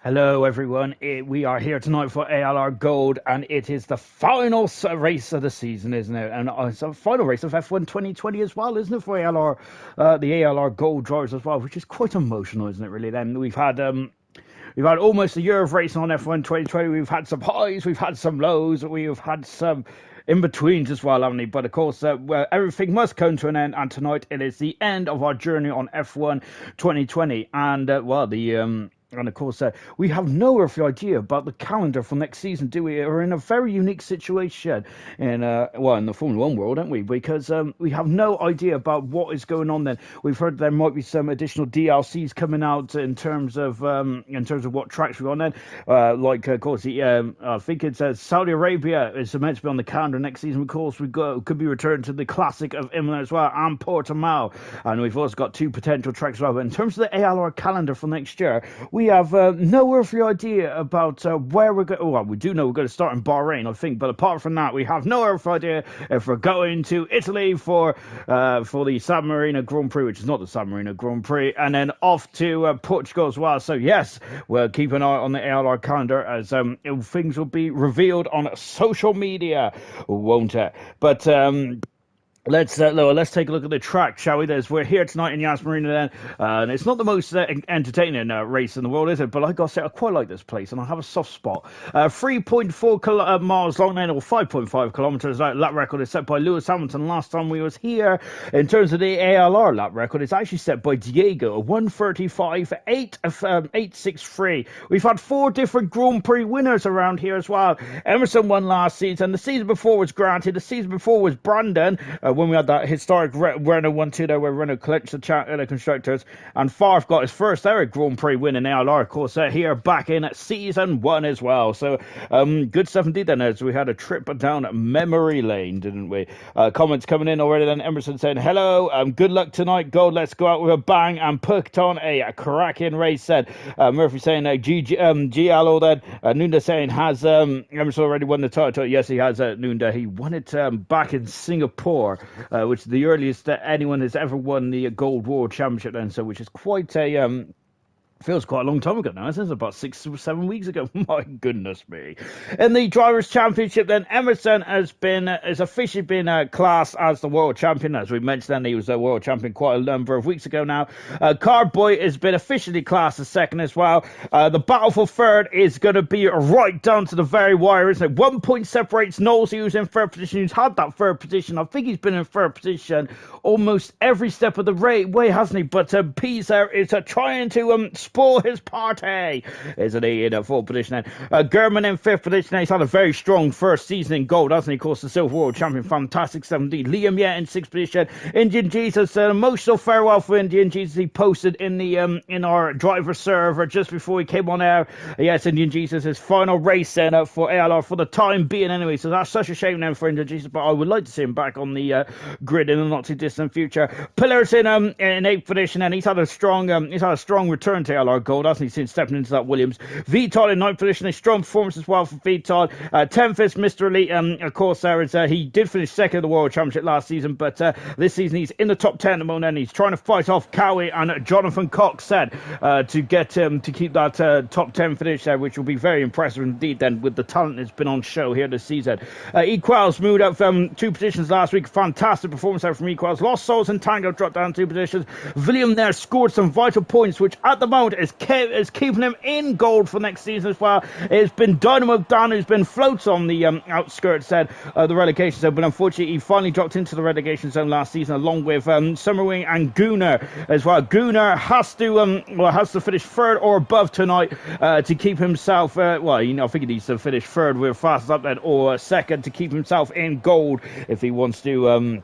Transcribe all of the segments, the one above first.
Hello, everyone. We are here tonight for ALR Gold, and it is the final race of the season, isn't it? And it's the final race of F1 2020 as well, isn't it, for ALR, the ALR Gold drivers as well, which is quite emotional, isn't it? Really. Then we've had almost a year of racing on F1 2020. We've had some highs, we've had some lows, we've had some in betweens as well, haven't we? But of course, everything must come to an end, and tonight it is the end of our journey on F1 2020, and and of course, we have no earthly idea about the calendar for next season, do we? We're in a very unique situation in the Formula One world, aren't we? Because we have no idea about what is going on. Then we've heard there might be some additional DLCs coming out in terms of what tracks we're on. Then, of course, I think it says Saudi Arabia is meant to be on the calendar next season. Of course, could be returned to the Classic of Imola as well, and Portimao, and we've also got two potential tracks as well. But in terms of the ALR calendar for next year, we have no earthly idea about where we're going. Well, we do know we're going to start in Bahrain, I think, but apart from that, we have no earthly idea if we're going to Italy for the San Marino Grand Prix, which is not the San Marino Grand Prix, and then off to Portugal as well. So yes, we'll keep an eye on the ALR calendar as things will be revealed on social media, won't it? But let's take a look at the track, shall we? We're here tonight in Yas Marina then, and it's not the most entertaining race in the world, is it? But I gotta say, I quite like this place, and I have a soft spot. 3.4 miles long then, or 5.5 kilometers. Lap record is set by Lewis Hamilton last time we was here. In terms of the ALR lap record, it's actually set by Diego, 1:35.863. We've had 4 different Grand Prix winners around here as well. Emerson won last season. The season before was Granted. The season before was Brandon. When we had that historic Renault 1-2 there where Renault collected the Constructors, and Favre got his first ever Grand Prix win in ALR, of course, here back in season 1 as well. So good stuff indeed then, as we had a trip down memory lane, didn't we? Comments coming in already then. Emerson saying, hello, good luck tonight, Gold, let's go out with a bang and put on a cracking race, said Murphy saying GLO then. Nunda saying, has Emerson already won the title? Yes, he has, Nunda. He won it back in Singapore, which is the earliest that anyone has ever won the Gold World Championship then, so which is quite a feels quite a long time ago now, isn't it? About 6 or 7 weeks ago. My goodness me. In the Drivers' Championship, then, Emerson has officially been classed as the world champion. As we mentioned, then, he was a world champion quite a number of weeks ago now. Carboy has been officially classed as second as well. The battle for third is going to be right down to the very wire, isn't it? 1 point separates Knowles, who's in third position, who's had that third position. I think he's been in third position almost every step of the way, hasn't he? But Pisa is trying to spoil his party, isn't he, in a fourth position then. German in fifth position. He's had a very strong first season in gold, hasn't he? Of course, the silver world champion, fantastic 17. Liam Yeh in sixth position. Indian Jesus, an emotional farewell for Indian Jesus. He posted in the in our driver server just before he came on air. Yes, Indian Jesus, his final race then for ALR for the time being anyway. So that's such a shame then for Indian Jesus, but I would like to see him back on the grid in the not too distant future. Pillars in eighth position, and he's had a strong return to ALR Gold, hasn't he, since stepping into that Williams. Vital in ninth position, a strong performance as well for Vital. 10th is Mr. Elite. Of course, there is he did finish second in the World Championship last season, but this season he's in the top 10 at the moment, and he's trying to fight off Cowie and Jonathan Cox said to get to keep that top 10 finish there, which will be very impressive indeed then with the talent that's been on show here this season. Equals moved up from 2 positions last week. Fantastic performance there from Equals. Lost Souls and Tango dropped down 2 positions. William there scored some vital points, which at the moment is keeping him in gold for next season as well. It's been Dynamo Dan who's been floats on the outskirts the relegation zone, but unfortunately he finally dropped into the relegation zone last season along with Summerwing and Gunnar as well. Gunnar has to finish third or above tonight to keep himself I think he needs to finish third with fastest up then, or second to keep himself in gold if he wants to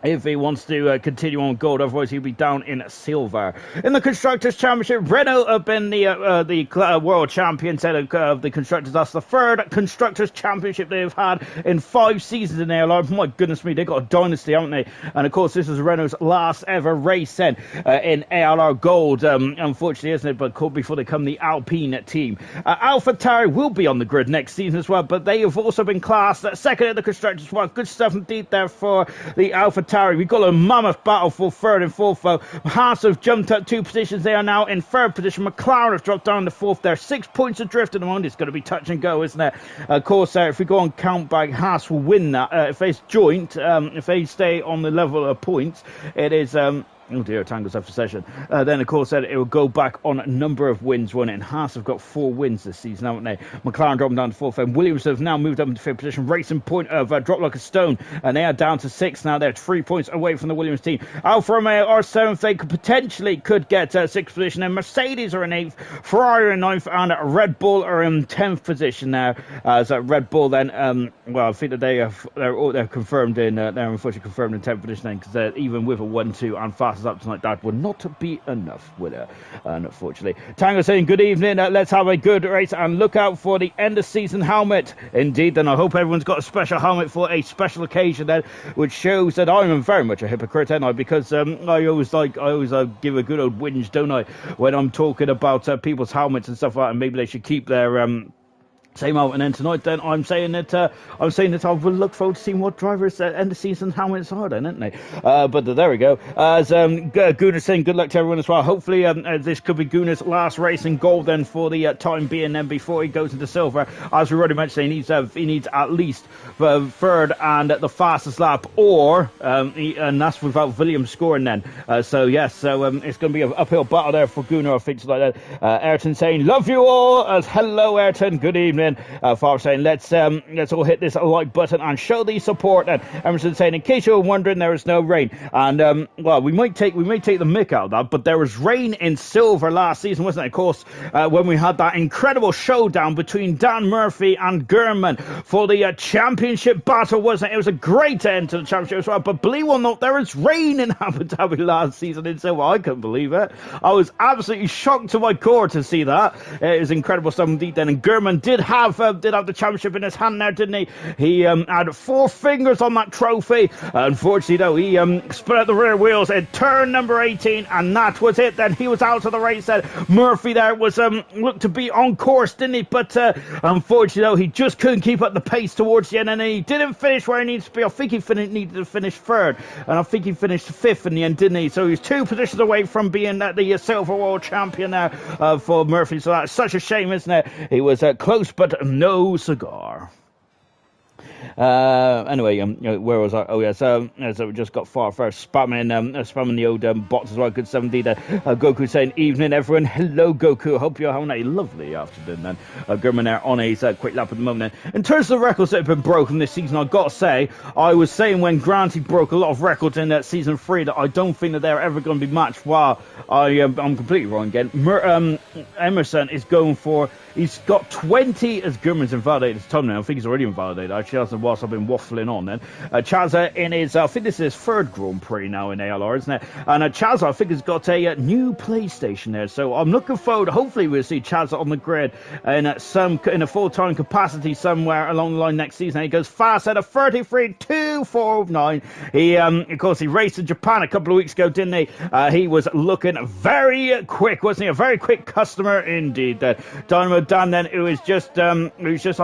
continue on gold, otherwise he'll be down in silver. In the Constructors' Championship, Renault have been the world champions of the Constructors. That's the third Constructors' Championship they've had in 5 seasons in ALR. My goodness me, they've got a dynasty, haven't they? And of course, this is Renault's last ever race then in ALR Gold, unfortunately, isn't it? But could before they come the Alpine team. AlphaTauri will be on the grid next season as well, but they have also been classed second in the Constructors as well. Good stuff indeed there for the Alpha Tower. We've got a mammoth battle for third and fourth, though. Haas have jumped up 2 positions. They are now in third position. McLaren have dropped down to fourth. They're 6 points adrift at the moment. It's going to be touch and go, isn't it? Of course, if we go on count back, Haas will win that. If it's joint, if they stay on the level of points, it is... oh dear, Tangle's after session. Then, of course, it will go back on a number of wins, won't it? And Haas have got 4 wins this season, haven't they? McLaren dropping down to 4th, and Williams have now moved up into 5th position. Racing Point have dropped like a stone, and they are down to 6th now. They're 3 points away from the Williams team. Alfa Romeo are 7th. They could potentially get 6th position. And Mercedes are in 8th. Ferrari are in 9th, and Red Bull are in 10th position now. So Red Bull then, well, I think that they're confirmed in, they're unfortunately confirmed in 10th position then, because even with a 1-2 and fast up tonight, that would not be enough, would it? Unfortunately. Tango saying good evening, let's have a good race and look out for the end of season helmet. Indeed, then I hope everyone's got a special helmet for a special occasion then, which shows that I'm very much a hypocrite, ain't I? Because I always give a good old whinge, don't I, when I'm talking about people's helmets and stuff like that, and maybe they should keep their same out. And then tonight, then I'm saying that I will look forward to seeing what drivers end of season helmets are, then, aren't they? But there we go. As Guna's saying, good luck to everyone as well. Hopefully, this could be Guna's last race in gold then for the time being. Then before he goes into silver, as we already mentioned, he needs at least third and the fastest lap, or and that's without Williams scoring then. So yes, so it's going to be an uphill battle there for Guna, I think, like that. Ayrton saying, love you all. Hello, Ayrton. Good evening. Favre saying, let's all hit this like button and show the support. And Emerson saying, in case you were wondering, there is no rain. And well, we might take the mick out of that, but there was rain in silver last season, wasn't it? Of course, when we had that incredible showdown between Dan Murphy and Gurman for the championship battle, wasn't it? It was a great end to the championship as well. But believe it or not, there was rain in Abu Dhabi last season in silver. I couldn't believe it. I was absolutely shocked to my core to see that. It was incredible stuff indeed then. And Gurman did have the championship in his hand there, didn't he? He had 4 fingers on that trophy. Unfortunately, though, he split out the rear wheels at turn number 18, and that was it. Then he was out of the race. Then Murphy there was looked to be on course, didn't he? But unfortunately, though, he just couldn't keep up the pace towards the end, and he didn't finish where he needs to be. I think he needed to finish third, and I think he finished 5th in the end, didn't he? So he was 2 positions away from being the silver world champion there for Murphy. So that's such a shame, isn't it? He was close, but no cigar. Anyway, where was I? Oh yeah, so we just got far first, spamming the old bots as well. Good 7D there. Goku saying, evening everyone. Hello Goku, hope you're having a lovely afternoon then. Gurman there on a quick lap at the moment then. In terms of the records that have been broken this season, I've got to say, I was saying when Granty broke a lot of records in that season 3 that I don't think that they're ever going to be matched. Wow, I'm completely wrong again. Emerson is going for, he's got 20 as Gurman's invalidated his time now. I think he's already invalidated. Actually, that's whilst I've been waffling on then. Chazza in his, I think this is his 3rd Grand Prix now in ALR, isn't it? And Chazza, I think, has got a new PlayStation there. So I'm looking forward, hopefully we'll see Chazza on the grid in a full-time capacity somewhere along the line next season. He goes fast at a 33.249. He, of course, he raced in Japan a couple of weeks ago, didn't he? He was looking very quick, wasn't he? A very quick customer indeed. Dynamo Dan then, who was just on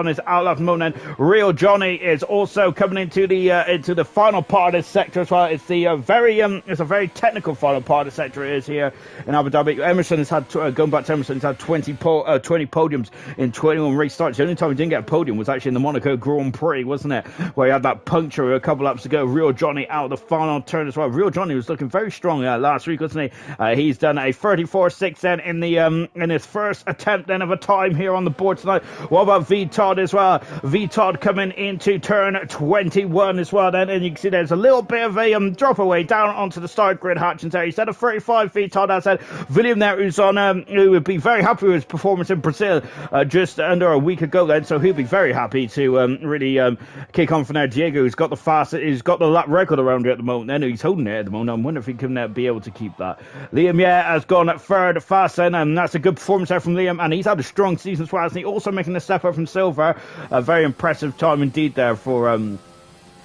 his outlap moment. Real Johnny is also coming into the final part of this sector as well. It's the it's a very technical final part of the sector it is here in Abu Dhabi. Emerson has had going back to Emerson, he's had 20 podiums in 21 race starts. The only time he didn't get a podium was actually in the Monaco Grand Prix, wasn't it? Where he had that puncture a couple laps ago. Real Johnny out of the final turn as well. Real Johnny was looking very strong last week, wasn't he? He's done a 34.6 then in his first attempt then of a time here on the board tonight. What about V Todd as well? V Todd coming into turn 21 as well then, and you can see there's a little bit of a drop away down onto the start grid. Hutchins there, he's at a 35 feet Todd. I said William there, who's on who would be very happy with his performance in Brazil just under a week ago then, so he'll be very happy to really kick on from there. Diego, who's got the lap record around here at the moment then, he's holding it at the moment. I wonder if he can be able to keep that. Liam has gone at 3rd fast then, and that's a good performance there from Liam, and he's had a strong season as well, isn't he? Also making a step up from silver. A very impressive time indeed there for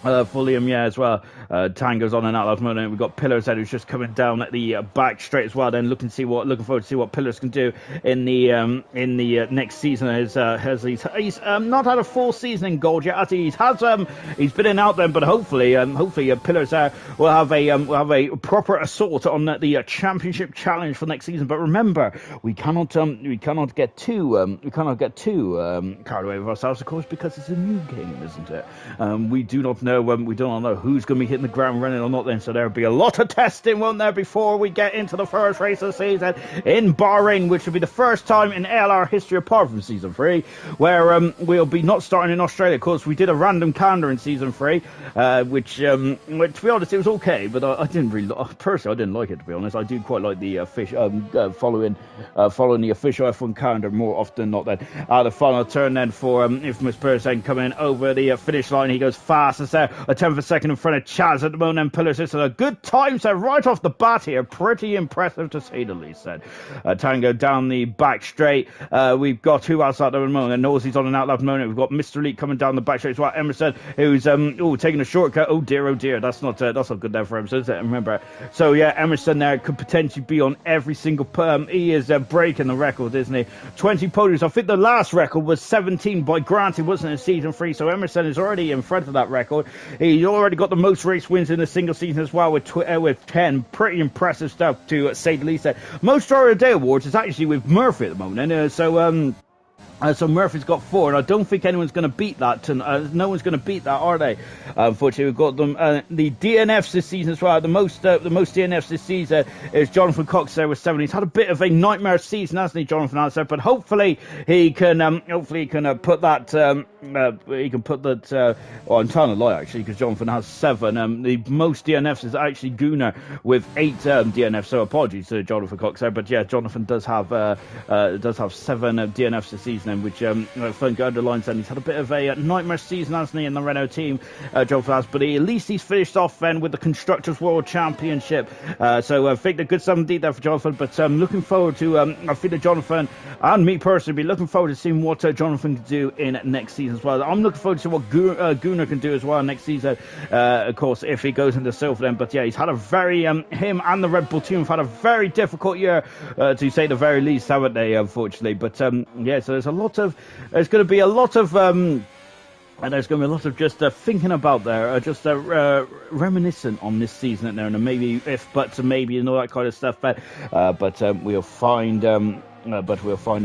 Fulham, yeah, as well. Tango's on and out last moment. We've got Pillars then, who's just coming down at the back straight as well. Then looking forward to see what Pillars can do in the next season. He's not had a full season in gold yet. As he's been in out then, but hopefully Pillars will have a proper assault on the championship challenge for next season. But remember, we cannot get too carried away with ourselves, of course, because it's a new game, isn't it? We do not know who's going to be hitting the ground running or not then, so there'll be a lot of testing, won't there, before we get into the first race of the season in Bahrain, which will be the first time in ALR history, apart from season 3, where we'll be not starting in Australia. Of course, we did a random calendar in season 3, which to be honest, it was okay, but I didn't like it, to be honest. I do quite like the following the official F1 calendar more often than not. Then the final turn then for Infamous Pillars then coming over the finish line. He goes fast as a 10th of a second in front of Chaz at the moment, and Pillars. It's a good time set right off the bat here. Pretty impressive to say the least. Said Tango down the back straight. We've got who else out there at the moment? And Nosey's on an out left moment. We've got Mr. Elite coming down the back straight as well. Emerson, who's taking a shortcut. Oh dear, that's not good there for Emerson, is it? Remember. So yeah, Emerson there could potentially be on every single he is breaking the record, isn't he? 20 podiums. I think the last record was 17 by Grant. It wasn't in season 3, so Emerson is already in front of that record. He's already got the most race wins in a single season as well with 10. Pretty impressive stuff to say the least. Most Driver of the Day awards is actually with Murphy at the moment, so Murphy's got 4, and I don't think anyone's going to beat that. No one's going to beat that, are they? Unfortunately, we've got them. The DNFs this season as well. The most DNFs this season is Jonathan Cox there with 7. He's had a bit of a nightmare season, hasn't he, Jonathan? Answer, but hopefully he can put that. He can put that. Well, I'm telling a lie actually, because Jonathan has 7. The most DNFs is actually Gunnar with 8 DNFs. So apologies to Jonathan Cox there, but yeah, Jonathan does have 7 DNFs this season. Which Funk underlines, and he's had a bit of a nightmare season, hasn't he, in the Renault team, Jonathan has, but at least he's finished off then with the Constructors World Championship. So I think a good 7 deed there for Jonathan, but looking forward to, I think that Jonathan, and me personally, be looking forward to seeing what Jonathan can do in next season as well. I'm looking forward to what Gunnar can do as well next season, of course, if he goes into silver then. But yeah, he's had a very, him and the Red Bull team have had a very difficult year, to say the very least, haven't they, unfortunately. But yeah, so there's going to be a lot of just thinking about there, just reminiscent on this season at there, and maybe maybe and all that kind of stuff. But we'll find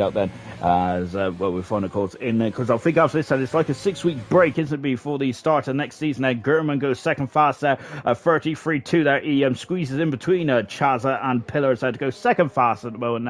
out then, as we'll find, of course, because I think after this, it's like a 6-week break, isn't it, before the start of next season. Then German goes second fast there, 33.2 there. He squeezes in between Chaza and Pillars to go second fast at the moment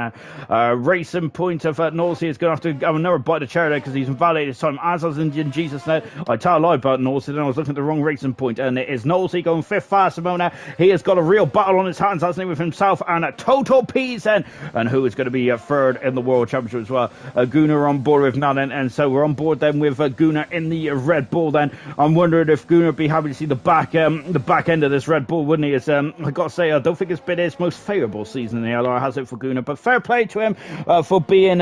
now. Racing Point of Norsey is going to have to have another bite of cherry there, because he's invalidated his time, as I was in Jesus now. I tell a lie about Norsey, then I was looking at the wrong Racing Point, and it is Norsey going 5th fast at the moment now. He has got a real battle on his hands, hasn't he, with himself and Total Peas then, and who is going to be third in the World Championship as well. Gunnar on board with Nan, and so we're on board then with Gunnar in the Red Bull then. I'm wondering if Gunnar would be happy to see the back end of this Red Bull, wouldn't he? I got to say, I don't think it's been his most favourable season in the ALR, has it, for Gunnar? But fair play to him for being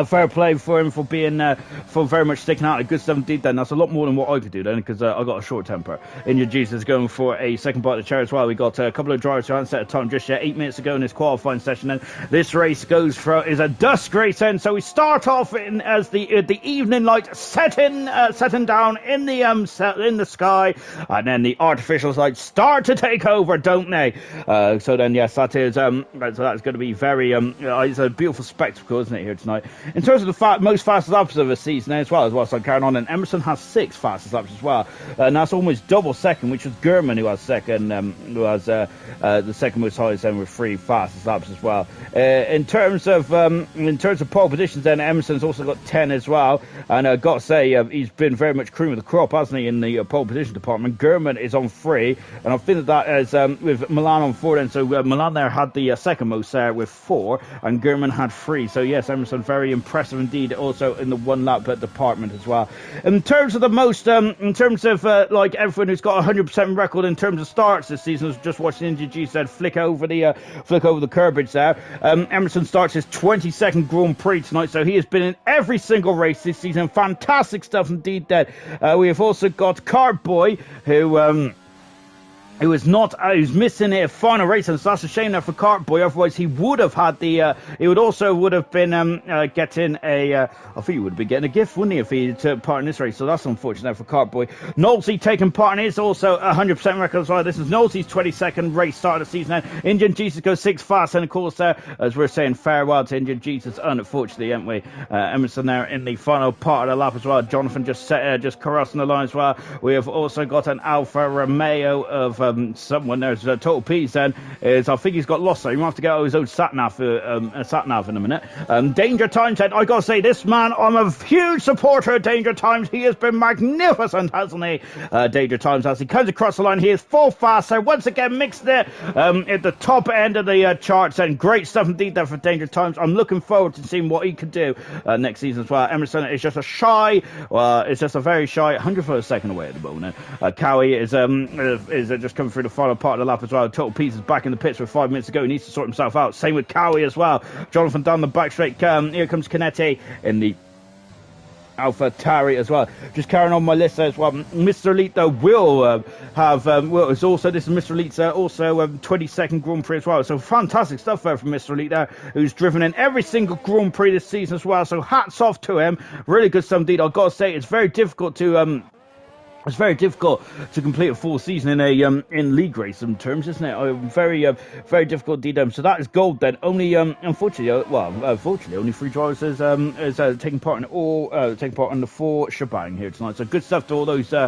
fair play for him for being for very much sticking out. A good 17 then. That's a lot more than what I could do then, because I got a short temper. In your Jesus going for a second bite of the chair as well. We got a couple of drivers who haven't set a time just yet. 8 minutes ago in this qualifying session. Then this race is a dusk race then. So we start off as the evening light setting down in the sky, and then the artificial lights start to take over, don't they? So then yes, that is so that's going to be very it's a beautiful spectacle, isn't it, here tonight? In terms of the most fastest laps of the season as well, so carrying on, and Emerson has 6 fastest laps as well, and that's almost double second, which was German, who has second, who has the second most highest, then with 3 fastest laps as well. In terms of pole positions, then Emerson's also got 10 as well, and I've got to say he's been very much cream of the crop, hasn't he, in the pole position department. German is on 3, and I think that is with Milan on 4 then, so Milan there had the second most with 4, and German had 3, so yes, Emerson very impressive indeed. Also in the one lap department as well. In terms of the most, in terms of like everyone who's got a 100% record in terms of starts this season, was just watching India G said flick over the curbage there. Emerson starts his 22nd Grand Prix tonight, so he has been in every single race this season. Fantastic stuff indeed. That we have also got Cartboy, who's missing a final race, and so that's a shame there for Cartboy. Otherwise, he would have had the. He would have been getting a. I think he would have been getting a gift, wouldn't he, if he took part in this race? So that's unfortunate for Cartboy. Nolsey taking part in his also 100% record as well. This is Nolsey's 22nd race start of the season. And Indian Jesus goes 6 fast, and of course, as we're saying farewell to Indian Jesus, unfortunately, aren't we? Emerson there in the final part of the lap as well. Jonathan just crossing the line as well. We have also got an Alfa Romeo of. Someone there's Total Peace then is I think he's got lost, so he might have to get out his own sat nav in a minute. Danger Times said, I gotta say, this man, I'm a huge supporter of Danger Times. He has been magnificent, hasn't he? Danger Times, as he comes across the line, he is full fast, so once again mixed there at the top end of the charts, and great stuff indeed there for Danger Times. I'm looking forward to seeing what he could do next season as well. Emerson is just it's just a very shy 100th of a second away at the moment. Cowie is just coming through the final part of the lap as well. Total Peace is back in the pits with 5 minutes to go. He needs to sort himself out. Same with Cowie as well. Jonathan down the back straight. Here comes Canetti in the Alpha Tari as well. Just carrying on my list as well. Mr. Elite though will have this is Mr. Elite's also 22nd Grand Prix as well. So fantastic stuff there from Mr. Elite there, who's driven in every single Grand Prix this season as well. So hats off to him. Really good stuff indeed. I've got to say it's very difficult to complete a full season in a in league race in terms, isn't it? Very difficult indeed. So that is gold then. Only unfortunately, only 3 drivers is taking part in the full shebang here tonight. So good stuff to all those 3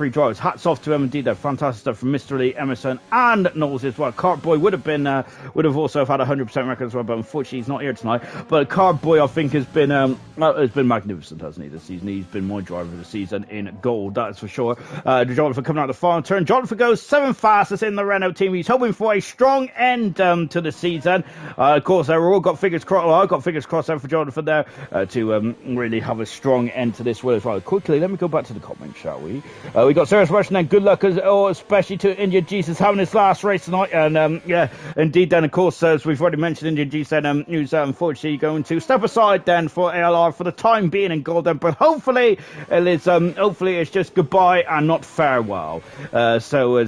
drivers. Hats off to them indeed. Fantastic stuff from Mr. Lee, Emerson, and Knowles as well. Cartboy would have also had a 100% record as well, but unfortunately he's not here tonight. But Cartboy, I think, has been magnificent, hasn't he, this season? He's been my driver of the season in gold, that's for sure. Jonathan coming out the final turn. Jonathan goes 7 fastest in the Renault team. He's hoping for a strong end to the season. Of course, we've all got fingers crossed. I've got fingers crossed there for Jonathan there to really have a strong end to this one as well. Quickly, let me go back to the comments, shall we? We got Sarah's Russian and good luck especially to India Jesus having his last race tonight. And yeah, indeed. Then of course, as we've already mentioned, India Jesus said who's unfortunately going to step aside then for ALR for the time being in gold. But hopefully it's just goodbye and not farewell. So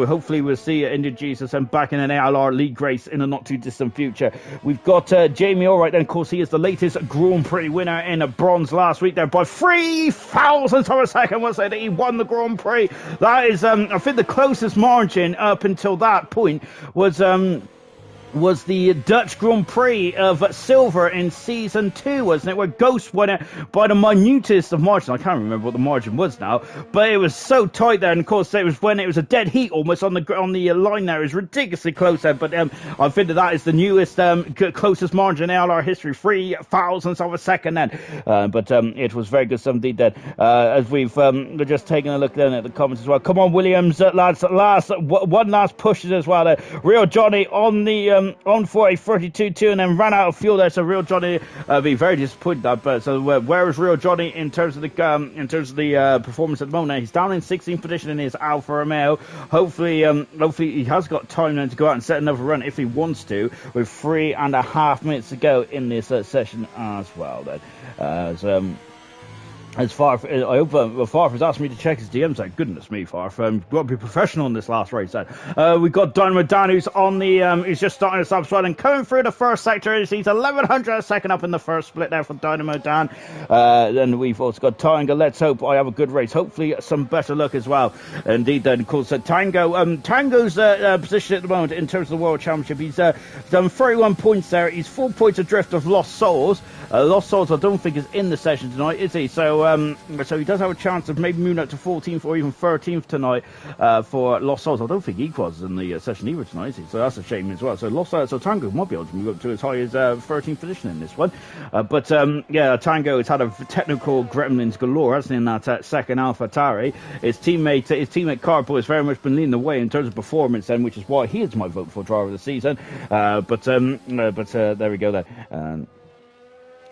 hopefully we'll see India Jesus and back in an ALR league race in a not too distant future. We've got Jamie Allright then. Of course, he is the latest Grand Prix winner in a bronze last week there by 3 thousandths of a second. Was that he won the Grand Prix? That is I think the closest margin up until that point was the Dutch Grand Prix of silver in season 2, wasn't it? Where Ghost won it by the minutest of margins. I can't remember what the margin was now, but it was so tight there. And of course, it was when it was a dead heat almost on the line there. It was ridiculously close there. But I think that is the newest closest margin in ALR history, 3 thousandths of a second then. But it was very good stuff indeed then. As we've just taken a look then at the comments as well. Come on, Williams, lads, one last pushes as well there. Real Johnny on for a 32-2 and then ran out of fuel there. So Real Johnny be very disappointed that. But so where is Real Johnny in terms of the performance at the moment? He's down in 16th position in his Alfa Romeo. Hopefully he has got time then to go out and set another run if he wants to, with 3.5 minutes to go in this session as well. Then as Farf has asked me to check his DMs out. Goodness me, Farf. Got to be professional in this last race. We've got Dynamo Dan, who's on the. He's just starting us up as well and coming through the first sector. He's 1100 a second up in the first split there for Dynamo Dan. Then we've also got Tango. Let's hope I have a good race. Hopefully some better luck as well. Indeed, then of course Tango's position at the moment in terms of the World Championship. He's done 31 points there. He's 4 points adrift of Lost Souls. Lost Souls I don't think is in the session tonight, is he? So he does have a chance of maybe moving up to 14th or even 13th tonight for Lost Souls. I don't think Equals is in the session either tonight, is he? So that's a shame as well. So Tango might be able to move up to as high as 13th position in this one. Tango has had a technical gremlins galore, hasn't he, in that second Alpha Tari. His teammate Carpo has very much been leading the way in terms of performance then, which is why he is my vote for driver of the season. But there we go then.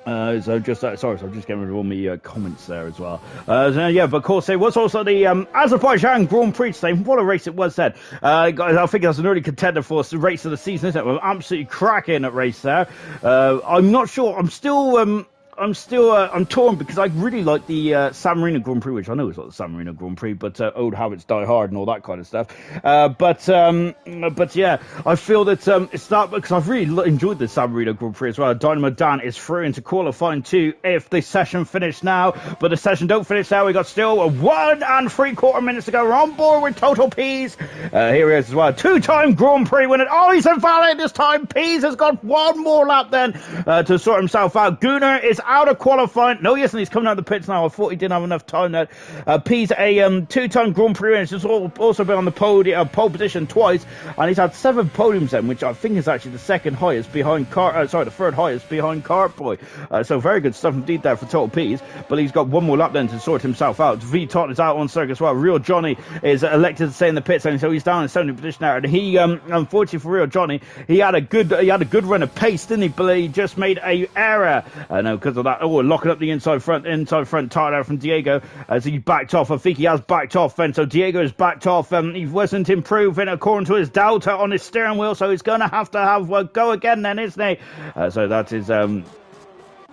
So just sorry, so I'm just getting rid of all my comments there as well. So, yeah, but of course it was also the Azerbaijan Grand Prix today. What a race it was then. I think that's an early contender for the race of the season, isn't it? We're absolutely cracking at race there. I'm not sure. I'm torn because I really like the San Marino Grand Prix, which I know is not the San Marino Grand Prix, but old habits die hard and all that kind of stuff. But yeah, I feel that it's not because I've really enjoyed the San Marino Grand Prix as well. Dynamo Dan is through into qualifying 2 if the session finished now, but the session don't finish now. We got still 1 3/4 minutes to go. We're on board with Total Peas. Here he is as well, 2-time Grand Prix winner. Oh, he's invalid this time. Peas has got 1 more lap then to sort himself out. Gunnar is out of qualifying. No, yes, and he's coming out of the pits now. I thought he didn't have enough time there. P's a 2-time Grand Prix winner. He's also been on the pole position twice, and he's had 7 podiums then, which I think is actually the second highest behind the third highest behind Cartboy. So very good stuff indeed there for Total P's. But he's got 1 more lap then to sort himself out. V Tot is out on circuit as well. Real Johnny is elected to stay in the pits, and so he's down in 70th position now. And he, unfortunately for Real Johnny, he had a good run of pace, didn't he? But he just made a error. No, because of that. Oh, locking up the inside front tire there from Diego as he backed off. I think he has backed off then. So Diego has backed off. He wasn't improving according to his delta on his steering wheel, so he's going to have a go again then, isn't he? So that is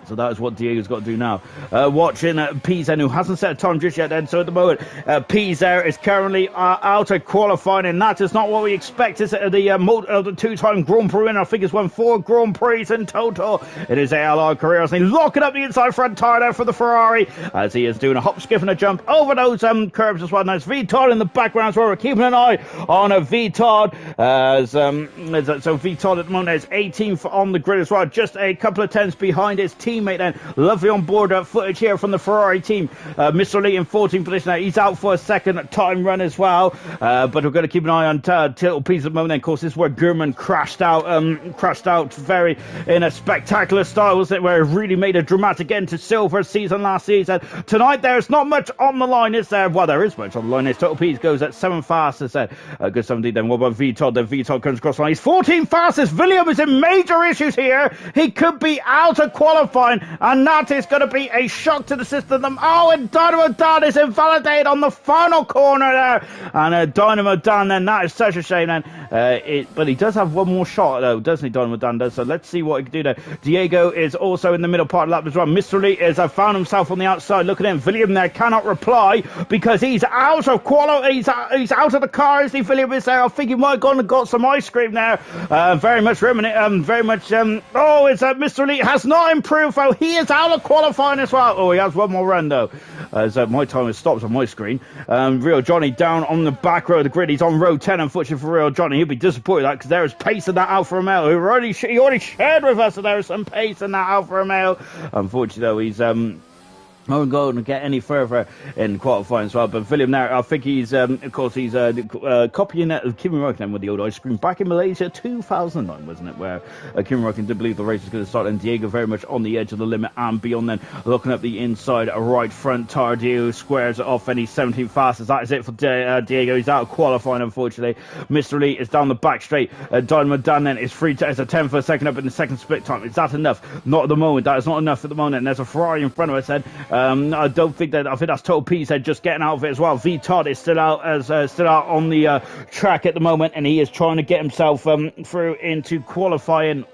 So that is what Diego's got to do now. Watching Pease who hasn't set a time just yet then. So at the moment, Pease is currently out of qualifying, and that is not what we expect. Is the 2-time Grand Prix winner. I think he's won 4 Grand Prix in total. It is ALR Carreras, and he's locking up the inside front tyre there for the Ferrari as he is doing a hop, skip, and a jump over those curbs as well. Now it's V-Todd in the background as well. We're keeping an eye on a V-Todd so V-Todd at the moment is 18th on the grid as well, just a couple of tenths behind his teammate then. Lovely on board footage here from the Ferrari team. Mr. Lee in 14th position now. He's out for a second time run as well, but we're going to keep an eye on Tiltle Pease at the moment. And of course, this is where Gurman crashed out very in a spectacular style, wasn't it, where it really made a dramatic end to silver season last season. Tonight there's not much on the line, is there? Well, there is much on the line. Tiltle Pease goes at 7th fastest then. Good 17 then. What about V-Todd? Then V-Todd comes across the line. He's 14th fastest. William is in major issues here. He could be out of qualifying, and that is going to be a shock to the system. Oh, and Dynamo Dan is invalidated on the final corner there. And Dynamo Dan then, that is such a shame then. But he does have one more shot though, doesn't he, Dynamo Dan does? So let's see what he can do there. Diego is also in the middle part of the lap as well. Mr. Lee has found himself on the outside. Look at him. William there cannot reply because he's out of quality. He's out of the car, isn't he? William is there. I think he might have gone and got some ice cream there. Very much ruminating. Mr. Lee has not improved though. He is out of qualifying as well. Oh, he has one more run though. My time has stopped on my screen. Real Johnny down on the back row of the grid. He's on row 10, unfortunately for Real Johnny. He'll be disappointed that because there is pace in that Alfa Romeo. He already shared with us that there is some pace in that Alfa Romeo. Unfortunately though, he's not going to get any further in qualifying as well. But William there, I think he's, of course, he's copying that Kimi Räikkönen with the old ice cream back in Malaysia 2009, wasn't it? Where Kimi Räikkönen did believe the race was going to start, and Diego very much on the edge of the limit and beyond. Then looking at the inside right front tire, Diego squares it off, and he's 17th fastest. That is it for Diego. He's out of qualifying, unfortunately. Mr. Lee is down the back straight. Dynamo Dan then is free to as a 10 for a second up in the second split time. Is that enough? Not at the moment. That is not enough at the moment. And there's a Ferrari in front of us then. I don't think that. I think that's Total Pease just getting out of it as well. V Todd is still out on the track at the moment, and he is trying to get himself through into qualifying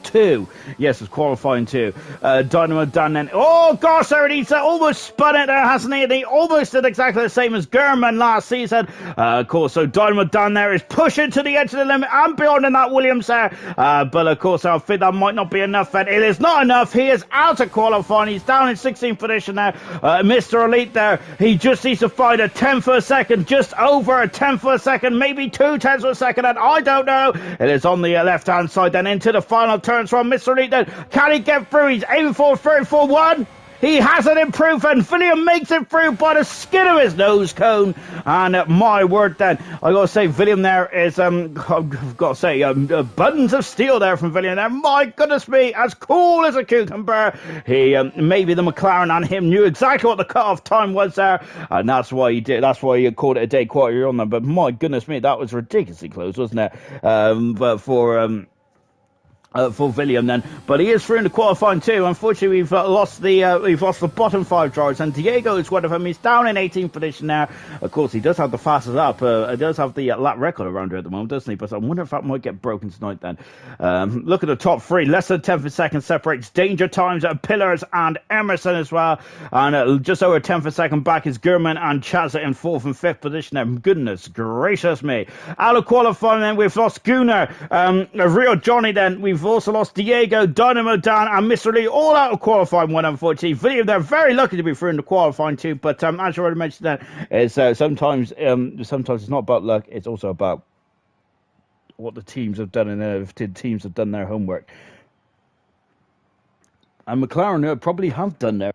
2. Yes, it's qualifying 2. Dynamo Dan then. Oh gosh, there he's almost spun it there, hasn't he? And he almost did exactly the same as Gurman last season. Of course, so Dynamo Dan there is pushing to the edge of the limit and beyond in that Williams there. But of course, I think that might not be enough. And it is not enough. He is out of qualifying. He's down in 16th position now. Mr. Elite there. He just needs to find a 10th for a second, just over a 10th for a second, maybe 2 tenths for a second. And I don't know. It is on the left-hand side then into the final turns from Mr. Elite then. Can he get through? He's aiming for 34-1. He hasn't improved, and William makes it through by the skin of his nose cone. And my word then, I got to say, William there is, I've got to say, buttons of steel there from William there. My goodness me, as cool as a cucumber. He, maybe the McLaren and him knew exactly what the cut-off time was there, and that's why he did. That's why he called it a day quarter on there. But my goodness me, that was ridiculously close, wasn't it? For William then, but he is through in the qualifying too. Unfortunately, we've lost the bottom 5 drivers, and Diego is one of them. He's down in 18th position now. Of course, he does have the fastest lap. He does have the lap record around here at the moment, doesn't he? But I wonder if that might get broken tonight then. Look at the top 3. Less than 10th of a second separates Danger Times, Pillars, and Emerson as well. And just over 10th of a second back is Gurman and Chazza in 4th and 5th position there. Goodness gracious me. Out of qualifying then, we've lost Gunnar, Rio Johnny then. We've also lost Diego, Dynamo Dan, and Mr. Lee, all out of qualifying one, unfortunately. William, they're very lucky to be through in the qualifying too, but as you already mentioned, that is sometimes it's not about luck, it's also about what the teams have done, and if the teams have done their homework. And McLaren probably have done their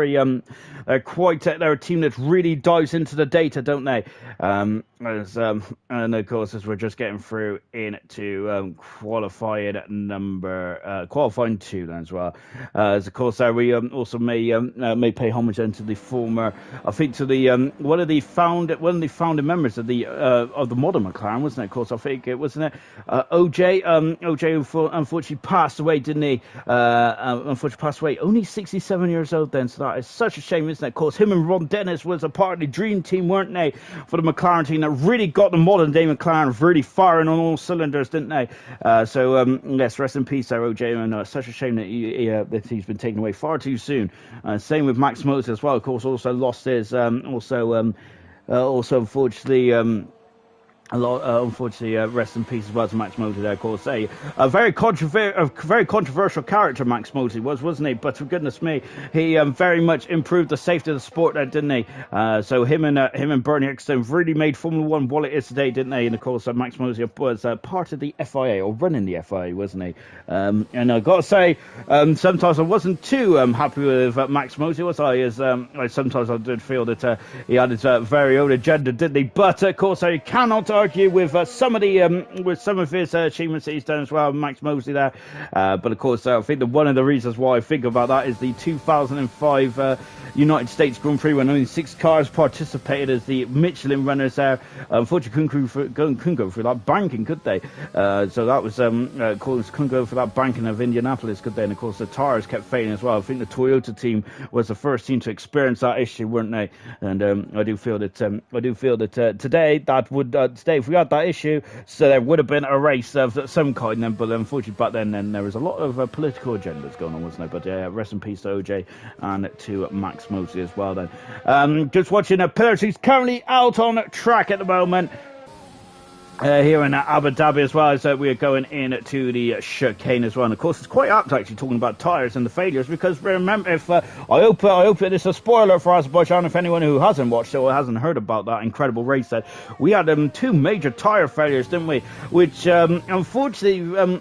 they're a team that really dives into the data, don't they? And of course, as we're just getting through into qualifying 2 then as well. As of course, we also may pay homage then to the former, I think, to the one of the founding members of the modern McLaren, wasn't it? Of course, I think it wasn't it OJ. OJ unfortunately passed away, didn't he? Unfortunately passed away, only 67 years old then. So that is such a shame, isn't it? Of course, him and Ron Dennis was a part of the dream team, weren't they, for the McLaren team that really got the modern day McLaren really firing on all cylinders, didn't they? Yes, rest in peace there, OJ, and such a shame that he's been taken away far too soon. Same with Max Moser as well. Of course, also lost his also unfortunately. Unfortunately, rest in peace as well to Max Mosley there, of course. A very controversial character, Max Mosley wasn't he? But for goodness me, he very much improved the safety of the sport there, didn't he? So him and Bernie Ecclestone really made Formula 1 what it is today, didn't they? And of course, Max Mosley was part of the FIA, or running the FIA, wasn't he? And I've got to say, sometimes I wasn't too happy with Max Mosley, was I? Sometimes I did feel that he had his very own agenda, didn't he? But of course, I cannot argue with some of his achievements that he's done as well, Max Mosley there. But of course, I think that one of the reasons why I think about that is the 2005 United States Grand Prix, when only 6 cars participated as the Michelin runners there. Unfortunately, couldn't go through that banking, could they? So that was of course, couldn't go for that banking of Indianapolis, could they? And of course, the tires kept failing as well. I think the Toyota team was the first team to experience that issue, weren't they? And I do feel that today if we had that issue, so there would have been a race of some kind then. But unfortunately, back then there was a lot of political agendas going on, wasn't there? But yeah, rest in peace to OJ and to Max Mosley as well then. Just watching Pillars, who's currently out on track at the moment. Here in Abu Dhabi as well, as we are going into the chicane as well. And of course, it's quite apt actually talking about tyres and the failures, because remember, if I hope it's a spoiler for Azerbaijan, if anyone who hasn't watched it or hasn't heard about that incredible race, that we had 2 major tyre failures, didn't we? Which unfortunately,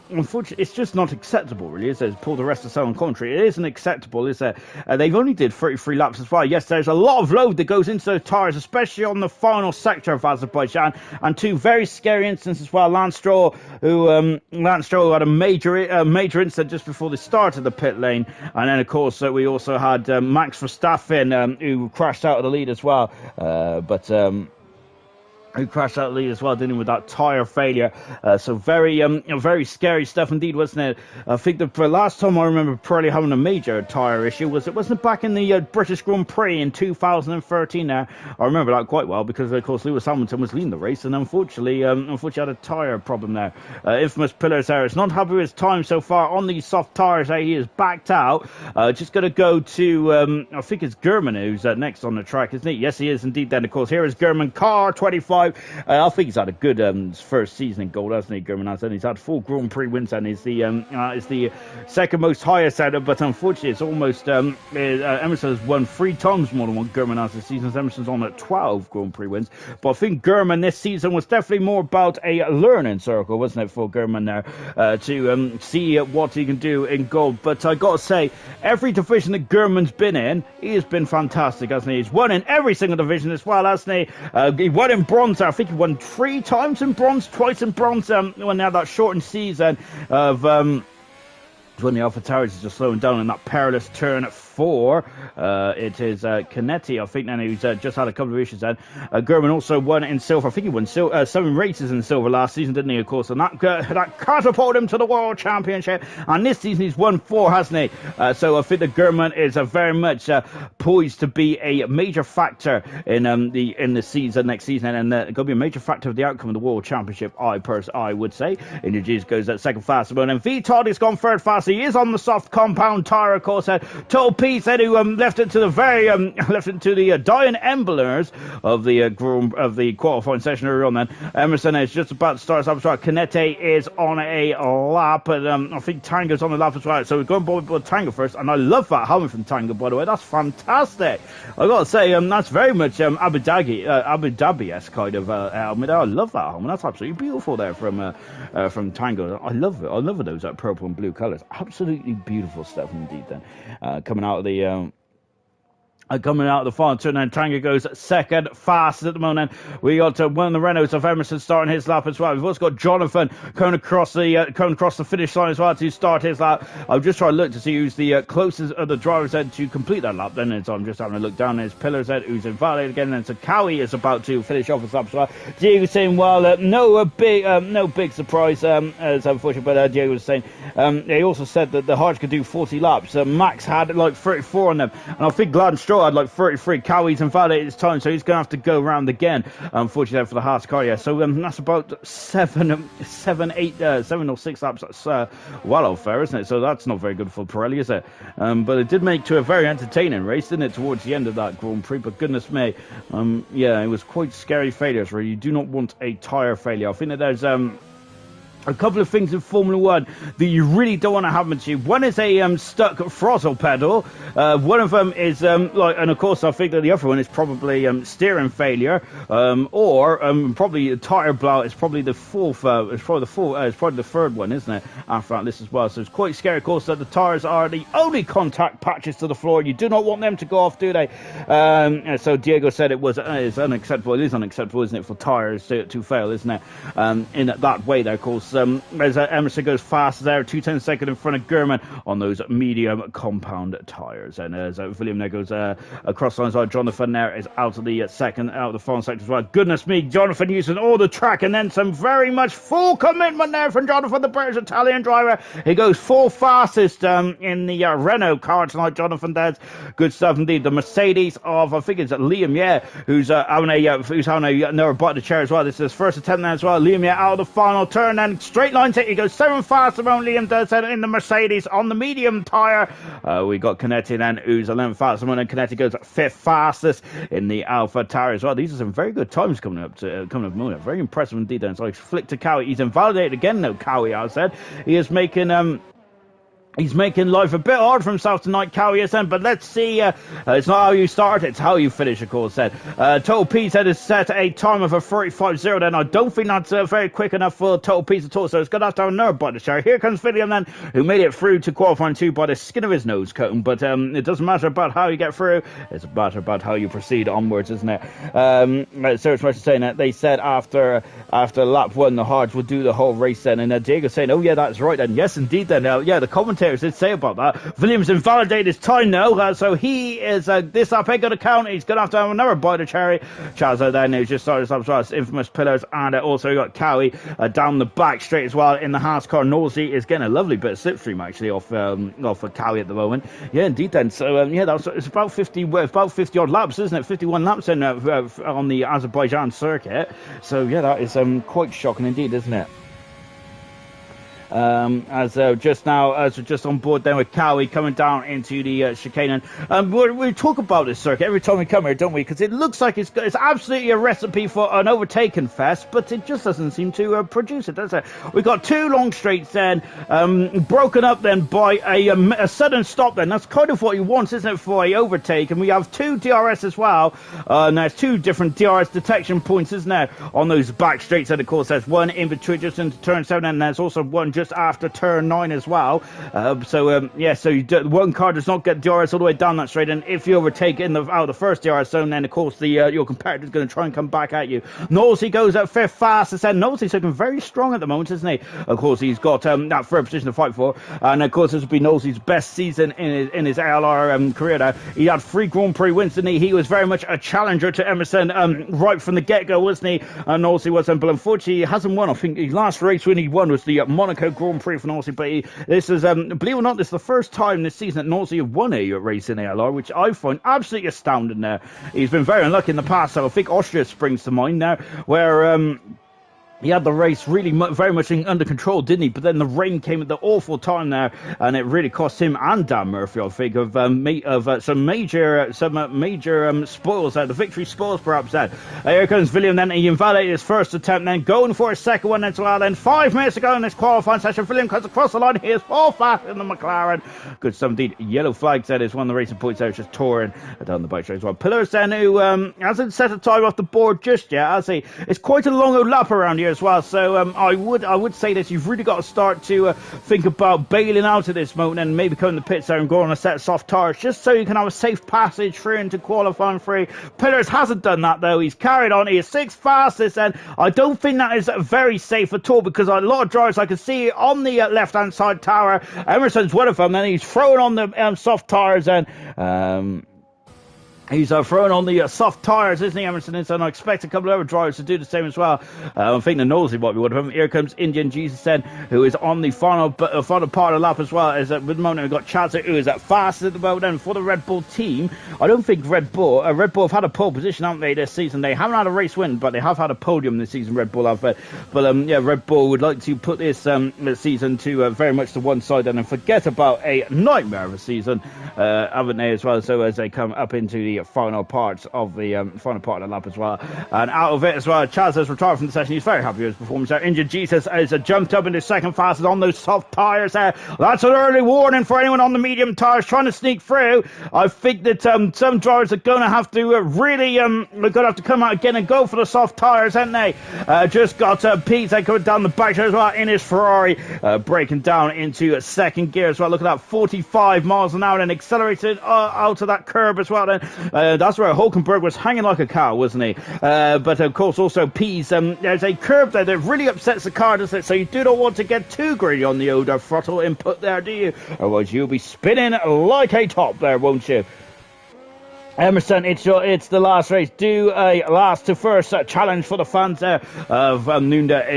it's just not acceptable, really, is it? Paul the rest of the commentary, it isn't acceptable, is it? They've only did 33 laps as well. Yes, there's a lot of load that goes into the tyres, especially on the final sector of Azerbaijan, and 2 very scary instances as well. Lance Stroll, who had a major incident just before the start of the pit lane, and then of course we also had Max Verstappen, who crashed out of the lead as well. Who crashed out the lead as well, didn't he, with that tyre failure. So very scary stuff indeed, wasn't it? I think the last time I remember Pirelli having a major tyre issue wasn't back in the British Grand Prix in 2013 there. I remember that quite well, because of course Lewis Hamilton was leading the race, and unfortunately had a tyre problem there. Infamous Pillars there. It's not happy with his time so far on these soft tyres. He is backed out. Just going to go to, I think it's Gurman who's next on the track, isn't he? Yes, he is indeed then. Of course, here is Gurman, car 25. I think he's had a good first season in gold, hasn't he, Gurman has? And he's had 4 Grand Prix wins, and is the second most highest out of, but unfortunately it's almost Emerson has won 3 times more than what Gurman has this season. Emerson's on at 12 Grand Prix wins, but I think Gurman this season was definitely more about a learning circle, wasn't it, for Gurman there, to see what he can do in gold. But I gotta say, every division that Gurman's been in, he has been fantastic, hasn't he? He's won in every single division as well, hasn't he? He won in bronze. I think he won 3 times in bronze, twice in bronze, when they had that shortened season of when the AlphaTauri is just slowing down in that perilous turn at 4. It is Canetti, I think, then, who's just had a couple of issues then. German also won in silver. I think he won 7 races in silver last season, didn't he, of course? And that catapulted him to the World Championship. And this season he's won 4, hasn't he? So I think that German is very much poised to be a major factor in the season next season, and going to be a major factor of the outcome of the World Championship, I would say. Introduce goes at second fastest, and V Todd has gone third fast. He is on the soft compound tyre, of course. Total P said who left it to the dying embers of the qualifying session earlier on. Then Emerson is just about to start us up. Canete is on a lap, and I think Tango's on the lap as well. So we're going with Tango first, and I love that helmet from Tango, by the way. That's fantastic. I got to say, that's very much Abu Dhabi-esque kind of helmet. I love that helmet. That's absolutely beautiful there from Tango. I love it. I love those purple and blue colours. Absolutely beautiful stuff indeed. Then coming out of the final turn, and Tango goes second fastest at the moment. We got one of the Renaults of Emerson starting his lap as well. We've also got Jonathan coming across the finish line as well to start his lap. I'm just trying to look to see who's the closest of the drivers then to complete that lap. Then so I'm just having a look down at his pillars head, who's invalidated again. And so Cowie is about to finish off his lap as well. Diego was saying, well, no big surprise, as unfortunately, but Diego was saying he also said that the Hards could do 40 laps. Max had like 34 on them, and I think Gladden Stroll had like 33. Cowie's invalidated his time, so he's going to have to go round again, unfortunately, for the Haas car. Yeah, so that's about 7 or 6 laps. That's well off fair, isn't it? So that's not very good for Pirelli, is it? But it did make to a very entertaining race, didn't it, towards the end of that Grand Prix? But goodness me, yeah, it was quite scary failures, where you do not want a tyre failure. I think that there's a couple of things in Formula 1 that you really don't want to happen to you. One is a stuck throttle pedal. One of them is and of course I think that the other one is probably steering failure, or probably a tyre blowout. It's probably the fourth. It's probably the third one, isn't it? After that list as well. So it's quite scary, of course, that the tyres are the only contact patches to the floor. You do not want them to go off, do they? So Diego said it was unacceptable. It is unacceptable, isn't it, for tyres to fail, isn't it? In that way, there, of course. As Emerson goes fast there, 2/10 second in front of German on those medium compound tyres. And as William there goes across the line as well, Jonathan there is out of the final sector as well. Goodness me, Jonathan using all the track, and then some very much full commitment there from Jonathan, the British Italian driver. He goes full fastest in the Renault car tonight, Jonathan does. Good stuff indeed. The Mercedes of, I think it's Liam, yeah, who's having another bite of the chair as well. This is his first attempt there as well. Liam, yeah, out of the final turn, and straight line take, he goes 7 faster than Liam does in the Mercedes on the medium tyre. We got Canetti then, who's 11 faster, and Canetti goes 5th fastest in the Alpha tyre as well. These are some very good times coming up. Very impressive indeed. And so I flick to Cowie. He's invalidated again, though, Cowie, I said. He is making he's making life a bit hard for himself tonight, Cowie is then, but let's see. It's not how you start, it's how you finish, of course, then. Total P said has set a time of a 35.0 then. I don't think that's very quick enough for Total P at all, so it's going to have another bite to share. Here comes William then, who made it through to qualifying 2 by the skin of his nose cone, but it doesn't matter about how you get through, it's a matter about how you proceed onwards, isn't it? So it's much saying that they said after lap 1, the Hards would do the whole race then, and Diego saying, oh yeah, that's right then. Yes, indeed then. Yeah, the commentators did say about that. Williams invalidated his time now, so he is this up ain't going to count. He's going to have another bite of cherry. Charles then, who's just started up as well, infamous pillars, and also got Cowie down the back straight as well in the Haas car. Nosey is getting a lovely bit of slipstream actually off of Cowie at the moment. Yeah, indeed then. So yeah, it's about 50 odd laps, isn't it? 51 laps in on the Azerbaijan circuit. So yeah, that is quite shocking indeed, isn't it? As we're just on board then with Cowie coming down into the chicane, and we talk about this circuit every time we come here, don't we? Because it looks like it's absolutely a recipe for an overtaken fest, but it just doesn't seem to produce it, does it? We've got 2 long straights then, broken up then by a sudden stop then. That's kind of what you want, isn't it, for a overtake? And we have 2 DRS as well, and there's 2 different DRS detection points, isn't there, on those back straights. And of course there's one in between just into turn 7, and there's also one just after turn 9 as well. So one car does not get DRS all the way down that straight, and if you overtake out of the first DRS zone, then of course your competitor is going to try and come back at you. Nosey goes at 5th fastest, and Nosey's looking very strong at the moment, isn't he? Of course, he's got that third position to fight for, and of course this will be Nosey's best season in his ALR career now. He had 3 Grand Prix wins, didn't he? He was very much a challenger to Emerson right from the get-go, wasn't he? And Nosey was, but unfortunately he hasn't won. I think his last race when he won was the Monaco Grand Prix for Nosey, but this is, believe it or not, this is the first time this season that Nosey have won a race in ALR, which I find absolutely astounding there. He's been very unlucky in the past, so I think Austria springs to mind now, where he had the race really very much under control, didn't he? But then the rain came at the awful time there, and it really cost him and Dan Murphy, I think, of some major spoils there. The victory spoils, perhaps. Here comes William. Then he invalidated his first attempt, then going for his second one as well. Then 5 minutes to go in this qualifying session. William comes across the line. He is 4 fast in the McLaren. Good stuff indeed. Yellow flag said is one of the racing points there, just touring down the bike straight as well. Pillars then, who hasn't set a time off the board just yet, has he? It's quite a long old lap around here as well, so I would say that you've really got to start to think about bailing out at this moment and maybe coming to the pits there and go on a set of soft tires just so you can have a safe passage through into qualifying free. Pillars hasn't done that though. He's carried on. He is 6th fastest, and I don't think that is very safe at all, because a lot of drivers I can see on the left hand side tower. Emerson's one of them, and he's throwing on the soft tires, and he's throwing on the soft tyres, isn't he, Emerson? And I expect a couple of other drivers to do the same as well. I think the Nosey might be one of them. Here comes Indian Jesus then, who is on the final part of the lap as well. As at the moment, we've got Chazza, who is at fastest at the moment. And for the Red Bull team, I don't think Red Bull have had a pole position, haven't they, this season? They haven't had a race win, but they have had a podium this season, Red Bull have. But Red Bull would like to put this season to very much to one side and forget about a nightmare of a season, haven't they, as well? So as they come up into the final part of the lap as well, and out of it as well, Chaz has retired from the session. He's very happy with his performance there. Injured Jesus has jumped up into 2nd fastest on those soft tyres there. That's an early warning for anyone on the medium tyres trying to sneak through. I think that some drivers are going to have to really they're going to have to come out again and go for the soft tyres, haven't they? Just got Pete coming down the back there as well in his Ferrari, breaking down into 2nd gear as well. Look at that, 45 miles an hour, and accelerated out of that curb as well. Then that's where Hulkenberg was hanging like a cow, wasn't he? But of course also Pease, there's a curb there that really upsets the car, doesn't it? So you do not want to get too greedy on the older throttle input there, do you? Otherwise you'll be spinning like a top there, won't you? Emerson, it's the last race. Do a last to first challenge for the fans there. Nunda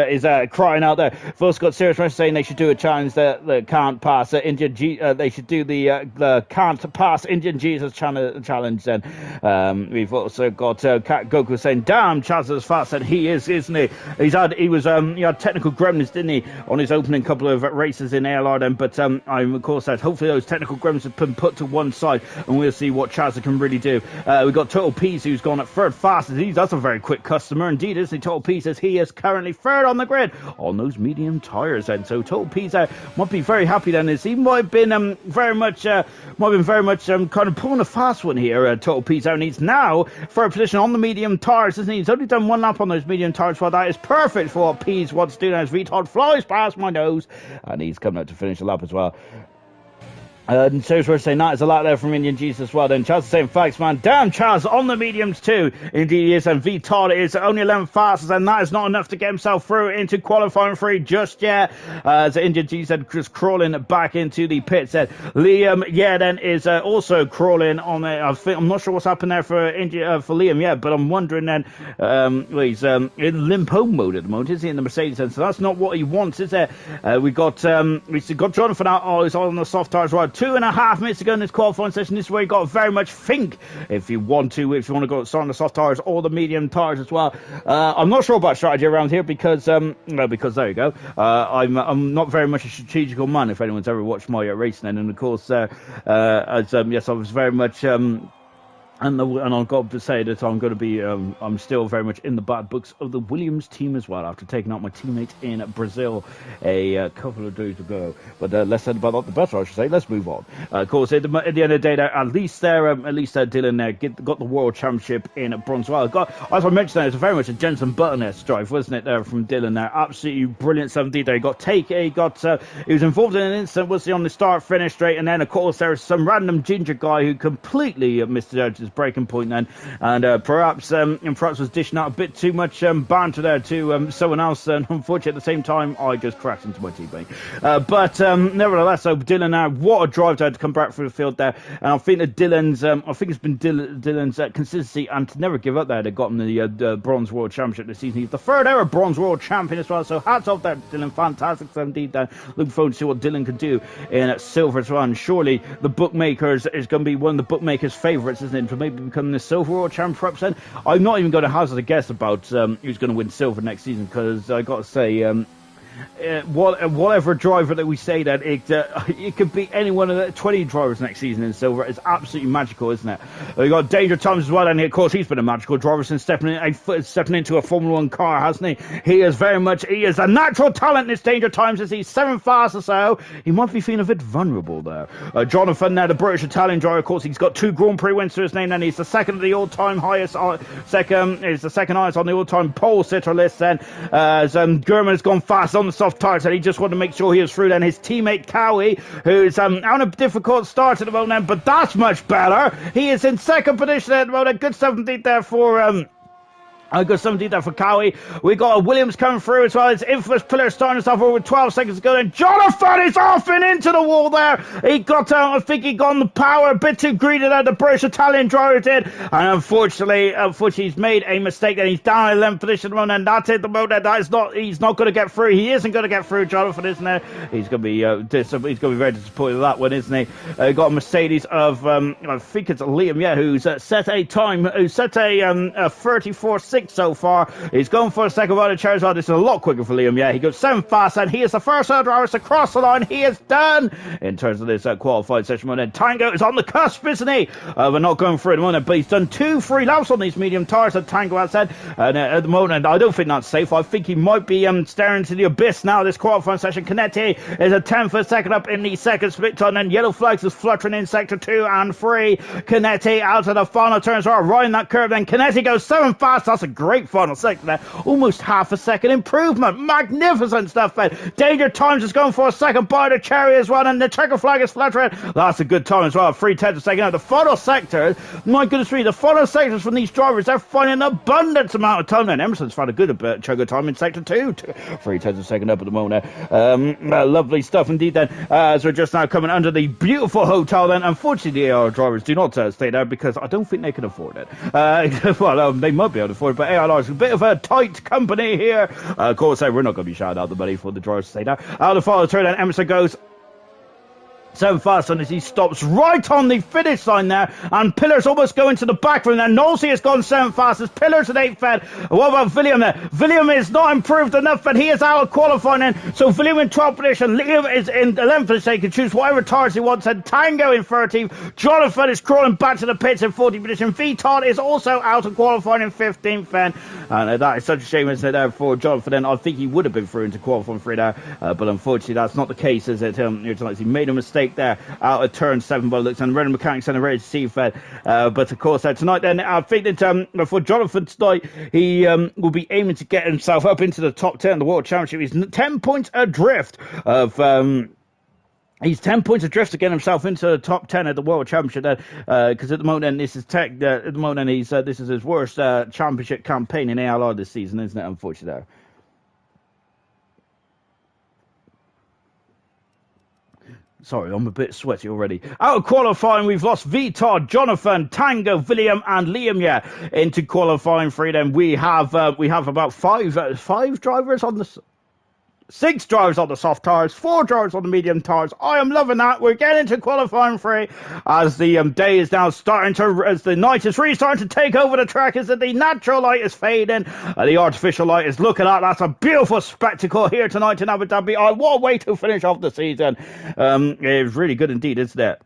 is crying out there. Full Scott Serious Rush saying they should do a challenge that can't pass Indian they should do the can't pass Indian Jesus challenge. Then we've also got Cat Goku saying, "Damn, Chaz is fast," and he is, isn't he? He had technical gremlins, didn't he, on his opening couple of races in ALR then? But I'm of course said hopefully those technical gremlins have been put to one side, and we'll see what Chaz can really do. We've got Total Peace, who's gone at 3rd fastest. That's a very quick customer indeed, isn't he? Total Peace, as he is currently 3rd on the grid on those medium tyres then. So Total Peace might be very happy then, as he might have been very much kind of pulling a fast one here. Total Peace out, and he's now 3rd position on the medium tyres, isn't he? He's only done 1 lap on those medium tyres. Well, that is perfect for what Peace wants to do now, as Retard flies past my nose, and he's coming out to finish the lap as well. And so we're saying that is a lot there from Indian Jesus as well. Then Chaz is saying, "Facts, man. Damn, Chaz on the mediums too." Indeed he is, and Vital is only 11 fastest, and that is not enough to get himself through into qualifying free just yet. As Indian Jesus said, just crawling back into the pits. Liam, then is also crawling on it. I'm not sure what's happened there for Liam yet, but I'm wondering then. He's in limp home mode at the moment, is he, in the Mercedes? So that's not what he wants, is it? We've got Jonathan out. Oh, he's on the soft tires right. 2.5 minutes to go in this qualifying session. This is where you got to very much think if you want to go start on the soft tires or the medium tires as well. I'm not sure about strategy around here because there you go. I'm not very much a strategical man, if anyone's ever watched my racing, and of course yes, I was very much And I've got to say that I'm going to be, I'm still very much in the bad books of the Williams team as well, after taking out my teammate in Brazil a couple of days ago. But less said about that, the better, I should say. Let's move on. Of course, at the end of the day, at least Dylan there got the World Championship in bronze. Well, as I mentioned, it's very much a Jensen Button-esque drive, wasn't it, there from Dylan there? Absolutely brilliant 17 there. He was involved in an incident, was he, on the start finish straight, and then, of course, there was some random ginger guy who completely missed his breaking point then, and perhaps was dishing out a bit too much banter there to someone else, and unfortunately at the same time I just crashed into my teammate. But nevertheless, so Dylan now, what a drive there to come back through the field there, and I think that it's been Dylan's consistency and to never give up there that got him the Bronze World Championship this season. He's the third ever Bronze World Champion as well, so hats off there to Dylan. Fantastic indeed there. Looking forward to see what Dylan can do in silver as well, and surely the bookmakers is going to be one of the bookmakers' favourites, isn't it, to maybe become the silver world champion represent. I'm not even going to hazard a guess about who's going to win silver next season, because I got to say, whatever driver that we say that it could be any one of the 20 drivers next season in silver. It's absolutely magical, isn't it? We got Danger Times as well, and of course he's been a magical driver since stepping into a Formula 1 car, hasn't he? He is a natural talent in this Danger Times, as he's 7th fast or so. He might be feeling a bit vulnerable there. Jonathan there, the British Italian driver, of course, he's got 2 Grand Prix wins to his name, and he's the second of the all-time highest, is the second highest on the all-time pole sitter list then, as German has gone fast on the soft tires, and he just wanted to make sure he was through. Then his teammate Cowie, who's on a difficult start at the moment, but that's much better. He is in second position at the moment. Good 17th there for I got some detail for Cowie. We got a Williams coming through as well. His infamous pillar starting us off over 12 seconds ago. And Jonathan is off and into the wall there. He got I think he got on the power a bit too greedy there. The British Italian driver did. And unfortunately, he's made a mistake, and he's down in 11th position at the moment. And that's it. The moment he's not going to get through. He isn't going to get through, Jonathan, isn't he? He's going to be he's going to be very disappointed with that one, isn't he? Got a Mercedes of I think it's Liam, yeah, who's set a 34.6 so far. He's going for a second round of chairs. This is a lot quicker for Liam. Yeah, he goes 7th fast, and he is the first driver to cross the line. He is done in terms of this qualified session. And then Tango is on the cusp, isn't he? We're not going for it at the moment, but he's done 2 free laps on these medium tires that Tango has said. And at the moment, I don't think that's safe. I think he might be staring into the abyss now. This qualifying session. Canetti is a 10th for a second up in the second split turn, and yellow flags is fluttering in sector 2 and 3. Canetti out of the final turns are riding that curve. Then Canetti goes 7th fast. That's a great final second there. Almost half a second improvement. Magnificent stuff there. Danger Times is going for a second by the cherry as well, and the checker flag is fluttering. That's a good time as well. 3/10 a second out. The final sector, my goodness me, the final sectors from these drivers, they're finding an abundance amount of time. And Emerson's found a good checker time in sector 2. 3/10 a second up at the moment. Lovely stuff indeed then. As we're just now coming under the beautiful hotel then. Unfortunately, the ALR drivers do not stay there, because I don't think they can afford it. They might be able to afford it, but ALR is a bit of a tight company here. Of course, we're not going to be shouting out the money for the drivers to stay there. Out of the final turn, and Emerson goes 7th fast, and as he stops right on the finish line there, and Pillars almost going to the back from there. Nosey has gone 7th fast, as Pillars at 8th fed. What about William there? William is not improved enough, but he is out of qualifying then. So William in 12th position, Liam is in 11th position. He can choose whatever tires he wants, and Tango in 13th. Jonathan is crawling back to the pits in 14th position. Viton is also out of qualifying in 15th then. And that is such a shame, isn't it, there for Jonathan then. I think he would have been through into qualifying 3 there, but unfortunately that's not the case, is it? He made a mistake there out of turn 7 by looks, and Renault Mechanics and ready to see fed. But of course, tonight then, I think that for Jonathan tonight, he will be aiming to get himself up into the top 10 of the World Championship. He's 10 points adrift of He's 10 points adrift to get himself into the top 10 at the World Championship. Because at the moment, this is this is his worst championship campaign in ALR this season, isn't it? Unfortunately. Sorry, I'm a bit sweaty already. Out of qualifying, we've lost Vitor, Jonathan, Tango, William, and Liam. Yeah, into qualifying 3. Then we have about five drivers on the. 6 drivers on the soft tires, 4 drivers on the medium tires. I am loving that. We're getting to qualifying 3 as the day is now as the night is really starting to take over the track, as the natural light is fading. The artificial light is looking at. That's a beautiful spectacle here tonight in Abu Dhabi. What a way to finish off the season. It's really good indeed, isn't it?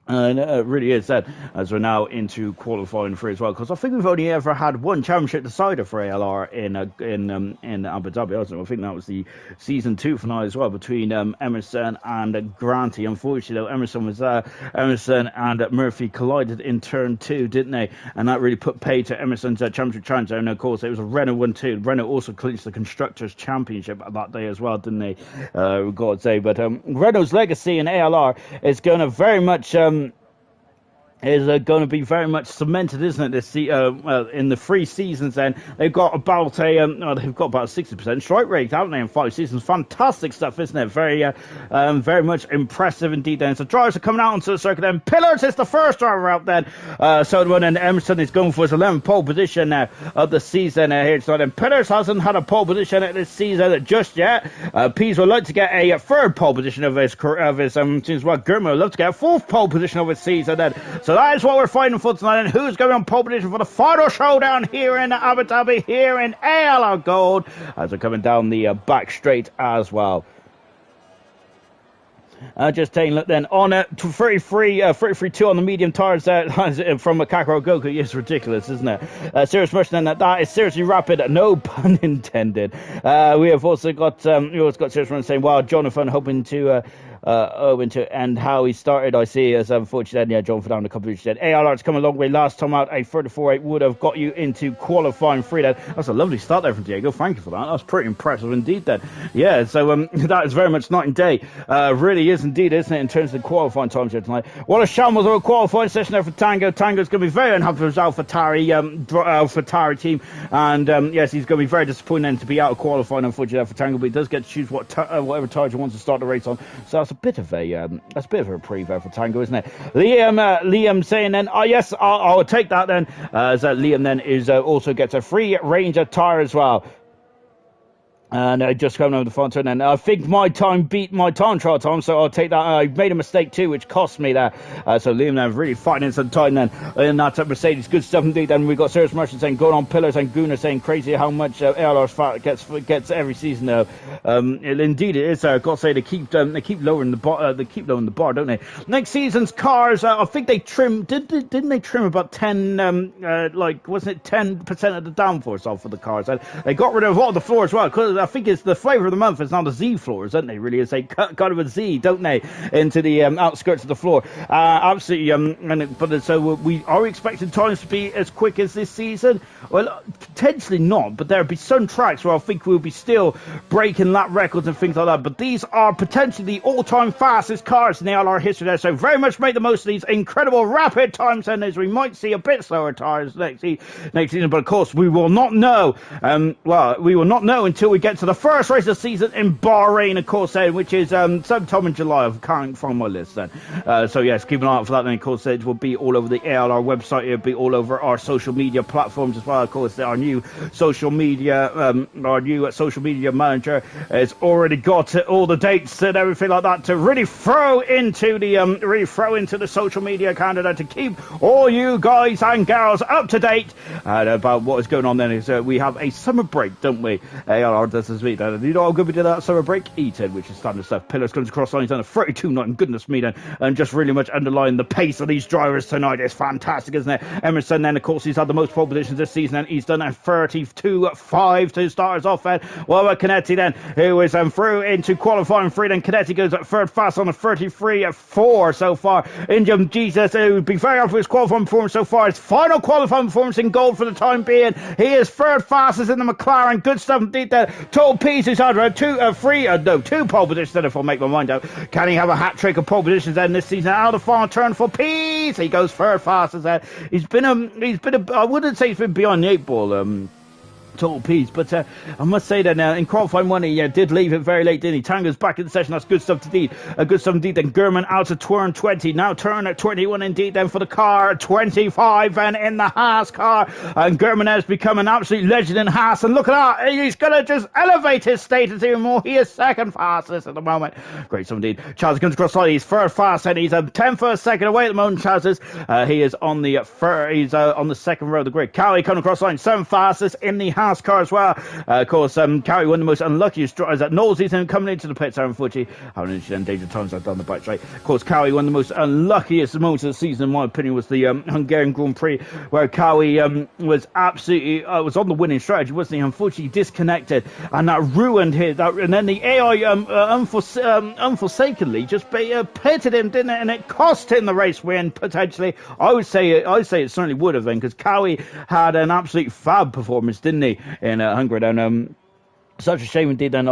And it really is that as we're now into qualifying for as well, because I think we've only ever had one championship decider for ALR in Abu Dhabi. I think that was the season 2 finale as well between Emerson and Granty. Unfortunately, though, Emerson and Murphy collided in turn 2, didn't they? And that really put pay to Emerson's championship challenge. And of course, it was a Renault 1-2. Renault also clinched the Constructors Championship that day as well, didn't they? We've got to say, but Renault's legacy in ALR is going to very much. Is going to be very much cemented, isn't it? In the 3 seasons, then they've got about a 60% strike rate, haven't they? In 5 seasons, fantastic stuff, isn't it? Very much impressive indeed. Then so drivers are coming out onto the circuit. Then Pillars is the first driver out. Then so the one and Emerson is going for his 11th pole position now of the season here. So then Pillars hasn't had a pole position at this season just yet. Pease would like to get a 3rd pole position of his since well, Gurma would love to get a 4th pole position of his season then. So that is what we're fighting for tonight. And who's going on pole position for the final showdown here in Abu Dhabi, here in ALR Gold, as they're coming down the back straight as well. Just taking a look then on 33.2 on the medium tires from Kakaro Goku. It's ridiculous, isn't it? Serious motion then that is seriously rapid, no pun intended. We have also got Serious Motion saying, wow, Jonathan hoping to end how he started. I see as unfortunately, yeah, John down a couple of weeks said ALR's come a long way. Last time out, a 34.8 would have got you into qualifying 3 then. That's a lovely start there from Diego. Thank you for that. That's pretty impressive indeed then. Yeah, so that is very much night and day. Really is indeed, isn't it, in terms of the qualifying times here tonight. What a shambles of a qualifying session there for Tango. Tango's going to be very unhappy with his AlphaTauri team, and yes, he's going to be very disappointed then to be out of qualifying, unfortunately, for Tango, but he does get to choose whatever tires he wants to start the race on. So that's a bit of a reprieve there for Tango, isn't it? Liam saying then, oh yes, I'll take that then, as Liam then is also gets a free range of tire as well. And just coming over the front turn, and I think my time beat my time trial time, so I'll take that. I made a mistake too, which cost me that. So Liam now really fighting in some time then in that Mercedes. Good stuff indeed. Then we got Serious Merchant saying going on Pillars, and Gunnar saying crazy how much ALR's fat gets every season now. Indeed it is. Got to say they keep lowering the bar, don't they? Next season's cars, I think they trim. Didn't they trim about 10? Wasn't it 10% of the downforce off for the cars? And they got rid of all the floor as well, because I think it's the flavour of the month. It's now the Z floors, don't they? Really, is they cut of a Z, don't they, into the outskirts of the floor? Absolutely. So we are expecting times to be as quick as this season. Well, potentially not, but there'll be some tracks where I think we'll be still breaking lap records and things like that. But these are potentially the all-time fastest cars in the ALR history there. So very much make the most of these incredible rapid times, and as we might see a bit slower tires next season. But of course, we will not know. We will not know until we get to the first race of the season in Bahrain, of course, which is sometime in July. I can't find my list then. So yes, keep an eye out for that. And of course, it will be all over the ALR website. It'll be all over our social media platforms as well. Of course, our new social media manager has already got all the dates and everything like that to really throw into the social media calendar to keep all you guys and girls up to date about what is going on. Then is we have a summer break, don't we? ALR does this week. You know how good we did that summer break? E10, which is standard stuff. Pillars comes across lines on a 32 knot, and goodness me then, and just really much underlying the pace of these drivers tonight. It's fantastic, isn't it? Emerson then, of course, he's had the most pole positions this season, and he's done a 32.5 to start us off then. Well, Canetti then, who is through into qualifying 3, then Canetti goes at third fast on a 33.4 so far. Indian Jesus, who would be very happy with his qualifying performance so far. His final qualifying performance in gold for the time being. He is third fastest in the McLaren. Good stuff indeed there. Total Pease is had two pole positions then, if I make my mind out. Can he have a hat-trick of pole positions then this season? Out of the final turn for Pease. He goes third fastest there. He's been I wouldn't say he's been behind the 8 ball, Total Pease, but I must say that in qualifying 1 he did leave it very late, didn't he? Tango's back in the session. That's good stuff indeed. Good stuff indeed. Then Gurman out of turn 20, now turn at 21 indeed. Then for the car 25, and in the Haas car, and Gurman has become an absolute legend in Haas. And look at that, he's gonna just elevate his status even more. He is second fastest at the moment. Great stuff indeed. Charles comes across side. He's third fast, and he's a 10th second away at the moment. Charles he is on the second row of the grid. Cowie coming across line, 7th fastest in the fast car as well. Of course, Cowie, one of the most unluckiest drivers at Knowles season, coming into the pits, unfortunately. Having an incident, Dangerous Times, I've done the bike straight. Of course, Cowie, one of the most unluckiest moments of the season, in my opinion, was the Hungarian Grand Prix, where Cowie was absolutely was on the winning strategy, wasn't he? Unfortunately, disconnected, and that ruined his. And then the AI unforsakenly just pitted him, didn't it? And it cost him the race win potentially. I would say it certainly would have been, because Cowie had an absolute fab performance, didn't he, in Hungary? And such a shame indeed. And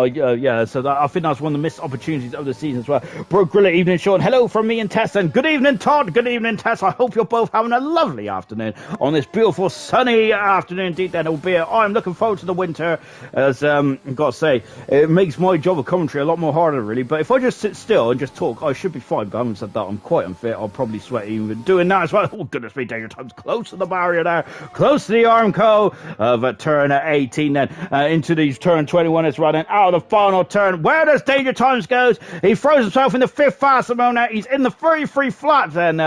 so I think that's one of the missed opportunities of the season as well. Brooke Griller, evening, Sean. Hello from me and Tess, and good evening, Todd. Good evening, Tess. I hope you're both having a lovely afternoon on this beautiful sunny afternoon indeed. Then, albeit I'm looking forward to the winter, as I've got to say, it makes my job of commentary a lot more harder, really. But if I just sit still and just talk, I should be fine. But I haven't said that. I'm quite unfit. I'll probably sweat even doing that as well. Oh goodness me, Danger Time's close to the barrier there, close to the Armco of turn 18. Then into these turn 21 is running out of the final turn. Where does Danger Times goes? He throws himself in the fifth fast moment. He's in the 33 flat. Then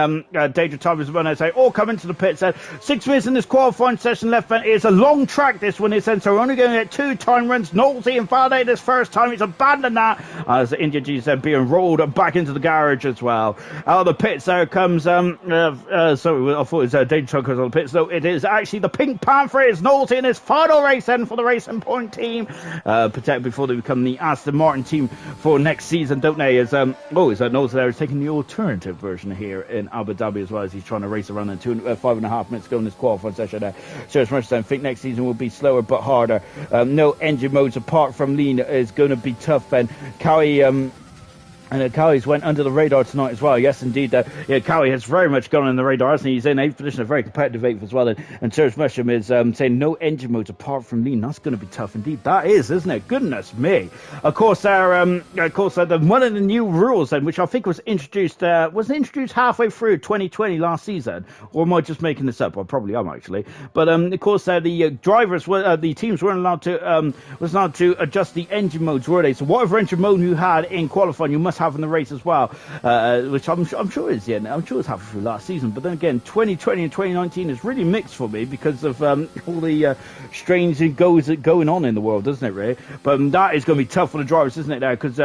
Danger Times is running. Say all come into the pits. 6 minutes in this qualifying session left. Then it's a long track this one. He said so. We're only going to get 2 time runs. Knowlesy invalidated this first time. He's abandoned that as the India G said being rolled back into the garage as well. Out of the pits there comes sorry, I thought it was Danger Times on the pits. No, it is actually the Pink Panther. It's Knowlesy in his final race then for the Racing Point team. Before they become the Aston Martin team for next season, don't they? As Knowles there is taking the alternative version here in Abu Dhabi as well, as he's trying to race around in 5.5 minutes ago in this qualifying session there. So as much as I think next season will be slower but harder. No engine modes apart from lean is going to be tough. Then Cowie and Cowie's went under the radar tonight as well. Yes, indeed. Cowie has very much gone on the radar, hasn't he? He's in 8th position, a very competitive 8th as well. And Serge Musham is saying no engine modes apart from lean. That's going to be tough indeed. That is, isn't it? Goodness me. Of course, one of the new rules then, which I think was introduced halfway through 2020 last season, or am I just making this up? I probably am actually. But of course, the drivers were the teams weren't allowed to adjust the engine modes, were they? So whatever engine mode you had in qualifying, you must have in the race as well, which I'm sure is I'm sure it's happened through last season. But then again, 2020 and 2019 is really mixed for me because of all the strange goes going on in the world, doesn't it, really? But that is going to be tough for the drivers, isn't it? There, because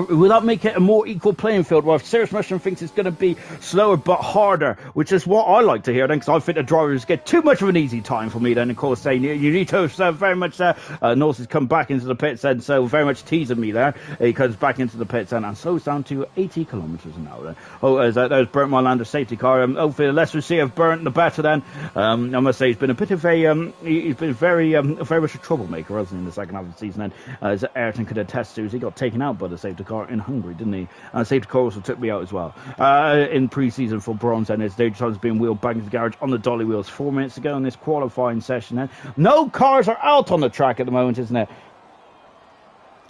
will that make it a more equal playing field? Well, if Serious Mushroom thinks it's going to be slower but harder, which is what I like to hear then, because I think the drivers get too much of an easy time for me then. Of course, saying you need to very much North has come back into the pits, and so very much teasing me there. He comes back into the pits and slows down to 80 kilometres an hour. There's Burnt Mylander safety car. Hopefully, the less we see of Burnt, the better. Then I must say he's been a bit of he's been very much a troublemaker, hasn't he, in the second half of the season? Then as Ayrton could attest to, he got taken out by the safety car in Hungary, didn't he? And safety car also took me out as well in pre-season for bronze. And his Danger Times being wheeled back into the garage on the dolly wheels 4 minutes ago in this qualifying session. Then no cars are out on the track at the moment, isn't it?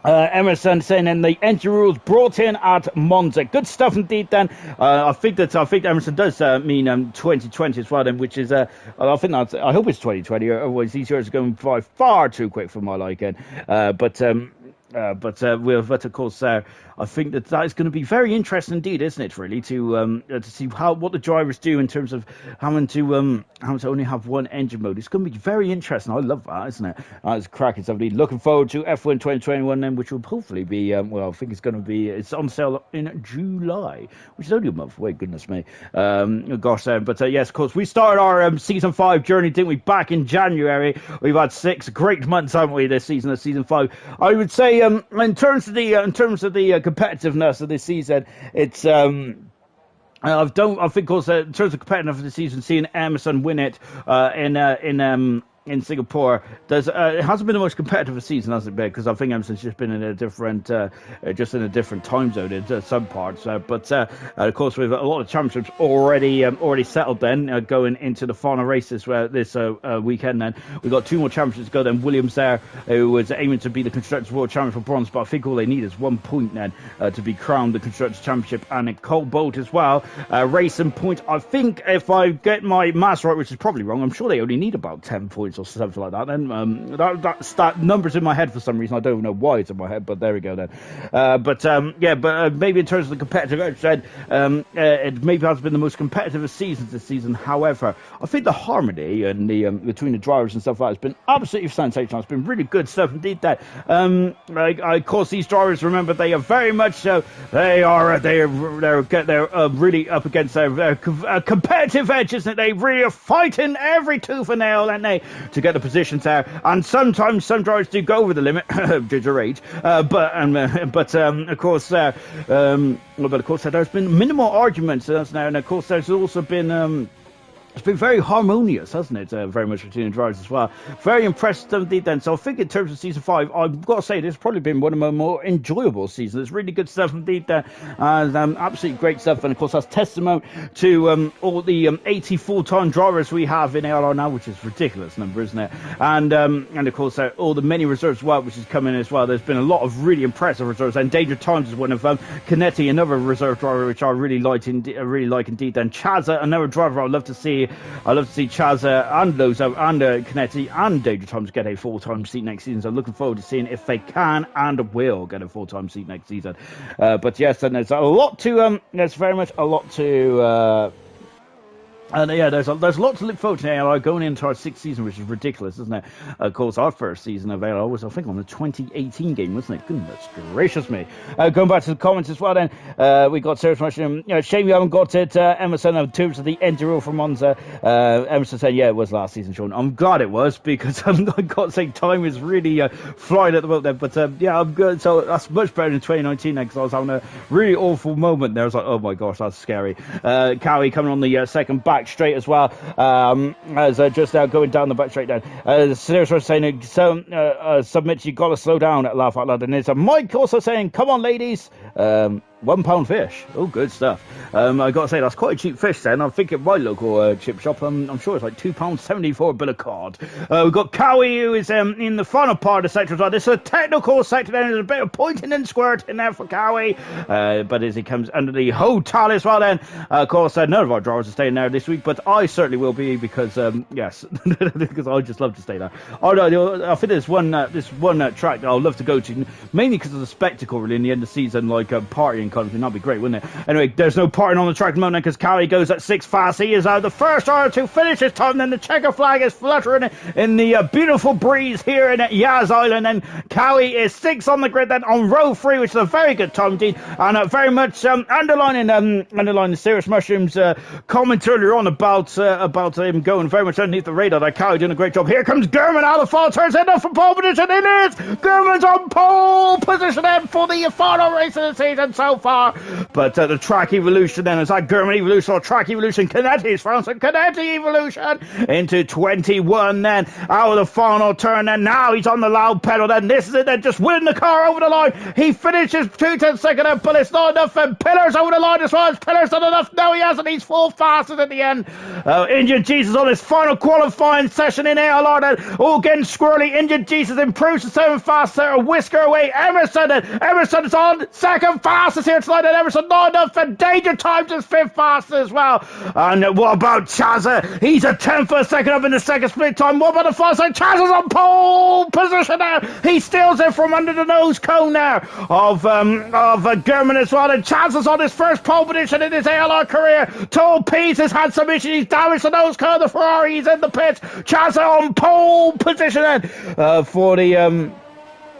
Emerson saying, and the engine rules brought in at Monza. Good stuff indeed. Then I think Emerson does mean 2020 as well. Then, which is I hope it's 2020. Otherwise, these years are going by far too quick for my liking. But of course, I think that is going to be very interesting indeed, isn't it? Really, to see what the drivers do in terms of having to only have one engine mode. It's going to be very interesting. I love that, isn't it? It's cracking stuff. Looking forward to F1 2021 then, which will hopefully be I think it's on sale in July, which is only a month away. Goodness me, yes, of course, we started our season 5 journey, didn't we? Back in January. We've had 6 great months, haven't we? This season, season 5. I would say in terms of the competitiveness of this season, it's I think also in terms of competitiveness of the season, seeing Emerson win it in Singapore, it hasn't been the most competitive season, has it been? Because I think Emerson's just been in a different time zone in some parts. But of course, with a lot of championships already settled. Then going into the final race this weekend. Then we've got 2 more championships to go. Then Williams there, who was aiming to be the Constructors World Champion for bronze, but I think all they need is 1 point then to be crowned the Constructors Championship, and in COBALT as well. Racing Point, I think if I get my maths right, which is probably wrong, I'm sure they only need about 10 points points or something like that. Then that number's in my head for some reason. I don't know why it's in my head, but there we go then. But maybe in terms of the competitive edge, it maybe has been the most competitive season this season. However, I think the harmony and the between the drivers and stuff like that has been absolutely sensational. It's been really good stuff indeed. That of course, these drivers, remember, they are very much they're really up against their competitive edge, isn't it? They really are fighting every tooth and nail, aren't they, to get the positions there. And sometimes some drivers do go over the limit, due to rage. But of course, there's been minimal arguments now, and of course, there's also been. It's been very harmonious, hasn't it? Very much between the drivers as well. Very impressive indeed then. So I think in terms of Season 5, I've got to say, this has probably been one of my more enjoyable seasons. It's really good stuff indeed there. Absolutely great stuff. And of course, that's testament to all the 80 full-time drivers we have in ALR now, which is a ridiculous number, isn't it? And of course, all the many reserves as well, which is coming as well. There's been a lot of really impressive reserves. And Danger Times is one of them. Canetti, another reserve driver, which I really like indeed. Then Chazza, another driver I'd love to see. I'd love to see Chazza and Loza and Canetti and Danger Times get a full-time seat next season. So I'm looking forward to seeing if they can and will get a full-time seat next season. But yes, and there's a lot to there's very much a lot to and there's a lot to look forward to now going into our 6th season, which is ridiculous, isn't it? Of course, our first season of ALR was, I think, on the 2018 game, wasn't it? Goodness gracious me. Going back to the comments as well then, we got Sarah's question, shame you haven't got it, Emerson, in terms of the Enduro from Monza. Emerson said, yeah, it was last season, Sean. I'm glad it was, because I've got to say, time is really flying at the moment there. But I'm good. So that's much better than 2019 then, because I was having a really awful moment there. I was like, oh my gosh, that's scary. Cowie coming on the second back straight as well, as just now going down the back straight down. Serious was saying, submit, you got to slow down at Laugh Out Loud. And there's a Mike also saying, come on, ladies. £1 fish. Oh, good stuff. I got to say, that's quite a cheap fish then. I think at my local chip shop, I'm sure it's like £2.70 for a bit of cod. We've got Cowie, who is in the final part of the sector as well. This is a technical sector, then there's a bit of pointing and squirting there for Cowie. But as he comes under the hotel as well then, of course, none of our drivers are staying there this week, but I certainly will be because, yes, because I just love to stay there. I think there's one track that I'll love to go to, mainly because of the spectacle, really, in the end of the season, like partying kind of thing. That'd be great, wouldn't it? Anyway, there's no partying on the track at the moment because Cowie goes at 6 fast. He is the first driver to finish his time. Then the checker flag is fluttering in the beautiful breeze here in Yaz Island. And Cowie is 6 on the grid then on row 3, which is a very good time indeed. And very much underlining the Serious Mushrooms comment earlier on about him going very much underneath the radar. That Cowie doing a great job. Here comes Gurman out of the fall, turns in for pole position. It is Gurman's on pole position then for the final race of the season so far. But the track evolution then is that Gurman evolution or track evolution. Canetti's France and Canetti evolution into 21 then out of the final turn. And now he's on the loud pedal. Then this is it. Then just winning the car over the line. He finishes 2/10 second, but it's not enough. And Pillars over the line as well. Pillars not enough. No, he hasn't. He's full fastest at the end. Injured Jesus on his final qualifying session in ALR. Then all getting squirrely. Injured Jesus improves to 7 fast. A whisker away. Emerson is on second fastest here tonight. And Emerson not enough. And Danger Times is 5th fastest as well. And what about Chazza? He's a 10th for a second up in the second split time. What about the fast side? Chazza's on pole position now. He steals it from under the nose cone there of Gurman as well. And Chazza's on his first pole position in his ALR career. Toll Pease has had some issues. He's damaged the nose cone of the Ferrari. He's in the pits. Chazza on pole position then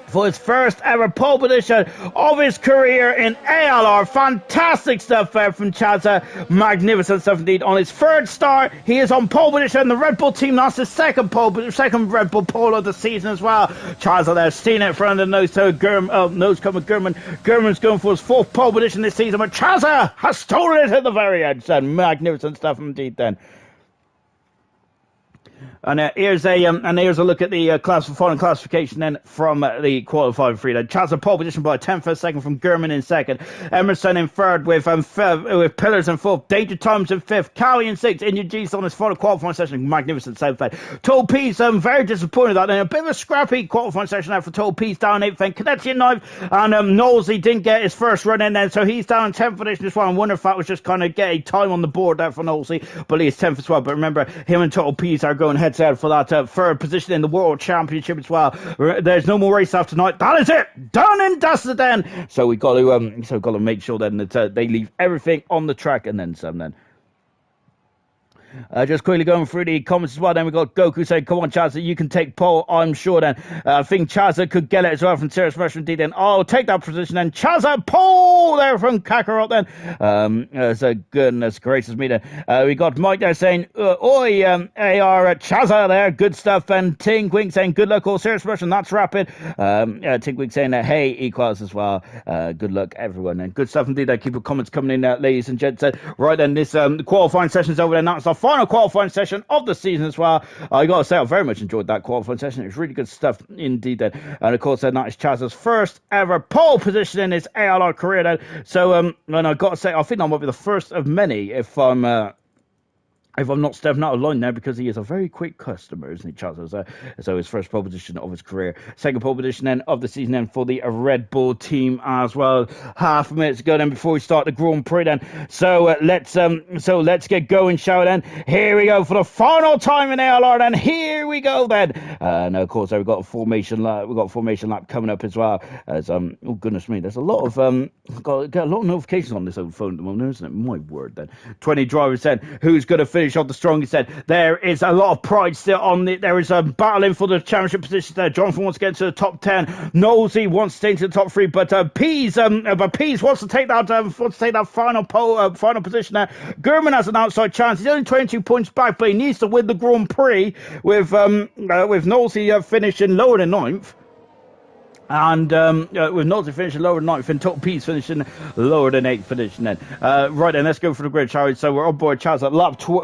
for his first ever pole position of his career in ALR. Fantastic stuff there from Chazza. Magnificent stuff indeed. On his 3rd start, he is on pole position. The Red Bull team lost his second Red Bull pole of the season as well. Chazza there, stealing it from the nose to nose cone with Gurman. Gurman's going for his 4th pole position this season, but Chazza has stolen it at the very end. So magnificent stuff indeed then. And here's a look at the final classification then from the qualifying free. Then Chazza pole position by a 10th for a second from Gurman in 2nd. Emerson in 3rd with Pillars in 4th. Danger Times in 5th. Cowie in 6th. Injured Jesus on his final qualifying session. Magnificent south end. Toll Pease, very disappointed that. And a bit of a scrappy qualifying session now for Toll Pease down 8th. Then Canetti in 9th. And Knowles, he didn't get his first run in then, so he's down 10th position as well. I wonder if that was just kind of getting time on the board there for Knowles, but he's 10th as well. But remember, him and Toll Pease are going going head to head for that third position in the World Championship as well. There's no more race after tonight. That is it. Done and dusted then. So we got to make sure then that they leave everything on the track and then some then. Just quickly going through the comments as well. Then we got Goku saying, "Come on, Chazza, you can take pole." I'm sure. Then I think Chazza could get it as well from Serious Russian D. Then take that position. Then Chazza pole there from Kakarot. Then so goodness gracious me. Then we got Mike there saying, "Oi, AR Chazza there, good stuff." And Tinkwink saying, "Good luck, all Serious Russian. That's rapid." Tinkwink saying, "Hey, equals as well. Good luck, everyone." And good stuff indeed. Keep your comments coming in, ladies and gents. Right then, this qualifying session's over. Then that's our final qualifying session of the season as well. I gotta say, I very much enjoyed that qualifying session. It was really good stuff indeed then. And of course, that is Chaz's first ever pole position in his ALR career then. So, and I gotta say, I think that might be the first of many if I'm not stepping out of line there, because he is a very quick customer, isn't he, Chaz? So his first pole position of his career. Second pole position then of the season then for the Red Bull team as well. Half a minute to go then before we start the Grand Prix then. So let's get going, shall we then? Here we go for the final time in ALR then. Here we go then. And of course, we've got a formation lap coming up as well. As oh goodness me, there's a lot of got a lot of notifications on this old phone at the moment, isn't it? My word then. 20 drivers then. Who's going to finish off the strongest then? There is a lot of pride still on the. There is a battling for the championship position there. Jonathan wants to get to the top 10. Nosey wants to stay into the top 3, but Pease wants to take that final position there. Gurman has an outside chance. He's only 22 points back, but he needs to win the Grand Prix with Nosey finishing lower than 9th. And with Nazi finishing lower than 9th and Total Peace finishing lower than 8th finishing then. Right then, let's go for the grid, shall we? So we're on board Chaz at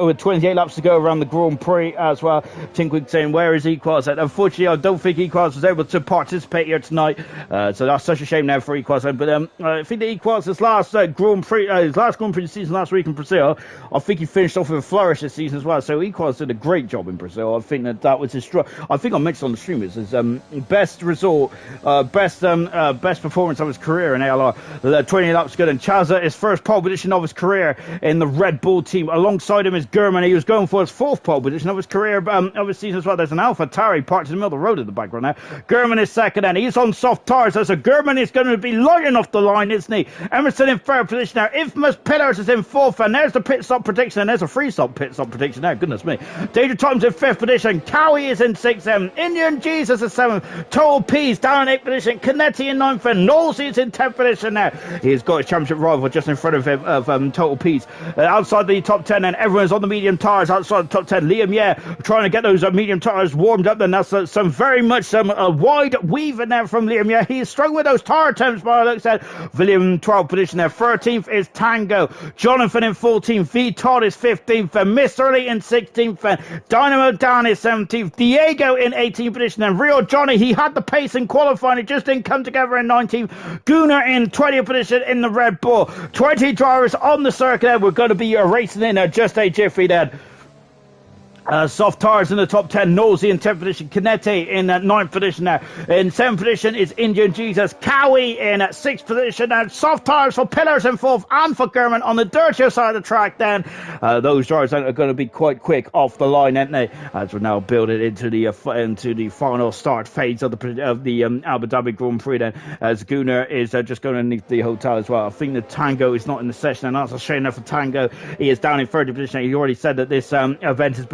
with 28 laps to go around the Grand Prix as well. Tinkwig saying, "Where is Equals?" Unfortunately, I don't think Equals was able to participate here tonight. So that's such a shame now for Equals. But I think that Equals his last Grand Prix of the season last week in Brazil, I think he finished off with a flourish this season as well. So Equals did a great job in Brazil. I think that was his I think I mentioned on the stream it's his best result. Best performance of his career in ALR. 20 laps good, and Chazza his first pole position of his career in the Red Bull team. Alongside him is Gurman. He was going for his 4th pole position of his career of his season as well. There's an Alpha Tari parked in the middle of the road in the background now. Gurman is second, and he's on soft tires. So Gurman is going to be lighting off the line, isn't he? Emerson in 3rd position now. Infamous Pillars is in 4th, and there's the pit stop prediction, and there's a pit stop prediction now. Goodness me. Danger Times in 5th position. Cowie is in 6th. Indian Jesus is 7th. Total Peace down in 8th position. Canetti in 9th, and Knowles is in 10th position now. He's got his championship rival just in front of him of Total Peace. Outside the top 10, and everyone's on the medium tires outside the top 10. Liam, trying to get those medium tires warmed up. Then that's some wide weave in there from Liam. He's struggling with those tire temps by the looks at William 12th position there. 13th is Tango. Jonathan in 14th. V Todd is 15th, and Mr. Lee in 16th, and Dynamo Dan is 17th. Diego in 18th position, and Real Johnny, he had the pace in qualifying, it just didn't come together in 19th. Gunnar in 20th position in the Red Bull. 20 drivers on the circuit. We're going to be racing in just a jiffy then. Soft tires in the top 10. Nosey in 10th position. Canetti in 9th position now. In 7th position is Indian Jesus. Cowie in 6th position. And soft tires for Pillars in 4th and for Gurman on the dirtier side of the track then. Those drivers are going to be quite quick off the line, aren't they? As we're now building into the final start phase of the Abu Dhabi Grand Prix then. As Gunnar is just going underneath the hotel as well. I think the Tango is not in the session, and that's a shame there for Tango. He is down in 30th position. He already said that this event has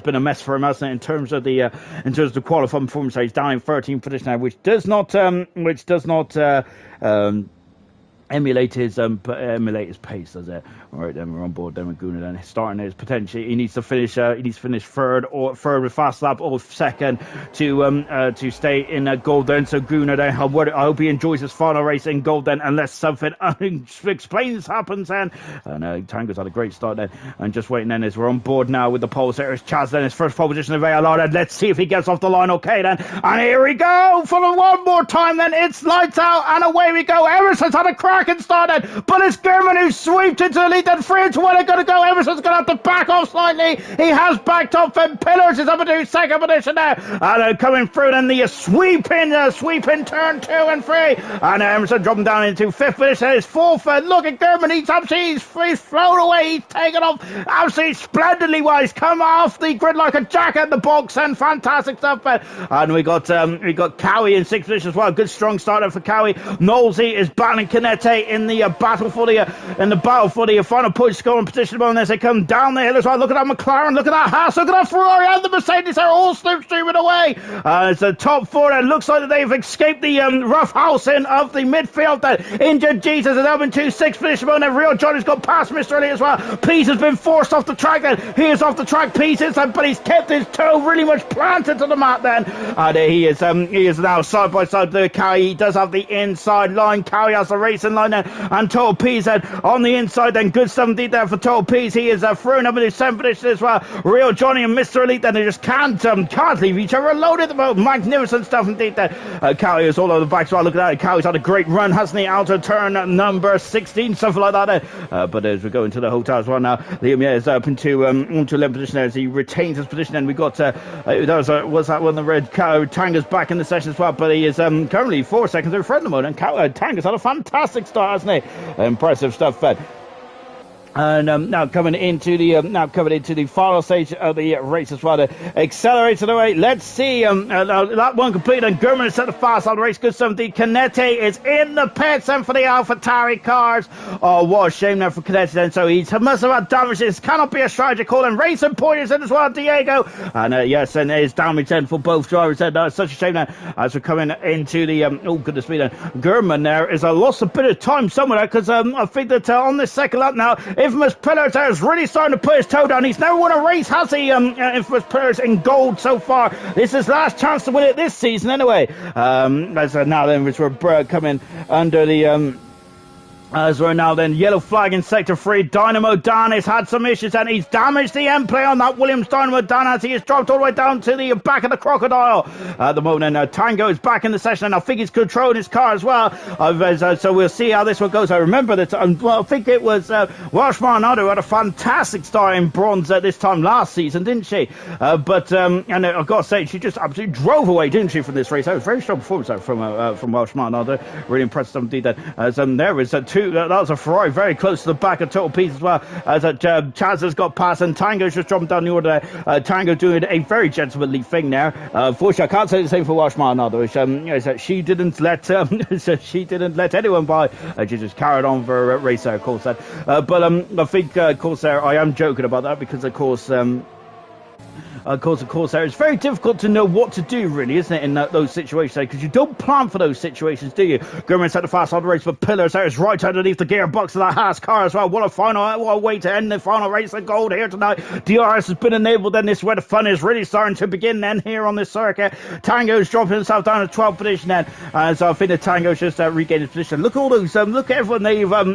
been a mess for him, hasn't it, in terms of the qualifying performance. So he's down in 13th position now, which does not emulate his pace, does it? All right, then we're on board. Then with Gunnar then starting his potential. He needs to finish third with fast lap or second to stay in gold. Then so Gunnar then I hope he enjoys his final race in gold then, unless something unexplained happens then. And Tango's had a great start then, and just waiting then as we're on board now with the poles. There's Chaz then, his first pole position of ALR then. Let's see if he gets off the line okay then. And here we go for the one more time then. It's lights out and away we go. Emerson's had a crack cracking start then, but it's German who sweeps into the lead, then 3 into 1 are going to go. Emerson's going to have to back off slightly. He has backed off, and Pillars is up into second position there, and coming through then the sweeping turn 2 and 3, and Emerson dropping down into 5th position. It's 4th, and look at German, he's flown away, he's taken off absolutely splendidly well. He's come off the grid like a jack at the box, and fantastic stuff. And we got Cowie in 6th position as well. Good strong starter for Cowie. Knowlesy is battling Canete in the battle for the final push scoring position as they come down the hill as well. Look at that McLaren, look at that Haas, look at that Ferrari, and the Mercedes are all slipstreaming away. It's the top 4, and it looks like they've escaped the rough housing of the midfield. That injured Jesus is up into 6th position, and Real Johnny's got past Mr. Elliott as well. Peace has been forced off the track then. He is off the track, Pieces, but he's kept his toe really much planted to the mat then. And he is now side by side with Cowie. He does have the inside line. Cowie has the racing line then, and Total Peace then on the inside then. Good stuff indeed there for Total Peace. He is thrown up into 7th position as well. Real Johnny and Mr. Elite then, they just can't leave each other alone at the moment. Magnificent stuff indeed there. Cowie is all over the back as well. Look at that. Cowie's had a great run, hasn't he? Out of turn number 16, something like that there. But as we go into the hotel as well now, Liam is up into 11th position there as he retains his position. And we got was that one the red cow? Tanger's back in the session as well, but he is currently 4 seconds in front of the moment. And Tanger's had a fantastic start, hasn't he? Impressive stuff. And now coming into the final stage of the race as well. The accelerator away. Let's see that one complete, and German is set the fast on the race. Good stuff. The Canete is in the pits and for the AlphaTauri cars. Oh, what a shame now for Canete then. So he must have had damage. This cannot be a strategy call, and Racing Point is in as well, Diego. And yes, and there's damage then for both drivers. And it's such a shame now as we're coming into the oh goodness me, then German there is lost a bit of time somewhere because I think that on this second lap now, Infamous Pillars is really starting to put his toe down. He's never won a race, has he? Infamous Pillars in gold so far. This is his last chance to win it this season anyway. As now then, which we're coming under the as we're now then yellow flag in sector 3. Dynamo Dan has had some issues and he's damaged the end play on that Williams Dynamo Dan as he is dropped all the way down to the back of the Crocodile at the moment. And Tango is back in the session, and I think he's controlling his car as well. So we'll see how this one goes. I remember that I think it was Welsh Maranado who had a fantastic start in bronze this time last season, didn't she? But I've got to say, she just absolutely drove away, didn't she, from this race? That was a very strong performance from Welsh Maranado. Really impressed indeed that. There was that was a Ferrari very close to the back of Total Peace as well, as Chaz has got past, and Tango's just dropping down the order there. Tango doing a very gentlemanly thing there. Unfortunately, I can't say the same for Welsh Maranado, which she didn't let anyone by. She just carried on for a race there, of course. But I think, of course, I am joking about that because, of course, there. It's very difficult to know what to do, really, isn't it, in those situations, because you don't plan for those situations, do you? Gurman's had the fast on the race, but Pillars there is right underneath the gearbox of that Haas car as well. What a way to end the final race of gold here tonight. DRS has been enabled, then this is where the fun is really starting to begin then here on this circuit. Tango's dropping himself down to 12th position then, so I think the Tango's just regained his position. Look at all those, look at everyone,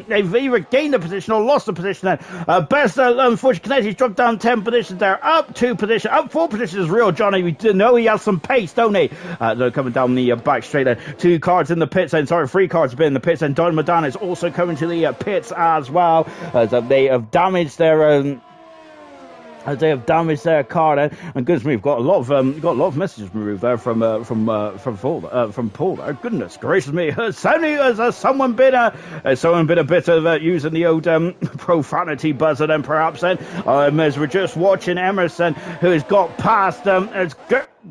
they've either gained a position or lost a position then. Best, unfortunately, he's dropped down 10 positions there, up 2 positions. Up 4 positions is Real Johnny. We do know he has some pace, don't he? They're coming down the back straight there. 2 cars in the pits, and 3 cars have been in the pits, and Don Madonna is also coming to the pits as well, as they have damaged their car there. And goodness me, we've got a lot of messages removed there from Paul there. Goodness gracious me, has someone been a bit of using the old profanity buzzer then perhaps then, as we're just watching Emerson, who has got past as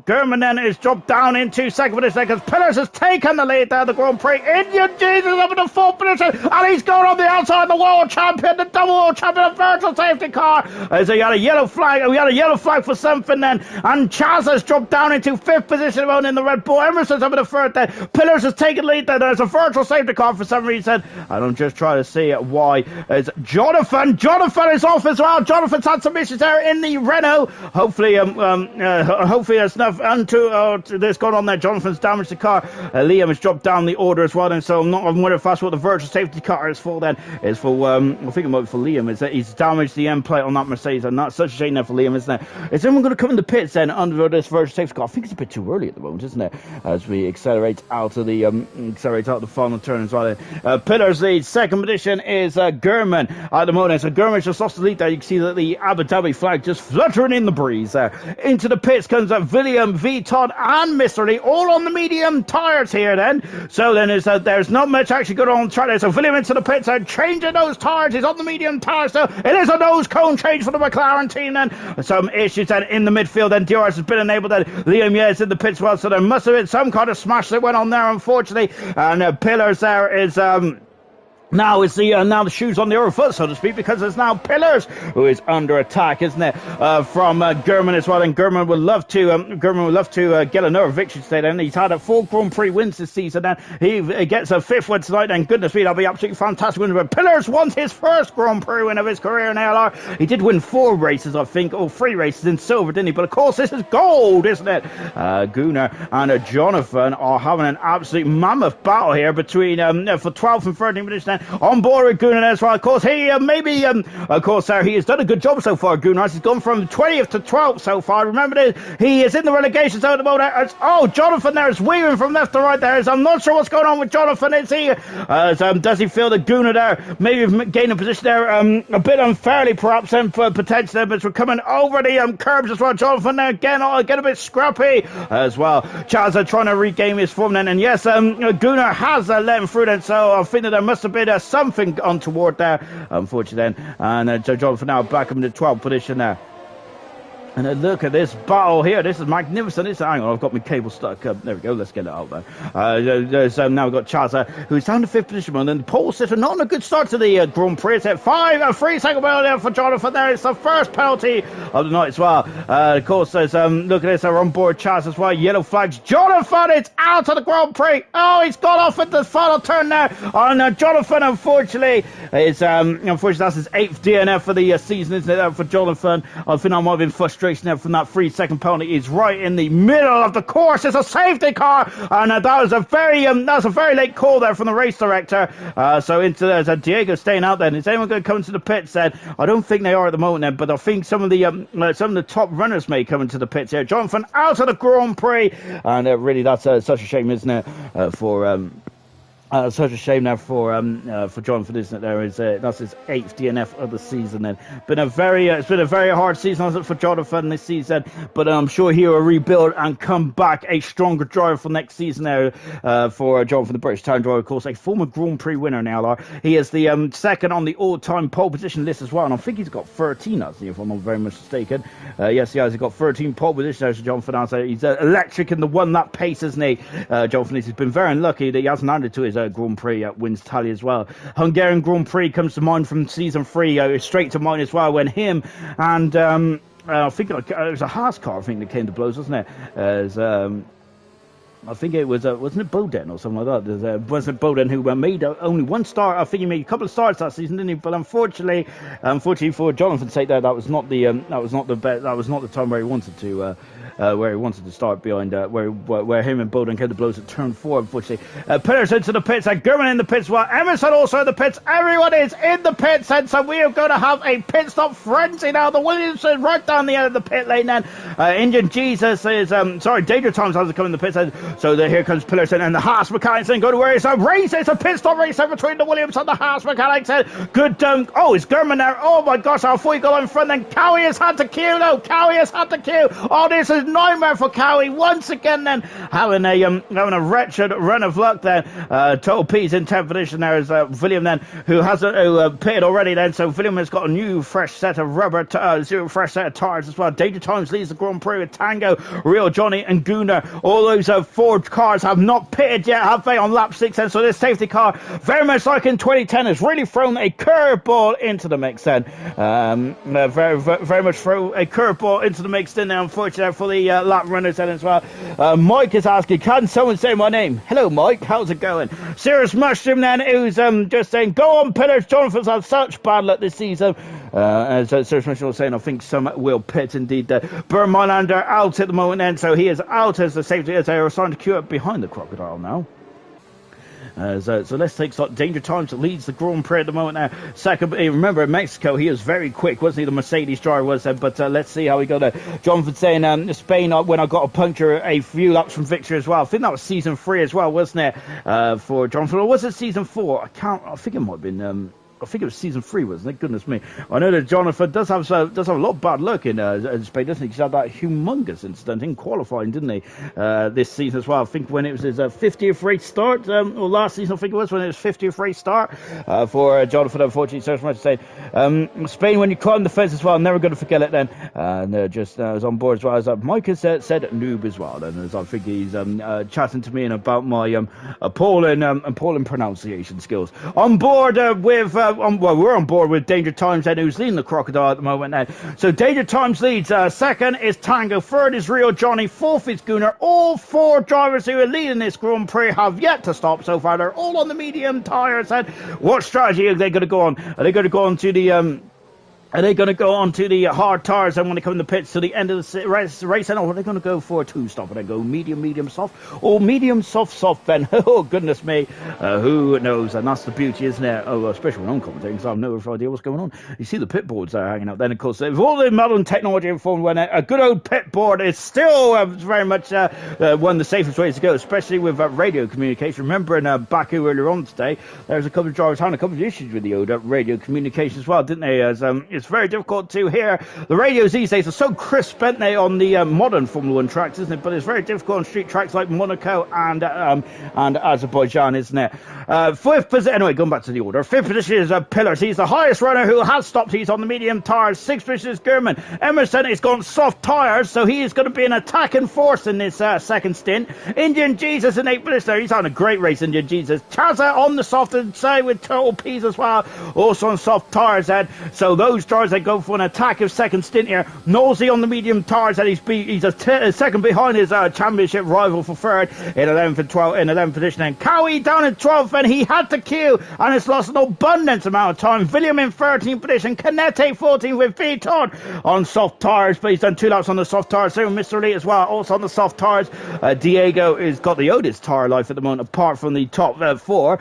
German then is dropped down into second position because Pillars has taken the lead there, the Grand Prix. Indian Jesus up in the 4th position, and he's going on the outside, the world champion, the double world champion, a virtual safety car. As he had a yellow flag, we had a yellow flag for something then, and Chaz has dropped down into 5th position in the Red Bull. Emerson's up in the 3rd there. Pillars has taken the lead there. There's a virtual safety car for some reason, and I'm just trying to see why. As Jonathan is off as well. Jonathan's had some issues there in the Renault. Hopefully that's enough there's gone on there. Jonathan's damaged the car. Liam has dropped down the order as well, and so I'm wondering if that's what the virtual safety car is for then. It's for, I think it might be for Liam, is that he's damaged the end plate on that Mercedes, and that's such a shame there for Liam, isn't it? Is anyone going to come in the pits then under this virtual safety car? I think it's a bit too early at the moment, isn't it? As we accelerate out of the final turn as well. Pillars lead. Second position is Gurman at the moment. So Gurman's just lost the lead there. You can see that the Abu Dhabi flag just fluttering in the breeze there. Into the pits comes William, V. Todd, and Mr. Lee, all on the medium tyres here then. So then there's not much actually going on track there. So William into the pits and changing those tyres. He's on the medium tyres. So it is a nose cone change for the McLaren team then. Some issues then in the midfield. Then Diaz has been enabled. Then Liam Yates in the pits well. So there must have been some kind of smash that went on there, unfortunately. And Pillars there is now the shoes on the other foot, so to speak, because it's now Pillars who is under attack, isn't it? From Gurman as well, and Gurman would love to get another victory today. And he's had 4 Grand Prix wins this season, and he gets a 5th one tonight. And goodness me, that'll be absolutely fantastic win. But Pillars won his first Grand Prix win of his career in ALR. He did win 4 races, I think, or 3 races in silver, didn't he? But of course, this is gold, isn't it? Gunnar and Jonathan are having an absolute mammoth battle here between for 12th and 13th position. On board with Gunnar as well. Of course, he he has done a good job so far, Gunnar. He's gone from 20th to 12th so far. Remember that he is in the relegation zone at the moment. Jonathan there is weaving from left to right there. I'm not sure what's going on with Jonathan. Is he? Does he feel that Gunnar there maybe gained a position there a bit unfairly, perhaps, and potentially, but we're coming over the curbs as well. Jonathan there again, get a bit scrappy as well. Chaz trying to regain his form then, and yes, Gunnar has let him through then, so I think that there must have been something untoward there, unfortunately then. And Jonathan now back up in the 12th position there. And look at this battle here. This is magnificent. Hang on, I've got my cable stuck. There we go. Let's get it out there. Now we've got Chaza, who's down to 5th position. And then the pole sitter, not on a good start to the Grand Prix. It's at 3-second penalty for Jonathan there. It's the first penalty of the night as well. Of course, there's, look at this. They're on board Chaz as well. Yellow flags. Jonathan, it's out of the Grand Prix. Oh, he's got off at the final turn there. And Jonathan, unfortunately, that's his 8th DNF for the season, isn't it? For Jonathan. I think I might have been frustrated there from that 3-second penalty. Is right in the middle of the course. It's a safety car, and that was a very late call there from the race director. So into there's Diego staying out there. Is anyone going to come into the pits then? I don't think they are at the moment then, but I think some of the top runners may come into the pits here. Jonathan out of the Grand Prix, and really that's such a shame, isn't it? Such a shame now for Jonathan, isn't it? That's his 8th DNF of the season. Then it's been a very hard season, hasn't it, for Jonathan this season? But I'm sure he will rebuild and come back a stronger driver for next season there for Jonathan, the British Town driver, of course, a former Grand Prix winner now. He is the second on the all-time pole position list as well, and I think he's got 13, actually, if I'm not very much mistaken. Yes, he has. He's got 13 pole positions. Jonathan, he's electric in the one-lap pace, isn't he? Jonathan, he's been very unlucky that he hasn't added to his Grand Prix wins tally as well. Hungarian Grand Prix comes to mind from season 3, straight to mind as well, when him and I think it was a Haas car, I think, that came to blows, wasn't it? I think it was, wasn't it Bowden or something like that? Wasn't it Bowden who made only one start? I think he made a couple of starts that season, didn't he? But unfortunately for Jonathan's sake, that was not the time where he wanted to start behind where him and Bowden came to blows at turn 4. Unfortunately, Pillars into the pits, and Gurman in the pits. Well, Emerson also in the pits. Everyone is in the pits, and so we are going to have a pit stop frenzy now. The Williams is right down the end of the pit lane. Then Indian Jesus is Danger Times has to come in the pits. So here comes Pillars and the Haas mechanics and go to where it's a race. It's a pit stop race between the Williams and the Haas mechanics. Good it's Gurman there. Oh my gosh, I thought he got in front. Then Cowie has had to queue. Oh, this is nightmare for Cowie once again. Then having a wretched run of luck there. Total P's in 10th position there is William then, who has pitted already then. So William has got a new fresh set of fresh set of tires as well. Danger Times leads the Grand Prix with Tango, Real Johnny and Gunnar. All those Ford cars have not pitted yet, have they, on lap 6 then? So this safety car, very much like in 2010, has really thrown a curveball into the mix then. Very much throw a curveball into the mix then, unfortunately, for the lap runners then as well. Mike is asking, can someone say my name? Hello, Mike. How's it going? Serious Mushroom then, who's just saying, go on, Pillars. Jonathan's had such bad luck this season. As Serious Mushroom was saying, I think some will pit indeed. Burn Mylander out at the moment then, so he is out as the safety as they are starting to queue up behind the Crocodile now. So let's take stock. Danger Times leads the Grand Prix at the moment now. Second, remember in Mexico, he was very quick, wasn't he? The Mercedes driver was there, but let's see how we go there. Jonathan saying, Spain, when I got a puncture a few laps from victory as well. I think that was season 3 as well, wasn't it? For Jonathan, or was it season 4? I think it might have been. I think it was season 3, wasn't it? Goodness me. I know that Jonathan does have a lot of bad luck in Spain, doesn't he? He's had that humongous incident in qualifying, didn't he? This season as well. I think when it was his 50th race start, or last season, I think it was, when it was 50th race start for Jonathan, unfortunately, so much to say. Spain, when you climb the fence as well, I'm never going to forget it then. And just was on board as well. As Mike has said noob as well. And as I think he's chatting to me about my appalling pronunciation skills. On board with... we're on board with Danger Times then, who's leading the Crocodile at the moment now. So Danger Times leads. Second is Tango. Third is Rio Johnny. Fourth is Gunnar. All 4 drivers who are leading this Grand Prix have yet to stop so far. They're all on the medium tyres. And what strategy are they going to go on? Are they going to go on to the... Are they going to go on to the hard tires and when they come in the pits to the end of the race? And are they going to go for a 2-stop? Are they go medium, soft? Or medium, soft, then? Oh, goodness me. Who knows? And that's the beauty, isn't it? Oh, especially when I'm commentating, because I have no idea what's going on. You see the pit boards there hanging out. Then, of course, with all the modern technology in Formula 1, a good old pit board is still very much one of the safest ways to go, especially with radio communication. Remember in Baku earlier on today, there was a couple of drivers having a couple of issues with the old radio communication as well, didn't they? As it's very difficult to hear. The radios these days are so crisp, aren't they, on the modern Formula 1 tracks, isn't it? But it's very difficult on street tracks like Monaco and Azerbaijan, isn't it? Fifth position, anyway, going back to the order. Fifth position is Pillars. He's the highest runner who has stopped. He's on the medium tyres. Sixth position is German. Emerson has gone soft tyres, so he is going to be an attacking force in this second stint. Indian Jesus in 8th position. He's on a great race, Indian Jesus. Chaza on the soft side with Total P's as well, also on soft tyres then. So those drivers that go for an attack of second stint here. Nosey on the medium tyres, and he's a second behind his championship rival for third in 11th and 12th in 11th position. And Cowie down in 12th, and he had to queue and has lost an abundant amount of time. William in 13th position, Canete 14th with Viton on soft tyres, but he's done 2 laps on the soft tyres. Same with Mr. Lee as well, also on the soft tyres. Diego has got the oldest tyre life at the moment, apart from the top 4,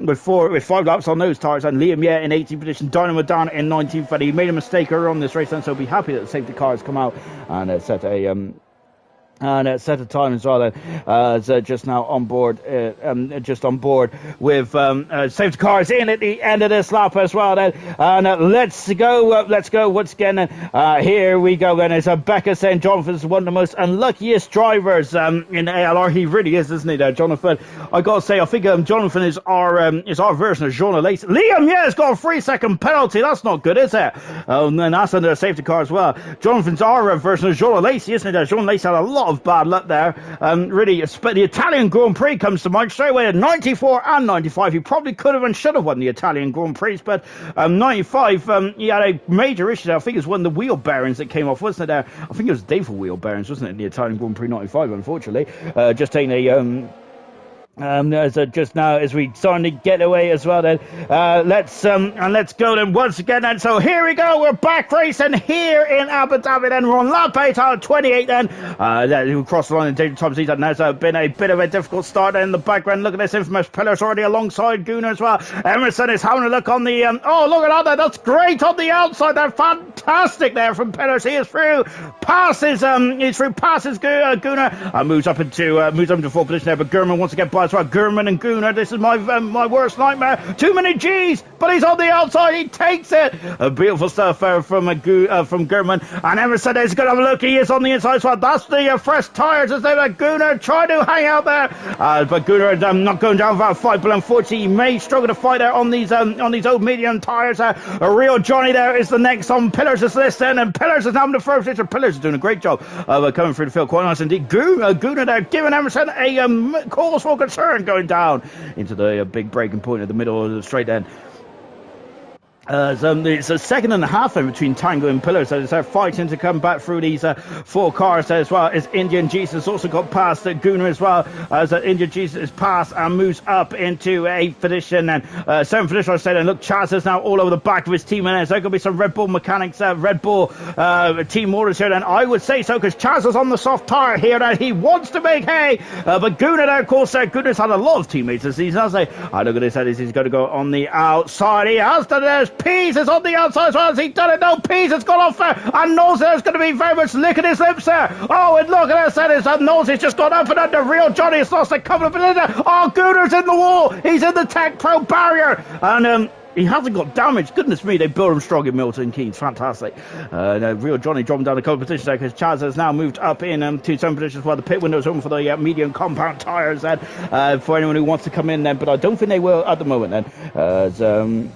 with 5 laps on those tyres. And Liam in 18th position, Dynamo down in 19th, and he made a mistake earlier on this race, and so be happy that the safety car has come out and set a time as well. Just now on board, with safety cars in at the end of this lap as well. Then, and let's go once again. Here we go. Then it's Becca saying Jonathan's one of the most unluckiest drivers in ALR. He really is, isn't he? There, Jonathan. I gotta say, I think Jonathan is our version of Jean Lace. Liam, has got a 3-second penalty. That's not good, is it? And that's under a safety car as well. Jonathan's our version of Jean Lace, isn't it? Jean Lace had a lot of bad luck there. Really, the Italian Grand Prix comes to mind straight away. At 94 and 95, he probably could have and should have won the Italian Grand Prix, but 95, he had a major issue there. I think it was one of the wheel bearings that came off, wasn't it? There, I think it was Dave wheel bearings, wasn't it, in the Italian Grand Prix 95, unfortunately. Just taking a just now as we starting to get away as well then, let's go then once again. And so here we go, we're back racing here in Abu Dhabi then. We're on lap 8 out of 28 then, we crossed the line in Danger Times. There's been a bit of a difficult start in the background. Look at this infamous Pillars already alongside Gunnar as well. Emerson is having a look on the oh, look at that, that's great on the outside. They're fantastic there from Pillars. He is through passes Gunnar, and moves up into 4th position there, but Gurman wants to get by as well. Gurman and Gunnar, this is my worst nightmare. Too many G's, but he's on the outside. He takes it. Beautiful stuff from Gurman. And Emerson is going to have a look. He is on the inside as well. That's the fresh tyres as they let Gunnar try to hang out there. But Gunnar not going down without a fight, but unfortunately he may struggle to fight out on these old medium tyres. A real Johnny there is the next on Pillars' list then, and Pillars is having the first position. Pillars is doing a great job of coming through the field. Quite nice indeed. Gunnar there giving Emerson a cause for concern, going down into the big breaking point at the middle of the straight end. So it's a second and a half in between Tango and Pillars. So they're fighting to come back through these 4 cars as well. As Indian Jesus also got past Gunnar as well. As Indian Jesus is passed and moves up into 8th position and 7th position. I said, and look, Chaz is now all over the back of his team. And there's going to be some Red Bull mechanics, Red Bull team orders here. And I would say so because Chaz is on the soft tire here and he wants to make hay. But Gunnar, there, of course, Gunnar's had a lot of teammates this season. I say, I look at this, he's going to go on the outside. He has done it. Pease is on the outside as well. Has he done it? No, Pease has gone off there. And Knowles is going to be very much licking his lips there. Oh, and look at this. That is Knowles has just gone up and under. Real Johnny has lost a couple of minutes. Oh, Gunnar's in the wall. He's in the Tech Pro barrier. And, he hasn't got damage. Goodness me, they built him strong in Milton Keynes. Fantastic. Real Johnny dropping down a couple of positions there because Chaz has now moved up in to some positions while the pit window's open for the medium compound tyres then for anyone who wants to come in then. But I don't think they will at the moment then.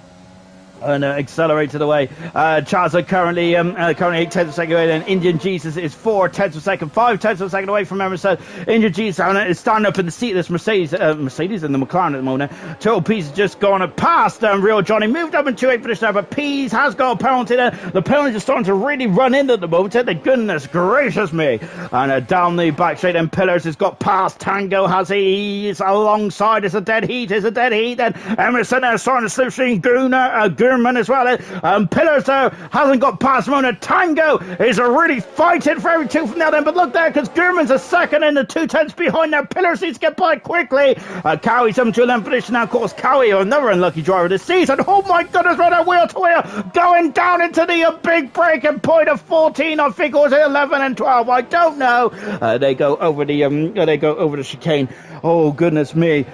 And accelerated away. Chaz are currently 8 tenths of a second away. Then Indian Jesus is 4 tenths of a second, 5 tenths of a second away from Emerson. Indian Jesus is standing up in the seat of this Mercedes and the McLaren at the moment. Total Pease has just gone past Real Johnny, moved up into 8th position now, but Pease has got a penalty there. The penalties are starting to really run in at the moment. Goodness gracious me. And down the back straight, and Pillars has got past Tango. He's alongside. It's a dead heat. Then Emerson is starting to slipstream Gurman as well. Pillars hasn't got past Mona. Tango is really fighting for every two from now then, but look there because Gurman's a second in the 2 tenths behind now. Pillars needs to get by quickly. Cowie's up to 11th position now. Of course, Cowie, another unlucky driver this season. Oh my goodness, right now, wheel to wheel, going down into the big breaking point of 14. I think it was 11 and 12. I don't know. They go over the chicane. Oh goodness me.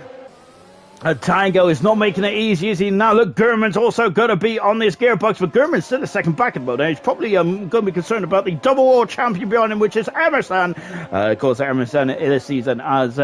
Tango is not making it easy, is he? Now, look, Gurman's also going to be on this gearbox, but Gurman's still a second back at the moment. He's probably going to be concerned about the double world champion behind him, which is Emerson. Of course, Emerson this season, as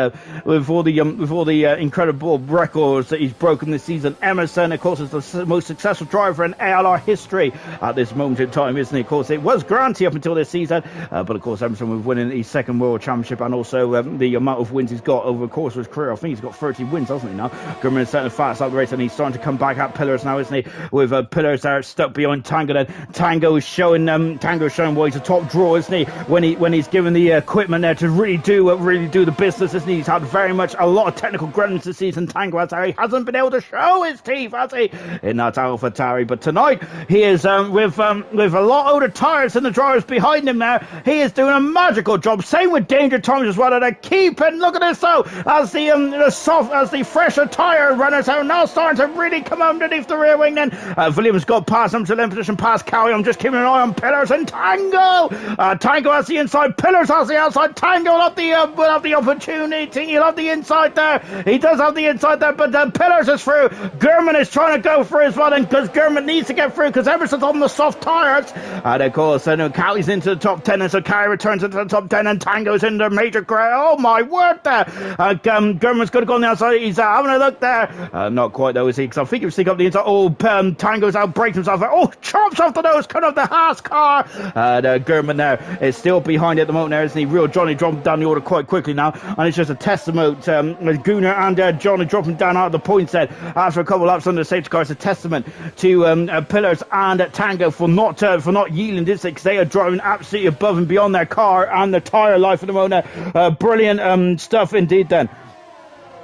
with all the incredible records that he's broken this season, Emerson, of course, is the most successful driver in ALR history at this moment in time, isn't he? Of course, it was Granty up until this season, but of course, Emerson was winning his second world championship, and also the amount of wins he's got over the course of his career. I think he's got 30 wins, hasn't he now? Gurman is starting fast up the race and he's starting to come back at Pillars now, isn't he? With Pillars there stuck behind Tango. Then Tango is showing why he's a top draw, isn't he? When he's given the equipment there to really do the business, isn't he? He's had very much a lot of technical gremlins this season. Tango he hasn't been able to show his teeth, has he? In that AlphaTauri, but tonight he is with a lot older tyres than the drivers behind him now. He is doing a magical job. Same with Danger Times as well. And they keep and look at this though, as the fresher tyre runners are now starting to really come underneath the rear wing. Then Williams got past him to 11th position, past Cowie. I'm just keeping an eye on Pillars and Tango. Tango has the inside, Pillars has the outside. Tango will have the opportunity. He'll have the inside there. He does have the inside there, but Pillars is through. Gurman is trying to go through as well, and because Gurman needs to get through because Emerson's on the soft tyres. And of course, Cowie's into the top 10, and so Cowie returns into the top 10, and Tango's in the major grey. Oh my word there. Gurman's going to go on the outside. He's having a look there. Not quite though, is he? Because I think he was sneaking up the inside. Oh, Tango's out, breaks himself. Oh, chops off the nose, cut off the Haas car. Gurman there is still behind at the moment there, isn't he? Real Johnny dropping down the order quite quickly now, and it's just a testament. Gunnar and Johnny dropping down out of the points there after a couple of laps under the safety car. It's a testament to Pillars and Tango for not yielding this, because they are driving absolutely above and beyond their car and the tyre life at the moment. Brilliant stuff indeed then.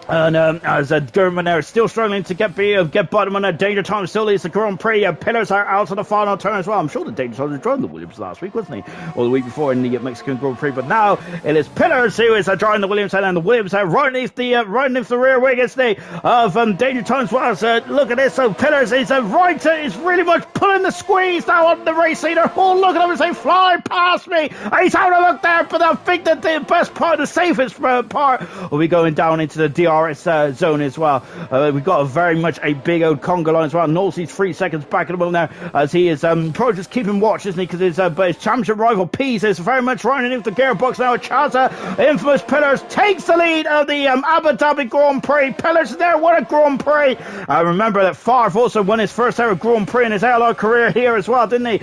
And as Gurman there still struggling to get bottom on that. Danger Time still leads the Grand Prix. Pillars are out of the final turn as well. I'm sure the Danger Time was driving the Williams last week, wasn't he? Or the week before in the Mexican Grand Prix. But now it is Pillars who is driving the Williams, and the Williams are right underneath the rear wing, isn't he? Of Danger Time as well. So look at this. So Pillars is is really much pulling the squeeze now on the race leader. Oh, look at him and say, fly past me. He's having a look there, but I think that the best part, the safest part, will be going down into the DRS zone as well. We've got very much a big old conga line as well. Knowlesy's 3 seconds back at the moment now, as he is probably just keeping watch, isn't he? Because his championship rival Pease is very much running into the gearbox now. Chaza, infamous Pillars, takes the lead of the Abu Dhabi Grand Prix. Pillars there, what a Grand Prix. Remember that Favre also won his first ever Grand Prix in his ALR career here as well, didn't he?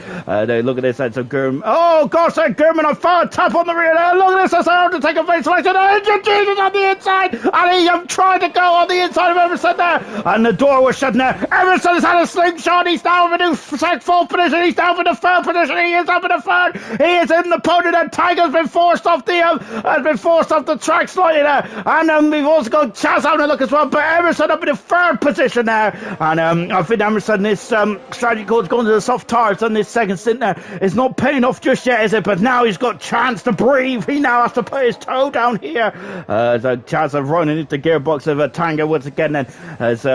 Look at this. So Gurman. Oh gosh, Gurman on fire, tap on the rear there. Look at this. That's how to take a face like that. Jesus on the inside, and he tried to go on the inside of Emerson there, and the door was shut there. Emerson has had a slingshot. He's now in the fourth position. He's down for the third position. He is up in the third. He is in the podium. And Tiger's been forced off the track slightly there, and we've also got Chaz having a look as well. But Emerson up in the third position there, and I think Emerson, this strategy called going to the soft tires on this second stint there is not paying off just yet, is it? But now he's got chance to breathe. He now has to put his toe down here. So Chaz are running into the gearbox of Tango once again. Then as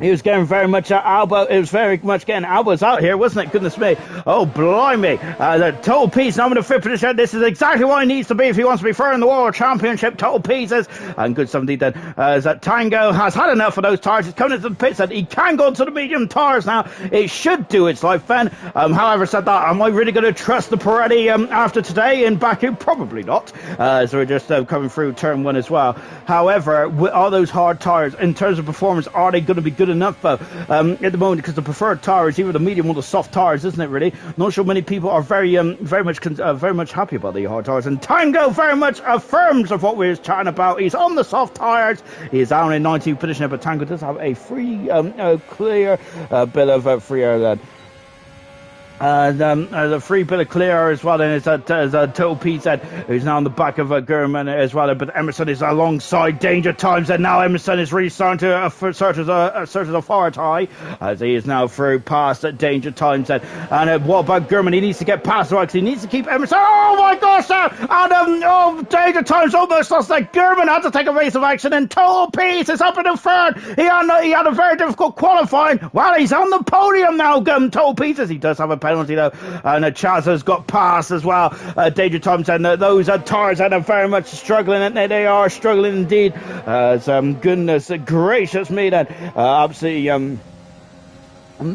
he was getting very much elbow. It was very much getting elbows out here, wasn't it? Goodness me! Oh blimey! The Total Peace now in the fifth position. This is exactly what he needs to be if he wants to be third in the World Championship. Total Pieces and good stuff indeed. Then as Tango has had enough of those tires. He's coming into the pits and he can go into the medium tires now. It should do its life then. However, said that, am I really going to trust the Pirelli after today in Baku? Probably not. So we're just coming through turn one as well. However, with all those hard tires in terms of performance, are they going to be good enough at the moment? Because the preferred tire is either the medium or the soft tires, isn't it? Really, not sure many people are very much happy about the hard tires. And Tango very much affirms of what we were chatting about. He's on the soft tires. He is down in 19th position, but Tango does have a free clear bit of free air then. The free bit of clear as well, and it's Total Pete who's now on the back of Gurman as well. But Emerson is alongside Danger Times, and now Emerson is really starting to assert his authority as he is now through past Danger Times. And what about Gurman? He needs to get past because he needs to keep Emerson. Oh my gosh! And Danger Times almost lost that. Gurman had to take a race of action, and Total Pete is up in the third. He had a very difficult qualifying. Well, he's on the podium now. Total Pete, he does have a penalty though, and Chaz has got past as well. Danger Times, and those tires are very much struggling, and they are struggling indeed. Goodness gracious me, then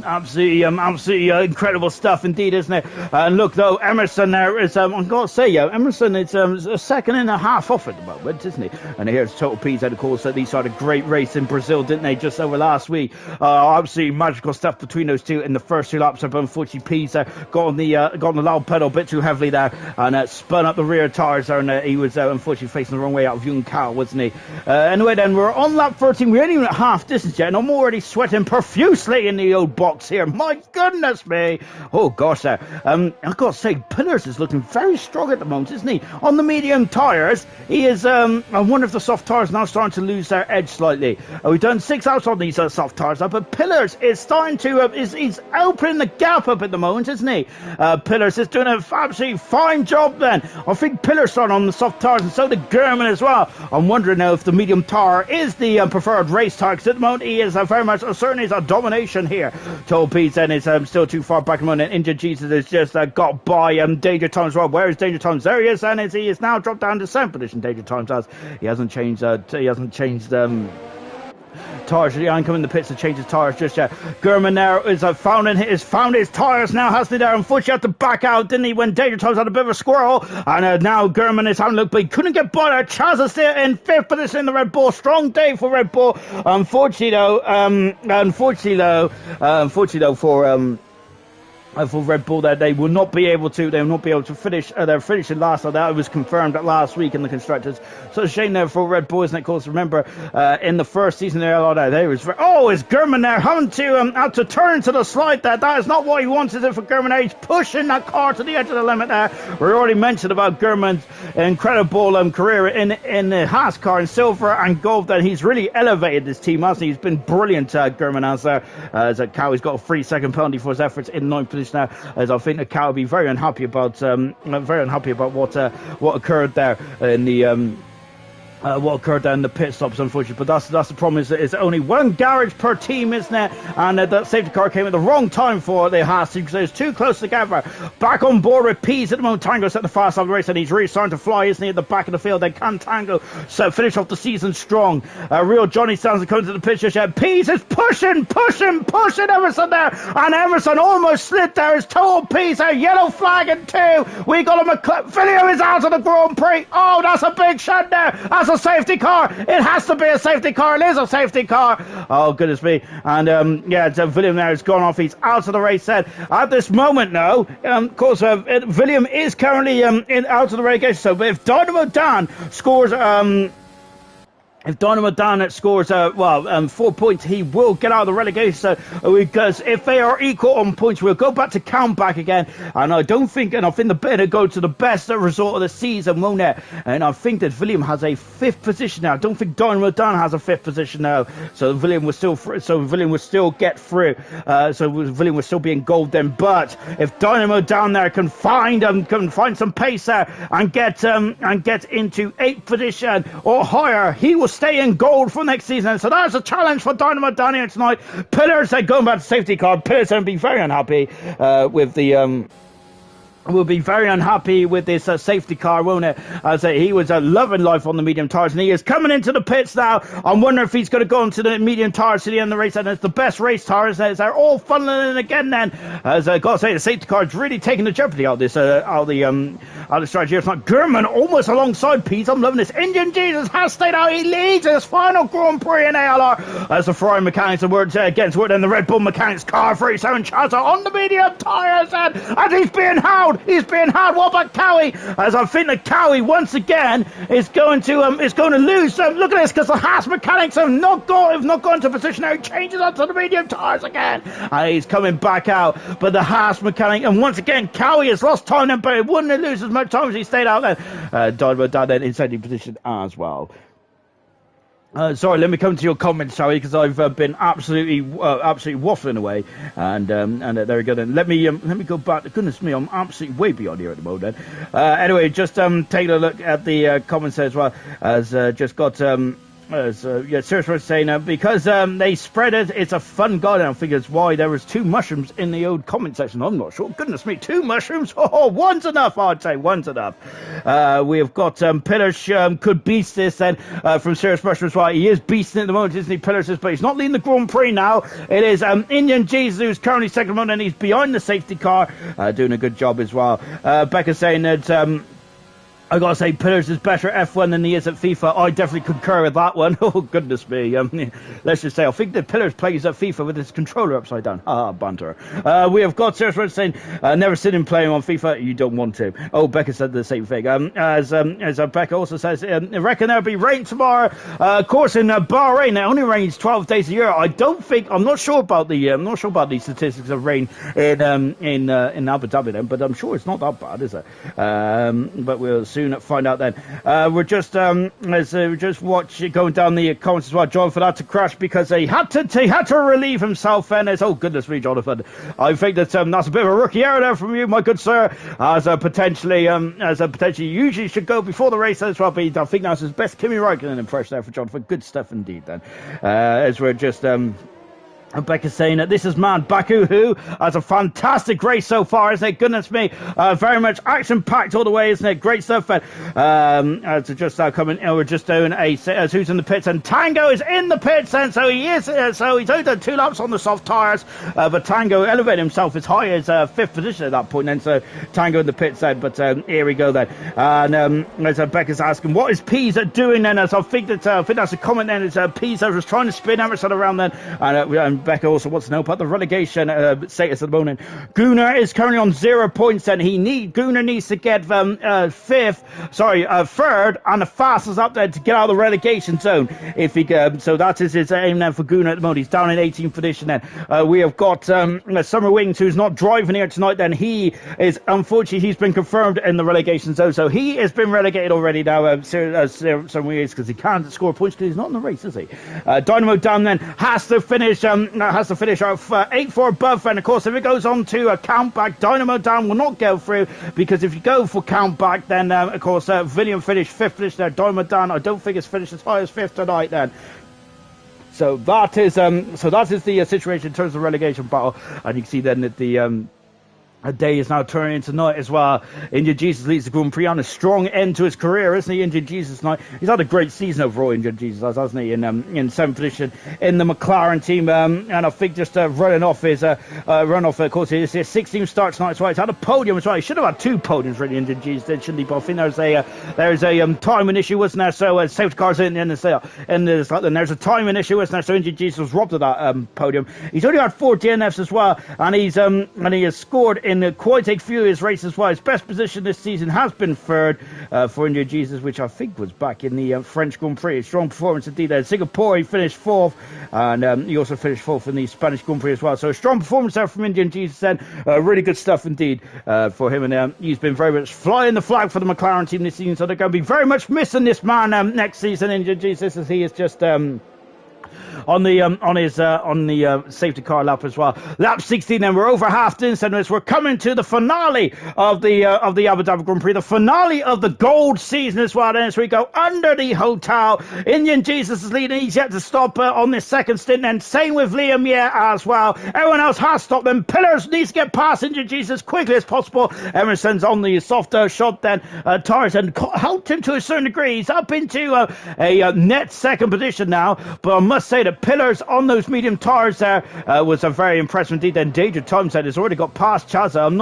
absolutely incredible stuff indeed, isn't it? And look though, Emerson there is I've got to say, Emerson is a second and a half off at the moment, isn't he? And here's Total Peace, and of course these had a great race in Brazil, didn't they, just over last week? Absolutely magical stuff between those two in the first two laps. But unfortunately Peace got on the loud pedal a bit too heavily there, and spun up the rear tires there, and he was unfortunately facing the wrong way out of Young Cal, wasn't he? Anyway then, we're on lap 13. We're only even at half distance yet, and I'm already sweating profusely in the old box here. My goodness me. Oh gosh there. I've got to say, Pillars is looking very strong at the moment, isn't he? On the medium tyres, he is I wonder if the soft tyres now starting to lose their edge slightly. We've done 6 outs on these soft tyres now, but Pillars is starting to he's opening the gap up at the moment, isn't he? Pillars is doing an absolutely fine job then. I think Pillars starting on the soft tyres, and so did Gurman as well. I'm wondering now if the medium tyre is the preferred race tyre, because at the moment he is very much asserting his domination here. Total Pete then is still too far back at the moment. Injured Jesus has just got by Danger Times. Well, where is Danger Times? There he is, and he is now dropped down to 7th position. Danger Times has. He hasn't changed tires. He ain't coming in the pits to change his tires just yet. Gurman there is found his tires now, hasn't he? There, unfortunately, had to back out, didn't he? When Danger Times had a bit of a squirrel, and now Gurman is having a look, but he couldn't get by there. Chaz is still in 5th position in the Red Bull. Strong day for Red Bull. Unfortunately though, for Red Bull, that they will not be able to finish. They're finishing last. So that was confirmed last week in the Constructors. So it's a shame there for Red Bull, isn't it? Of course, remember in the first season there, is Gurman there having to have to turn to the slide there. That is not what he wants, is it, for Gurman there? He's pushing that car to the edge of the limit there. We already mentioned about Gurman's incredible career in the Haas car in silver and gold. That he's really elevated this team, hasn't he? He's been brilliant, Gurman has there. As Cow, got a 3-second penalty for his efforts in 9th position now, as I think the Cow will be very unhappy about what occurred there in the what occurred down the pit stops, unfortunately. But that's the problem, is that it's only one garage per team, isn't it? And that safety car came at the wrong time for the Haas team, because it was too close together. Back on board with Pease at the moment. Tango set the fast of the race, and he's really starting to fly, isn't he, at the back of the field? Then can Tango finish off the season strong? Real Johnny Sands coming to the pitch just yet. Pease is pushing Emerson there, and Emerson almost slid there. It's Total Pease, a yellow flag in 2. We got him Villiam is out of the Grand Prix. Oh, that's a big shot there. That's a safety car. It has to be a safety car. It is a safety car. Oh, goodness me. And William there has gone off. He's out of the race set at this moment now. Of course, William is currently out of the relegation. So if Dynamo Dan scores If Dynamo Dan scores 4 points, he will get out of the relegation. Because if they are equal on points, we'll go back to countback again. And I think the better go to the best result of the season, won't it? And I think that William has a 5th position now. I don't think Dynamo Dan has a 5th position now. So William will still get through. So William will still be in gold then. But if Dynamo down there can find some pace there and get into 8th position or higher, he will stay in gold for next season. So that's a challenge for Dynamo down here tonight. Pillars, they're going back to safety car. Pillars will be very unhappy with the will be very unhappy with this safety car, won't it? As he was loving life on the medium tires, and he is coming into the pits now. I'm wondering if he's going to go into the medium tires to the end of the race, and it's the best race tires. They're all funneling in again then. As I got to say, the safety car is really taking the jeopardy out of this, out of the strategy. It's not German almost alongside Pete. I'm loving this. Indian Jesus has stayed out. He leads his final Grand Prix in ALR as the Ferrari mechanics are against Wood, and the Red Bull mechanics car 37 Chaza on the medium tires, and he's being held. He's being hard. What about Cowie? As I think that Cowie once again is going to lose. Look at this, because the Haas mechanics have not gone into position now. He changes onto the medium tires again. And he's coming back out. But the Haas mechanic, and once again, Cowie has lost time then, but he wouldn't lose as much time as he stayed out there. Dynamo down then in second position as well. Sorry, let me come to your comments, shall we? Because I've been absolutely waffling away, and there we go. Then let me go back. Goodness me, I'm absolutely way beyond here at the moment. Anyway, just taking a look at the comments as well. As just got Serious saying because they spread it, it's a fun garden. I figure it's why there was 2 mushrooms in the old comment section. I'm not sure. Goodness me, 2 mushrooms? Oh, one's enough. I'd say one's enough. We have got Pillars could beast this then from Serious Mushrooms. Right, he is beasting at the moment, isn't he? Pillars is, but he's not leading the Grand Prix now. It is Indian Jesus who's currently second moment, and he's behind the safety car, doing a good job as well. Becca saying that. I gotta say, Pillars is better at F1 than he is at FIFA. I definitely concur with that one. Oh, goodness me. Let's just say, I think that Pillars plays at FIFA with his controller upside down. banter. We have got Sarah saying, never seen him playing on FIFA. You don't want to. Oh, Becca said the same thing. As Becca also says, I reckon there'll be rain tomorrow. Of course, in Bahrain, it only rains 12 days a year. I'm not sure about the statistics of rain in Abu Dhabi then, but I'm sure it's not that bad, is it? But we'll soon find out then. We're just going down the comments as well. Jonathan had to crash because he had to relieve himself. And it's, oh goodness me, Jonathan, I think that's a bit of a rookie error there from you, my good sir. As potentially usually should go before the race as well. But I think that's his best Kimi Räikkönen impression there for Jonathan. Good stuff indeed then. As we're just Becca's saying that this is mad. Baku, who has a fantastic race so far, isn't it? Goodness me, very much action-packed all the way, isn't it? Great stuff. To just coming, we're just doing who's in the pits, and Tango is in the pits, and so he is. So he's only done 2 laps on the soft tyres, but Tango elevated himself as high as 5th position at that point. Then so Tango in the pits then. But here we go then. And as Becca's asking, what is Pisa doing then? As I think that's a comment then. Is Pisa was trying to spin Emerson around then, and Becca also wants to know about the relegation status at the moment. Gunnar is currently on 0 points, and Gunnar needs to get third, and the fastest up there to get out of the relegation zone. If he so that is his aim then for Gunnar at the moment. He's down in 18th position then. We have got Summer Wings, who's not driving here tonight. Then he is, unfortunately, he's been confirmed in the relegation zone, so he has been relegated already now. Summer Wings, because he can't score points because he's not in the race, is he? Dynamo Dan then has to finish off 8 for above, and of course if it goes on to a count back, Dynamo Dan will not go through, because if you go for count back, then of course William finished 5th position there. Dynamo Dan I don't think it's finished as high as 5th tonight then. So that is the situation in terms of relegation battle, and you can see then that the a day is now turning into night as well. Indian Jesus leads the Grand Prix on a strong end to his career, isn't he? Indian Jesus tonight. He's had a great season overall, Indian Jesus, hasn't he? In 7th position in the McLaren team, and I think just running off his of course, his 16th start tonight as well. He's had a podium as well. He should have had 2 podiums really, Indian Jesus did, shouldn't he? But I think there's a timing issue, wasn't there? So safety cars in and there's a timing issue, wasn't there? So Indian Jesus was robbed of that podium. He's only had 4 DNFs as well, and he has scored in quite a few of his races as well. His best position this season has been third for India Jesus, which I think was back in the French Grand Prix. Strong performance indeed there. Singapore, he finished fourth, and he also finished fourth in the Spanish Grand Prix as well. So a strong performance there from Indian Jesus then. Really good stuff indeed for him, and he's been very much flying the flag for the McLaren team this season, so they're going to be very much missing this man next season, Indian Jesus, as he is just on the safety car lap as well. Lap 16, and we're over half distance. We're coming to the finale of the Abu Dhabi Grand Prix, the finale of the gold season as well. And as we go under the hotel, Indian Jesus is leading. He's yet to stop on this second stint, and same with Liam Ye as well. Everyone else has stopped them. Pillars needs to get past Indian Jesus as quickly as possible. Emerson's on the softer shot then. Tarzan helped him to a certain degree. He's up into a net second position now, but I must say that Pillars on those medium tires there was a very impressive indeed. Then Danger Thompson has already got past Chazza. I'm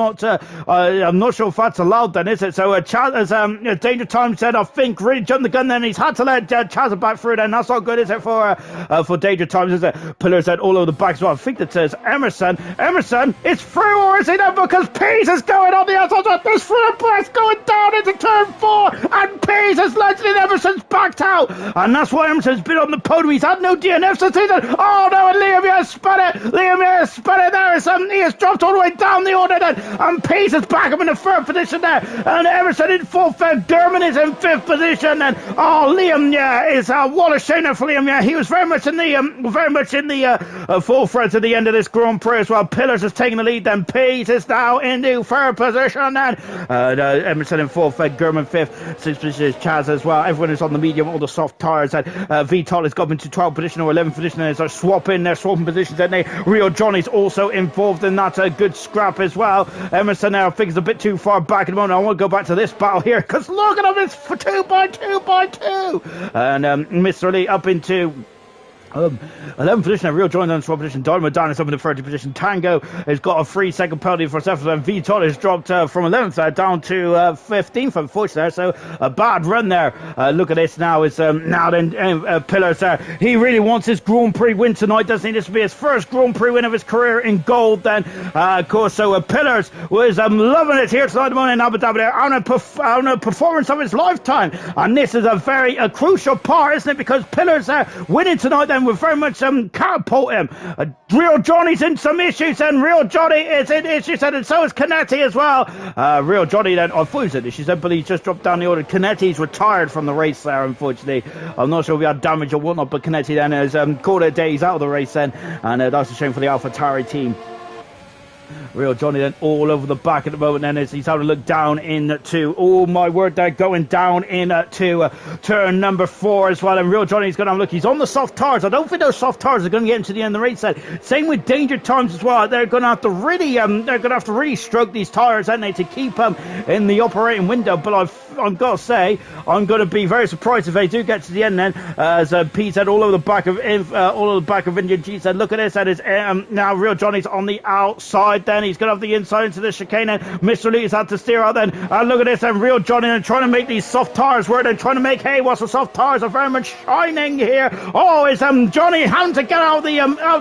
not sure if that's allowed then, is it? So Danger Thompson, I think, really jumped the gun then. He's had to let Chazza back through then. That's not good, is it, for Danger Thompson? Is it? Pillars then all over the back as well. I think that says Emerson. Emerson, it's through, or is it not? Because Pease is going on the outside. There's front press going down into turn 4, and Pease has led in. Emerson's backed out, and that's why Emerson's been on the podium. He's had no DNF since season. Oh no, and Liam has spun it. Liam has spun it there. He has dropped all the way down the order then, and Pease is back up in the third position there, and Emerson in fourth. Dermot is in fifth position, and Liam, is what a shame for Liam. He was very much in the forefront at the end of this Grand Prix as well. Pillars is taking the lead, then Pease is now in the third position, then Emerson in fourth, Gurman fifth, sixth position is Chaz as well. Everyone is on the medium, all the soft tires, and VTOL has got into 12th position or 11th position, and they're swapping positions, and Rio Johnny's also involved in that. A good scrap as well. Emerson now thinks a bit too far back at the moment. I want to go back to this battle here, because look at him, it's 2 by 2 by 2, and Mr. Lee up into 11th position, Real Joint on 12th position. Dynamo Dan is up in the 30th position. Tango has got a 3-second penalty for himself, and Vitor has dropped from 11th down to 15th, unfortunately there. So a bad run there. Look at this now. Is now then Pillars there. He really wants his Grand Prix win tonight, doesn't he? This will be his first Grand Prix win of his career in gold then. Of course, so Pillars was loving it here tonight in Abu Dhabi on a performance of his lifetime. And this is a crucial part, isn't it? Because Pillars winning tonight then will very much catapult him. Real Johnny's in some issues, and Real Johnny is in issues, and so is Canetti as well. Real Johnny then, I thought he was in issues, but he just dropped down the order. Canetti's retired from the race there, unfortunately. I'm not sure if he had damage or whatnot, but Canetti then has called it a day. He's out of the race then, and that's a shame for the AlphaTauri team. Real Johnny then all over the back at the moment then, as he's having a look down into, oh my word, they're going down into turn number 4 as well, and Real Johnny's going to have a look. He's on the soft tires. I don't think those soft tires are going to get him to the end of the race set. Same with Danger Times as well. They're going to have to really stroke these tires, aren't they, to keep them in the operating window. But I've got to say, I'm going to be very surprised if they do get to the end then, as Pete said, all over the back of Indian G said, look at this, that is now Real Johnny's on the outside then. He's going to have the inside into the chicane, and Mr. Lee has had to steer out then. Look at this, and Real Johnny and trying to make these soft tires work. They're trying to make hay whilst the soft tires are very much shining here. Oh, it's Johnny having to get out of the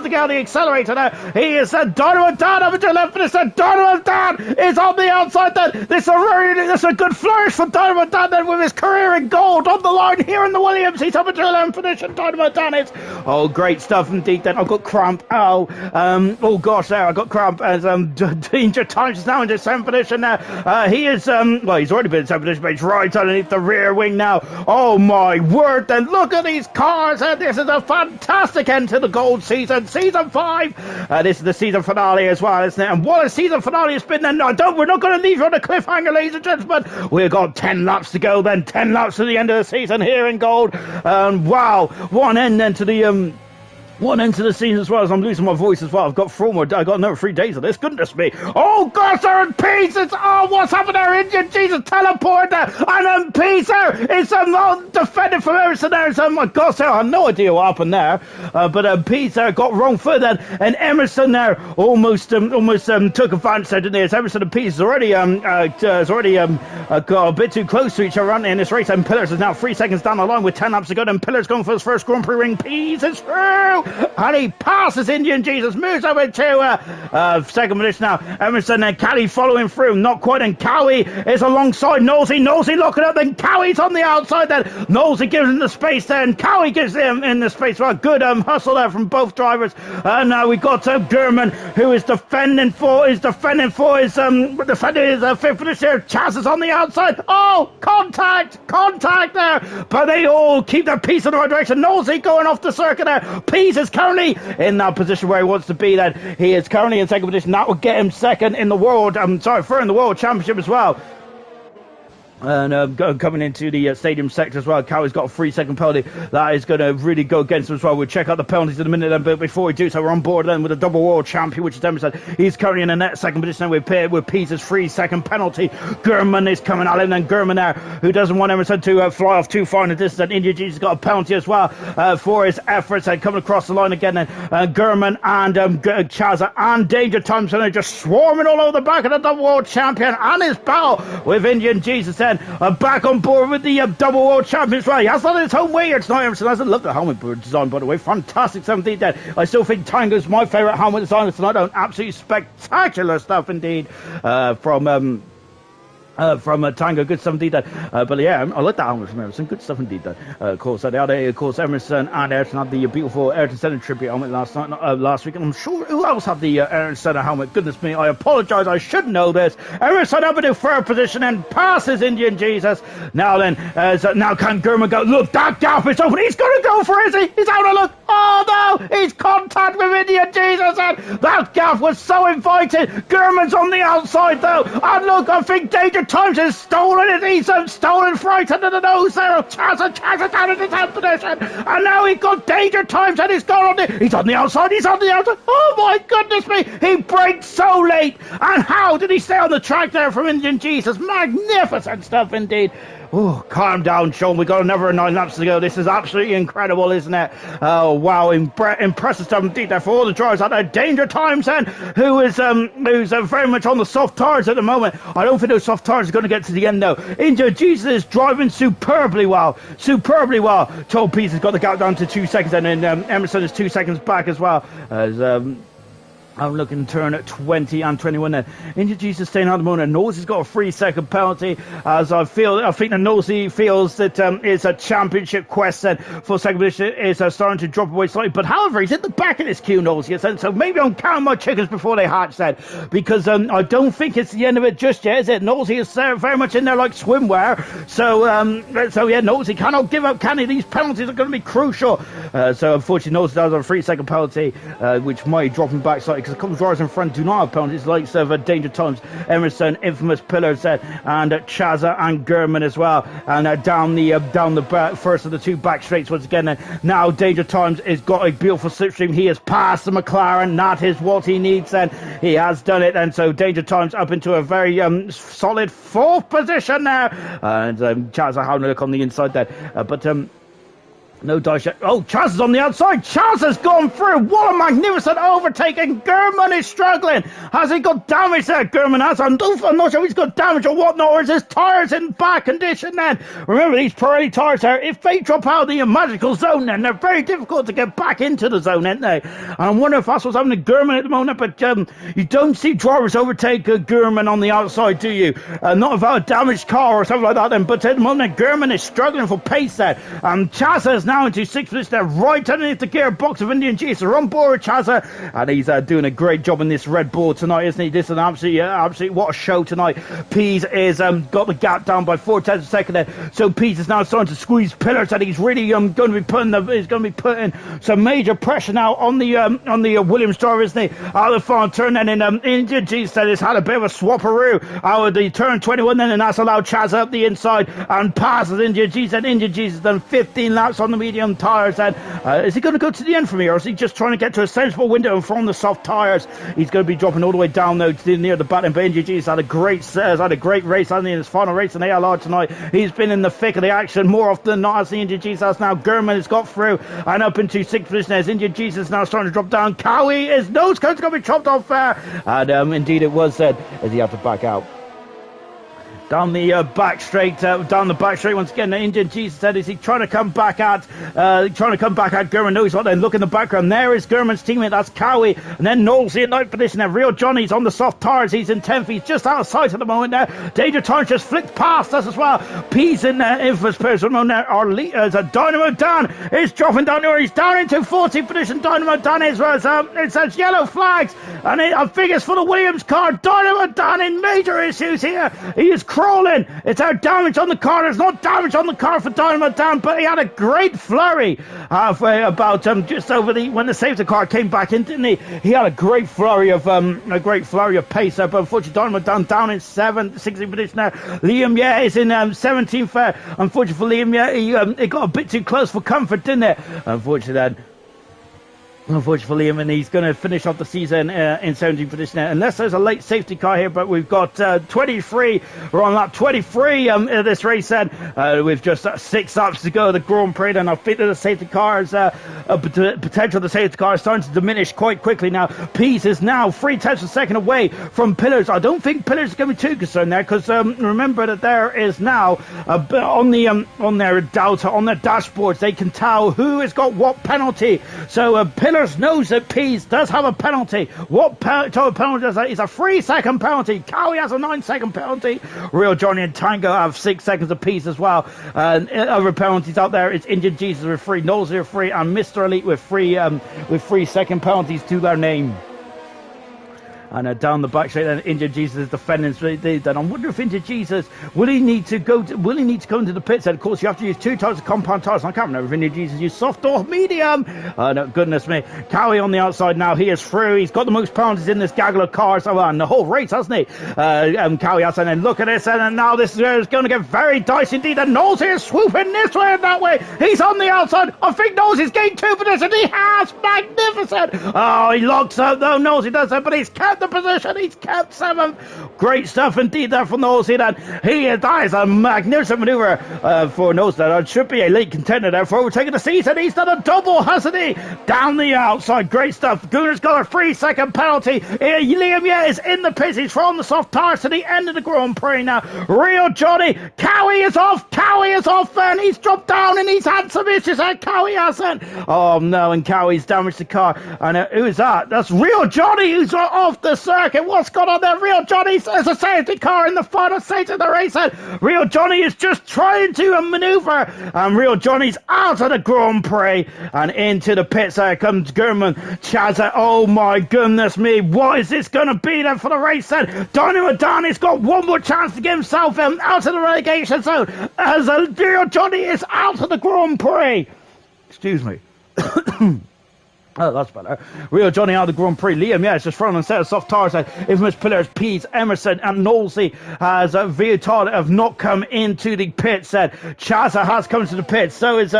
accelerator there. He is Dynamo Dan over to the left, and Dynamo Dan is on the outside then. This is a good flourish for Dynamo Dan then, with his career in gold on the line here in the Williams. He's up into 11th position. Dynamo Dan is. Oh, great stuff indeed then. I've got cramp. Oh gosh, there I got cramp as Danger Times is now in the 7th position now. He is, he's already been in 7th position, but he's right underneath the rear wing now. Oh my word, then look at these cars. This is a fantastic end to the gold season. Season 5. This is the season finale as well, isn't it? And what a season finale it's been then. We're not going to leave you on a cliffhanger, ladies and gentlemen. We've got 10 laps to go then. 10 laps to the end of the season here in gold. Wow, one end then to the, one end to the season as well, as I'm losing my voice as well. I've got another 3 days of this. Goodness me. Oh gosh, they're in pieces. Oh, what's happened there? Indian Jesus teleport there. And Peace there is defended from Emerson there. So my gosh, I have no idea what happened there. But Peace there got wrong foot then, and Emerson there almost took advantage there, didn't he? As Emerson and Peace has already got a bit too close to each other, aren't they, in this race? And Pillars is now 3 seconds down the line with 10 laps to go. And Pillars going for his first Grand Prix ring. Peace is through. and he passes Indian Jesus, moves over to second position now. Emerson and Callie following through, not quite, and Cowie is alongside Nosey looking up, then Cowie's on the outside, then Nosey gives him the space there, and Cowie gives him in the space. Well, good hustle there from both drivers, and now we got German, who is defending for his fifth finish here. Chaz is on the outside. Oh, contact there, but they all keep their piece in the right direction. Nosey going off the circuit there. Pease is currently in that position where he wants to be. Then he is currently in second position. That will get him second in the world. Third in the world championship as well. And coming into the stadium sector as well, Cowie's got a 3-second penalty. That is going to really go against him as well. We'll check out the penalties in a minute then, but before we do so, we're on board then with a double world champion, which is Emerson. He's currently in the net second position with Pease's 3-second penalty. German is coming out, and then German there, who doesn't want Emerson to fly off too far in the distance. And India G's got a penalty as well for his efforts, and coming across the line again. And German and Chaza and Danger Thompson are just swarming all over the back of the double world champion and his battle with Indian Jesus then. Back on board with the double world champion as well. He has done his own way here tonight. Emerson hasn't loved the helmet design, by the way. Fantastic 17 then. I still think Tango's my favourite helmet designer tonight. Absolutely spectacular stuff indeed from Tango, good stuff indeed. But yeah, I like that helmet from Emerson, good stuff indeed. Of course, Emerson and Ayrton had the beautiful Ayrton Senna tribute helmet last week, and I'm sure who else had the Ayrton Senna helmet. Goodness me, I apologise, I should know this. Emerson up in a third position and passes Indian Jesus. Now then, now can German go? Look, that gap is open. He's going to go for it, is he? He's out of luck. Oh no, he's contact with Indian Jesus, and that gap was so inviting. German's on the outside though, and look, I think Danger Times has stolen it. He's stolen right under the nose there of Chaz down in his hand position, and now he's got Danger Times and he's gone on he's on the outside. Oh my goodness me, he braked so late, and how did he stay on the track there from Indian Jesus? Magnificent stuff indeed. Oh, calm down, Sean. We've got another 9 laps to go. This is absolutely incredible, isn't it? Oh, wow. Impressive stuff indeed there for all the drivers out there. Danger Times then, who's very much on the soft tyres at the moment. I don't think those soft tyres are going to get to the end, though. India Jesus is driving superbly well. Told Peace has got the gap down to 2 seconds, and then Emerson is 2 seconds back as well. As I'm looking to turn at 20 and 21 then. India Jesus staying out the moment. Nosey's got a 3-second penalty, as I think that Nosey feels that it's a championship quest then for second position is starting to drop away slightly. But however, he's at the back of this queue, Nosey. So maybe I'm counting my chickens before they hatch then, because I don't think it's the end of it just yet, is it? Nosey is very much in there like swimwear. So yeah, Nosey cannot give up, can he? These penalties are going to be crucial. So unfortunately, Nosey does have a 3-second penalty, which might drop him back slightly, because a couple of drivers in front do not have penalties, like Danger Times, Emerson, Infamous Pillars, and Chaza and German as well. And down the back, first of the 2 back straights once again. And now Danger Times has got a beautiful slipstream. He has passed the McLaren. That is what he needs, and he has done it. And so Danger Times up into a very solid 4th position there. And Chaza having a look on the inside there. No dice yet. Oh, Chaz is on the outside. Chaz has gone through. What a magnificent overtaking. German is struggling. Has he got damage there? German has. I'm not sure if he's got damage or whatnot, or is his tyres in bad condition then? Remember, these Pirelli tyres there, if they drop out of the magical zone then, they're very difficult to get back into the zone, aren't they? And I wonder if that's what's happening to German at the moment, but you don't see drivers overtake German on the outside, do you? Not without a damaged car or something like that then, but at the moment, German is struggling for pace there. Chaz is now into 6th position there, right underneath the gearbox of Indian Jesus. We're on board with Chaza, and he's doing a great job in this Red Bull tonight, isn't he? This is an absolute what a show tonight. Pease is got the gap down by 4/10 of a second there, so Pease is now starting to squeeze Pillars, and he's really going to be putting some major pressure now on the Williams driver, isn't he? Out of the final turn, then in Indian Jesus said it's had a bit of a swapperoo out of the turn 21 then, and that's allowed Chaza up the inside and passes Indian Jesus. And Indian Jesus done 15 laps on the medium tyres. And is he going to go to the end from here, or is he just trying to get to a sensible window and from the soft tyres? He's going to be dropping all the way down though to near the bottom. But NGG's had a great race, hasn't he, in his final race in ALR tonight. He's been in the thick of the action more often than not, as the NGG's has now. German has got through and up into 6th position as Indian Jesus now starting to drop down. Cowie is nose code's going to be chopped off there, and indeed it was said as he had to back out. Down the back straight once again. The Indian Jesus said, is he trying to come back at Gurman? No, he's not. Then look in the background. There is Gurman's teammate. That's Cowie. And then Knowles in ninth position. Now Real Johnny's on the soft tires. He's in 10th. He's just out of sight at the moment there. Danger Times just flicked past us as well. Pease in infamous person. Our Dynamo Dan is dropping down here. He's down into 14th position. Dynamo Dan is it says yellow flags. And I think it's for the Williams car. Dynamo Dan in major issues here. He is crawling. It's our damage on the car. There's no damage on the car for Dynamo Dan, but he had a great flurry halfway about just over when the safety car came back in, didn't he? He had a great flurry of pace there, but unfortunately Dynamo Dan down in 16th position now. Liam is in 17th. Unfortunately for Liam, it got a bit too close for comfort, didn't it? Unfortunately for Liam, and he's going to finish off the season in 17th position unless there's a late safety car here. But we've got 23. We're on lap 23 this race then with just 6 laps to go. The Grand Prix, and I think that the safety cars potential of the safety car is starting to diminish quite quickly now. Pease is now 3/10 of a second away from Pillars. I don't think Pillars is going to be too concerned there, because remember that there is now on their dashboards they can tell who has got what penalty. So Pillars knows that Pease does have a penalty. What type of penalty is that? It's a 3-second penalty. Cowie has a 9-second penalty. Real Johnny and Tango have 6 seconds apiece as well. Other penalties out there, it's Indian Jesus with 3, Knowles with 3, and Mr. Elite with 3-second penalties to their name. And down the back straight, then Indian Jesus is defending. Then I wonder if Indian Jesus will he need to go into the pits? And of course, you have to use 2 types of compound tires. I can't remember if Indian Jesus used soft or medium. No, goodness me. Cowie on the outside now. He is through. He's got the most penalties in this gaggle of cars. And the whole race, hasn't he? Cowie outside. And look at this. And now this is going to get very dicey indeed. And Knowles is swooping this way and that way. He's on the outside. I think Knowles is getting 2 positions. He has. Magnificent. Oh, he locks up though. Knowles, he does that, but he's kept the position. He's kept 7th. Great stuff indeed there from Knowles. That is a magnificent maneuver for Knowles. That should be a late contender there for overtaking the season. He's done a double, hasn't he? Down the outside. Great stuff. Gooner's got a 3-second penalty. Liam is in the pits. He's thrown the soft tires to the end of the Grand Prix now. Real Johnny. Cowie is off. And he's dropped down and he's had some issues. Cowie hasn't. Oh no, and Cowie's damaged the car. And who is that? That's Real Johnny who's off the circuit. What's going on there? Real Johnny has a safety car in the final stage of the race. And Real Johnny is just trying to maneuver. And Real Johnny's out of the Grand Prix and into the pits. There comes Gurman. Chazza. Oh my goodness me. What is this going to be then for the race then? Dynamo Dan has got one more chance to get himself out of the relegation zone as Real Johnny is out of the Grand Prix. Excuse me. Oh, that's better. Real Johnny out of the Grand Prix. Liam, it's just thrown on set of soft tires. Infamous Pillars, Pease, Emerson, and Knowlesy as Viator have not come into the pits. Chazza has come to the pits. So is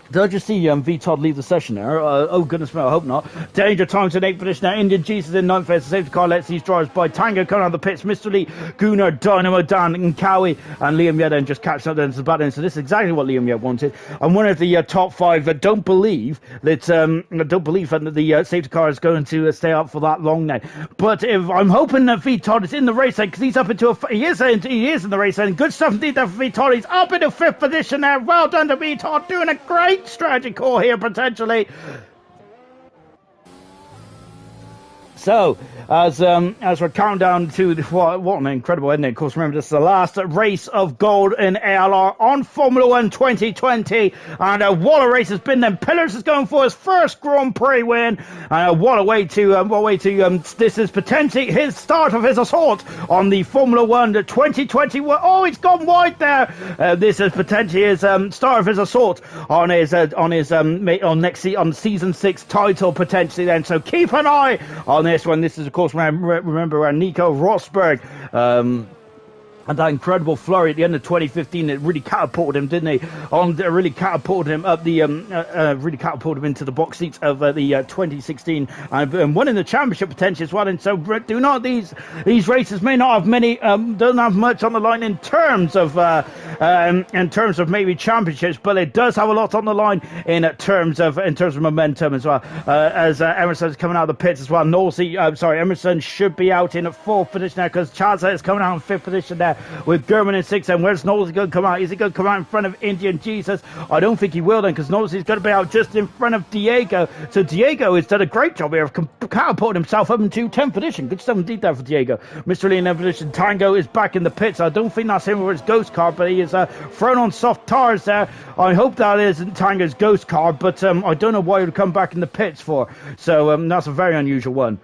did I just see V-Todd leave the session there? Oh, goodness me, I hope not. Danger Times in 8th position now. Indian Jesus in 9th place. The safety car lets these drivers by. Tango coming out of the pits. Mr. Lee, Gunnar, Dynamo Dan, and Cowie, and Liam Yedden just catching up then to the back end. So this is exactly what Liam Yedden wanted. And one of the top 5 that don't believe that the safety car is going to stay up for that long now. But I'm hoping that V-Todd is in the race because he's up into he is in the race and good stuff indeed there for V-Todd. He's up into 5th position there. Well done to V-Todd, doing a great strategy call here potentially. So, as we're counting down to what an incredible ending. Of course, remember, this is the last race of gold in ALR on Formula 1 2020. And what a race it's been then. Pillars is going for his first Grand Prix win. What a way to this is potentially his start of his assault on the Formula 1 2020. Oh, it's gone wide there. This is potentially his start of his assault on season 6 title potentially then. So keep an eye on this one. This is, of course, remember Nico Rosberg And that incredible flurry at the end of 2015, it really catapulted him, didn't he? Really catapulted him up the, really catapulted him into the box seats of the 2016 and winning the championship potential as well. And so, do not these races may not have many, don't have much on the line in terms of maybe championships, but it does have a lot on the line in terms of momentum as well. As Emerson's coming out of the pits as well. Emerson should be out in 4th position there because Chaza is coming out in 5th position there. With German in 6th, and where's Knowles going to come out? Is he going to come out in front of Indian Jesus? I don't think he will then, because Knowles is going to be out just in front of Diego. So Diego has done a great job here of catapulting himself up into 10th position. Good stuff indeed there for Diego. Mr. Lee in 11th position. Tango is back in the pits. I don't think that's him with his ghost card, but he is thrown on soft tires there. I hope that isn't Tango's ghost card, but I don't know why he would come back in the pits for. So that's a very unusual one.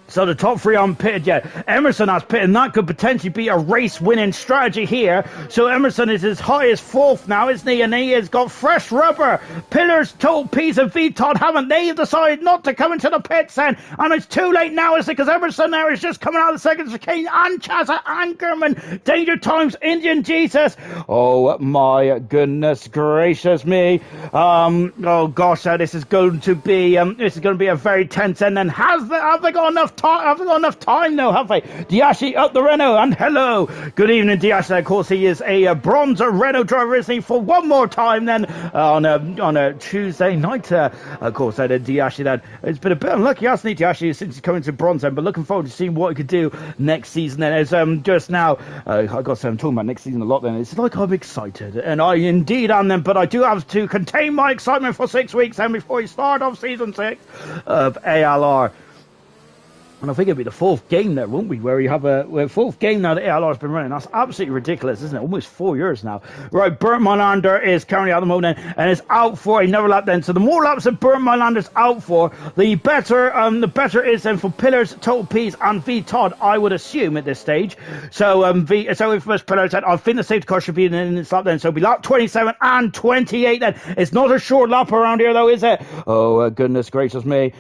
So the top 3 aren't pitted yet. Emerson has pitted, and that could potentially be a race-winning strategy here. So Emerson is as high as 4th now, isn't he? And he has got fresh rubber. Pillars, Total P's and VTOD haven't they decided not to come into the pits then? And it's too late now, isn't it? Because Emerson there is just coming out of the seconds for Kane and Chaza and German. Danger Times, Indian Jesus. Oh my goodness gracious me. Oh gosh, this is going to be a very tense end. And have they got enough time? Have they got enough time now, have they? Diashi up the Renault, and hello. Good evening, Diashi. Of course, he is a bronze Renault driver, isn't he? For one more time then on a Tuesday night. Of course, Diashi then. It's been a bit unlucky, hasn't he, Diashi, since he's coming to bronze then, but looking forward to seeing what he could do next season then. As just now, I got to say, I'm talking about next season a lot then. It's like I'm excited, and I indeed am then, but I do have to contain my excitement for 6 weeks then before we start off season 6 of ALR. And I think it'll be the 4th game there, won't we? Where we have a 4th game now that ALR's been running. That's absolutely ridiculous, isn't it? Almost 4 years now. Right, Bernd Molander is currently at the moment and is out for another lap then. So the more laps that Bernd Molander's out for, the better is then for Pillars, Total P's and VTOD, I would assume at this stage. So if most Pillars, I think the safety car should be in this lap then. So it'll be lap 27 and 28 then. It's not a short lap around here though, is it? Oh, goodness gracious me.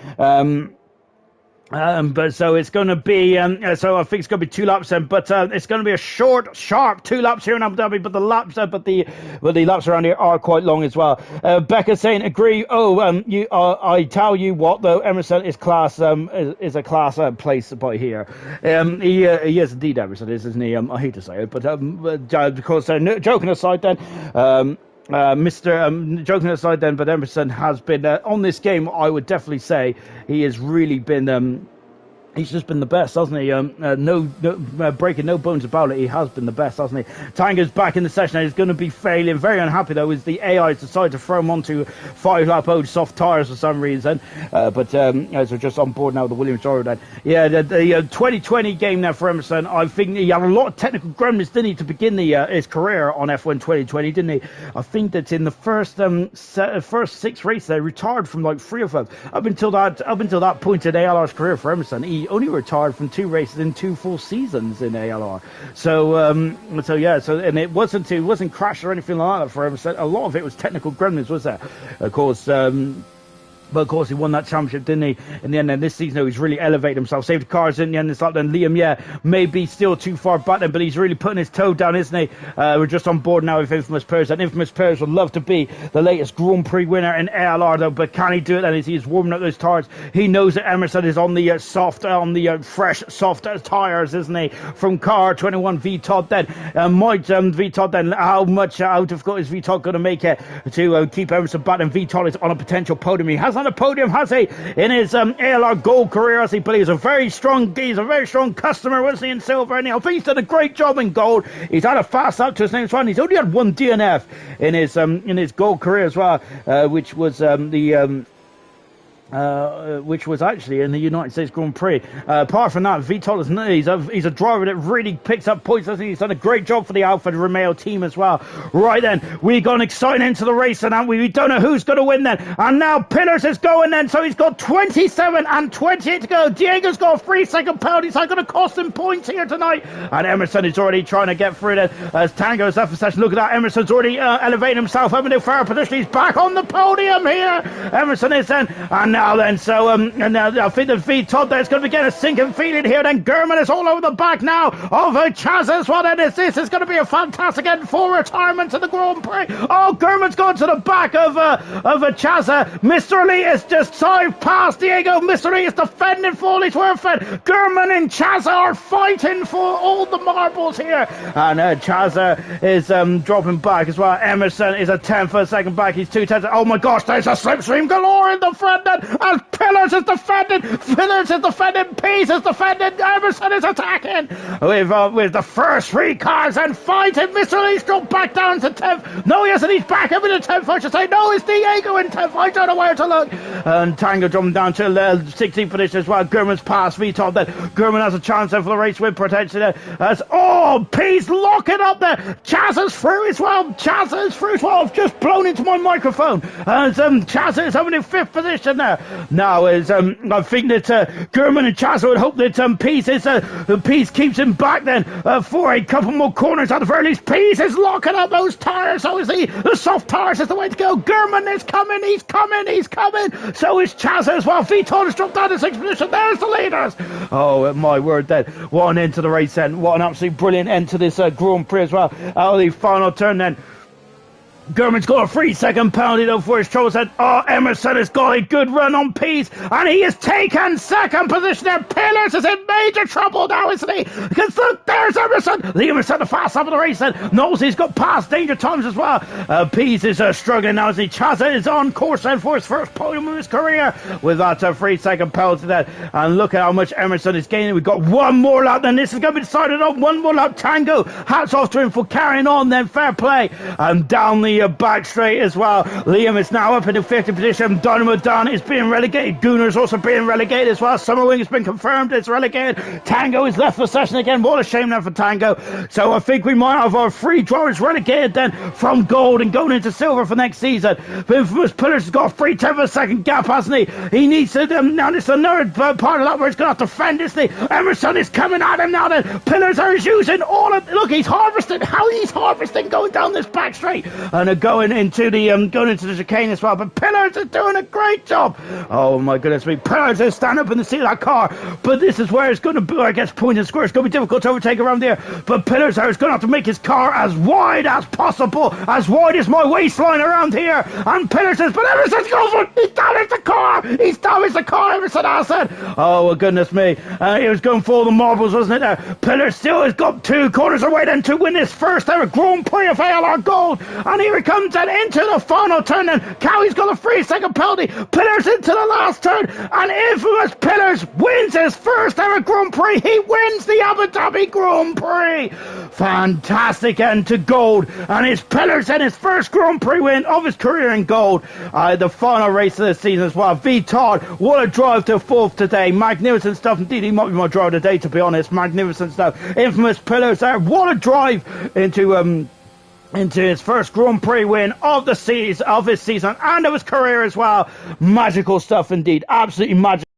But so it's going to be, so I think it's going to be 2 laps then, but it's going to be a short, sharp 2 laps here in Abu Dhabi, but the laps around here are quite long as well. Becca saying, agree. I tell you what though, Emerson is class, is a class place by here. He is indeed Emerson, isn't he? I hate to say it, but because joking aside then, joking aside then, but Emerson has been on this game. I would definitely say he has really been he's just been the best, hasn't he? Breaking no bones about it. He has been the best, hasn't he? Tanger's back in the session and he's going to be failing. Very unhappy though, as the AIs decide to throw him onto 5-lap old soft tyres for some reason. But as we're just on board now with the Williams driver then. Yeah, the 2020 game now for Emerson. I think he had a lot of technical gremlins, didn't he, to begin his career on F1 2020, didn't he? I think that in the first 6 races they retired from like 3 of them. Up until that point in ALR's career for Emerson, he only retired from 2 races in 2 full seasons in ALR. And it wasn't crash or anything like that for him. So a lot of it was technical gremlins, was there? Of course. But of course, he won that championship, didn't he? In the end, and this season, he's really elevated himself. Safety cars in the end. It's like then Liam, maybe still too far back then, but he's really putting his toe down, isn't he? We're just on board now with Infamous Pairs, and Infamous Pairs would love to be the latest Grand Prix winner in ALR, though. But can he do it? And as he's warming up those tires, he knows that Emerson is on the fresh, soft tires, isn't he? From car 21 VTOD then. VTOD then, how difficult is VTOD going to make it to keep Emerson back? And VTOD is on a potential podium. He has on a podium, has he, in his ALR gold career, has he? But he's a very strong customer, wasn't he, in silver? And I think he's done a great job in gold. He's had a fast up to his name's one. He's only had 1 DNF in his gold career as well, which was actually in the United States Grand Prix. Apart from that, VTOL he's a driver that really picks up points. I think he's done a great job for the Alfa Romeo team as well. Right then, we got an exciting end to the race, and we don't know who's going to win then. And now Pillars is going then, so he's got 27 and 28 to go. Diego's got a 3-second penalty, so it's going to cost him points here tonight. And Emerson is already trying to get through it as Tango's left the session. Look at that, Emerson's already elevating himself up into a fair position. He's back on the podium here. Emerson is then, and now then. So and now I think the V-Todd there's going to be getting a sinking feeling here. Then Gurman is all over the back now of Chaz as well. And this is going to be a fantastic end for retirement to the Grand Prix. Oh, Gurman's gone to the back of Chaz. Mr. Elite is just side past Diego. Mr. Elite is defending for all he's worth it. Gurman and Chaz are fighting for all the marbles here. And Chaz is dropping back as well. Emerson is a 10th for a second back. He's 2 tenths. Oh my gosh, there's a slipstream galore in the front then. And Pillars is defending. Peace is defending. Emerson is attacking with the first 3 cars and fighting. Mr. Lee's dropped back down to 10th. No, he hasn't. He's back up in the 10th, I should say. No, it's Diego in 10th. I don't know where to look. And Tango dropping down to 16th position as well. Gurman's past V-Top then. Gurman has a chance there for the race win potentially. Peace locking up there. Chaz is through as well. I've just blown into my microphone. As Chaz is having in 5th position there. Now is I think that Gurman and Chaz would hope that Peace keeps him back then for a couple more corners at the very least. Peace is locking up those tires. Obviously, the soft tires is the way to go. Gurman is coming. He's coming. So is Chaz as well. Vitor has dropped down to 6th position. There's the leaders. Oh my word! Then what an end to the race. Then what an absolutely brilliant end to this Grand Prix as well. Out of the final turn then. Gurman's got a 3-second penalty though for his troubles. Emerson has got a good run on Peace, and he has taken 2nd position there. Pillars is in major trouble now, isn't he? Because look, there's Emerson. Emerson the fast up of the race then. Knows he's got past Danger Times as well. Peace is struggling now as he Chaza is on course then for his first podium of his career with that 3-second penalty there. And look at how much Emerson is gaining. We've got one more lap, then this is going to be decided on. One more lap. Tango, hats off to him for carrying on then. Fair play. And down the back straight as well. Liam is now up in the 50th position. Dynamo Dan is being relegated. Gunner's also being relegated as well. Summerwing has been confirmed it's relegated. Tango is left for session again. What a shame then for Tango. So I think we might have our 3 drivers relegated then from gold and going into silver for next season. But Infamous Pillars has got a 3/10 of a second gap, hasn't he? He needs to now this is another part of that where he's going to have to fend, isn't he? Emerson is coming at him now then. Pillars are using all of look, he's harvesting. How he's harvesting going down this back straight. And going into the chicane as well. But Pillars is doing a great job. Oh my goodness me. Pillars is standing up in the seat of that car. But this is where it's going to be, I guess, point and square. It's going to be difficult to overtake around there. But Pillars is going to have to make his car as wide as possible. As wide as my waistline around here. And Pillars says, but Emerson's going for it. He's damaged the car. Emerson has said. Oh my goodness me. He was going for all the marbles, wasn't it? Pillars still has got 2 corners away then to win his first ever Grand Prix of ALR Gold. And here he comes then into the final turn then. Cowie's got a 3-second penalty. Pillars into the last turn. And Infamous Pillars wins his first ever Grand Prix. He wins the Abu Dhabi Grand Prix. Fantastic end to gold. And it's Pillars in his first Grand Prix win of his career in gold. The final race of the season as well. V-Todd, what a drive to 4th today. Magnificent stuff indeed. He might be my driver of the day, to be honest. Magnificent stuff. Infamous Pillars there. What a drive into his first Grand Prix win of the season, of his season and of his career as well. Magical stuff indeed. Absolutely magical.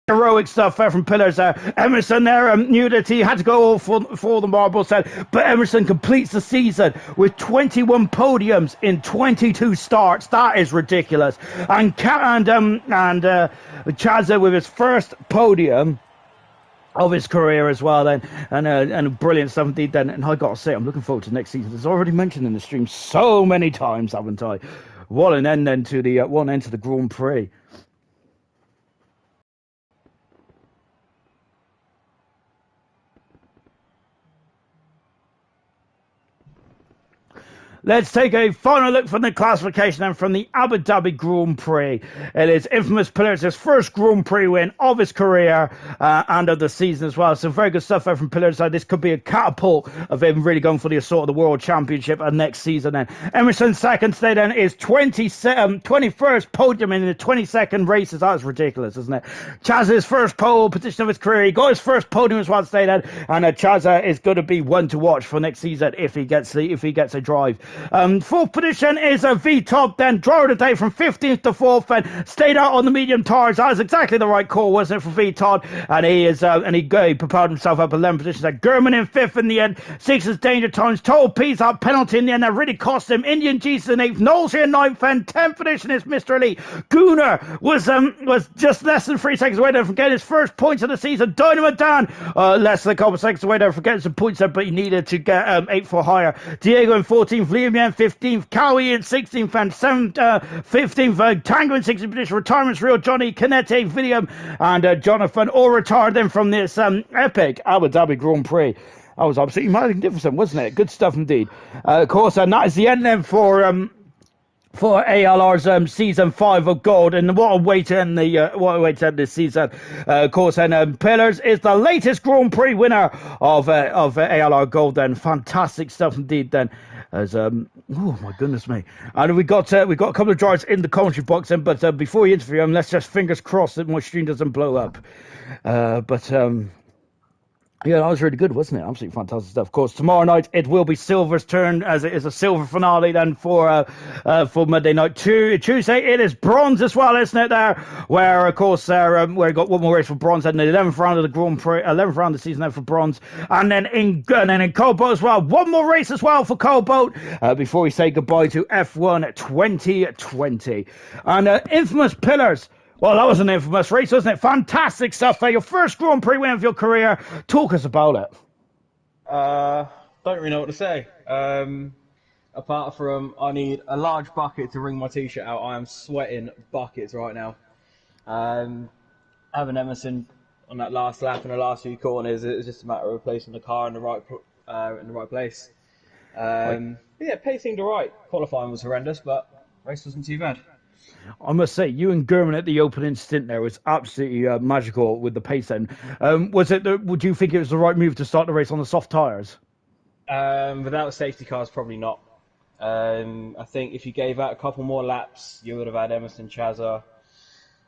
Heroic stuff there from Pillars there. Emerson there knew that he had to go all for the marbles there, but Emerson completes the season with 21 podiums in 22 starts. That is ridiculous. And Chazza with his first podium of his career as well then, and brilliant stuff indeed then. And I gotta say, I'm looking forward to next season. It's already mentioned in the stream so many times, haven't I? What an end then to the Grand Prix. Let's take a final look from the classification and from the Abu Dhabi Grand Prix. It is Infamous Pillars' first Grand Prix win of his career and of the season as well. Some very good stuff there from Pillars. This could be a catapult of him really going for the assault of the World Championship next season then. Emerson's second stay then is 21st podium in the 22nd races. That is ridiculous, isn't it? Chaz's first pole position of his career. He got his first podium as well today then. And Chazza is going to be one to watch for next season if he gets a drive. Fourth position is a V-Top, then draw the day from 15th to 4th, and stayed out on the medium tires. That was exactly the right call, wasn't it, for V-Todd? And he propelled himself up 11 positions. German in 5th in the end. 6th is Danger Times. Total P's up penalty in the end. That really cost him. Indian Jesus in 8th. Knowles in 9th, and 10th position is Mr. Elite. Gunnar was just less than 3 seconds away there from getting his first points of the season. Dynamo Dan, less than a couple of seconds away there from getting some points there, but he needed to get 8th or higher. Diego in 14th. Liam in 15th. Cowie in 16th, and 15th. Tango in 16th position. Retirement's real. Johnny, Canete, William, and Jonathan all retired then from this epic Abu Dhabi Grand Prix. That was absolutely magnificent, wasn't it? Good stuff indeed. Of course, and that is the end then for ALR's season 5 of gold, and what a way to end this season. Of course, and Pillars is the latest Grand Prix winner of ALR gold. Then fantastic stuff indeed. Then. As oh my goodness me, and we got a couple of drivers in the commentary box, then, but before you interview them, let's just fingers crossed that my stream doesn't blow up. Yeah, that was really good, wasn't it? Absolutely fantastic stuff. Of course, tomorrow night it will be Silver's turn, as it is a silver finale then for Monday night. Tuesday it is bronze as well, isn't it? There, where of course we got one more race for bronze, and the 11th round of the Grand Prix, 11th round of the season then for bronze, and then in COBALT as well, one more race as well for COBALT before we say goodbye to F1 2020 and infamous Pillars. Well, that was an infamous race, wasn't it? Fantastic stuff there. Your first Grand Prix win of your career. Talk us about it. Don't really know what to say. Apart from I need a large bucket to wring my t-shirt out. I am sweating buckets right now. Having Emerson on that last lap and the last few corners, it was just a matter of placing the car in the right place. Yeah, pace seemed alright. Qualifying was horrendous, but race wasn't too bad. I must say, you and Gurman at the opening stint there was absolutely magical with the pace then. Would you think it was the right move to start the race on the soft tyres? Without safety cars, probably not. I think if you gave out a couple more laps, you would have had Emerson, Chazza,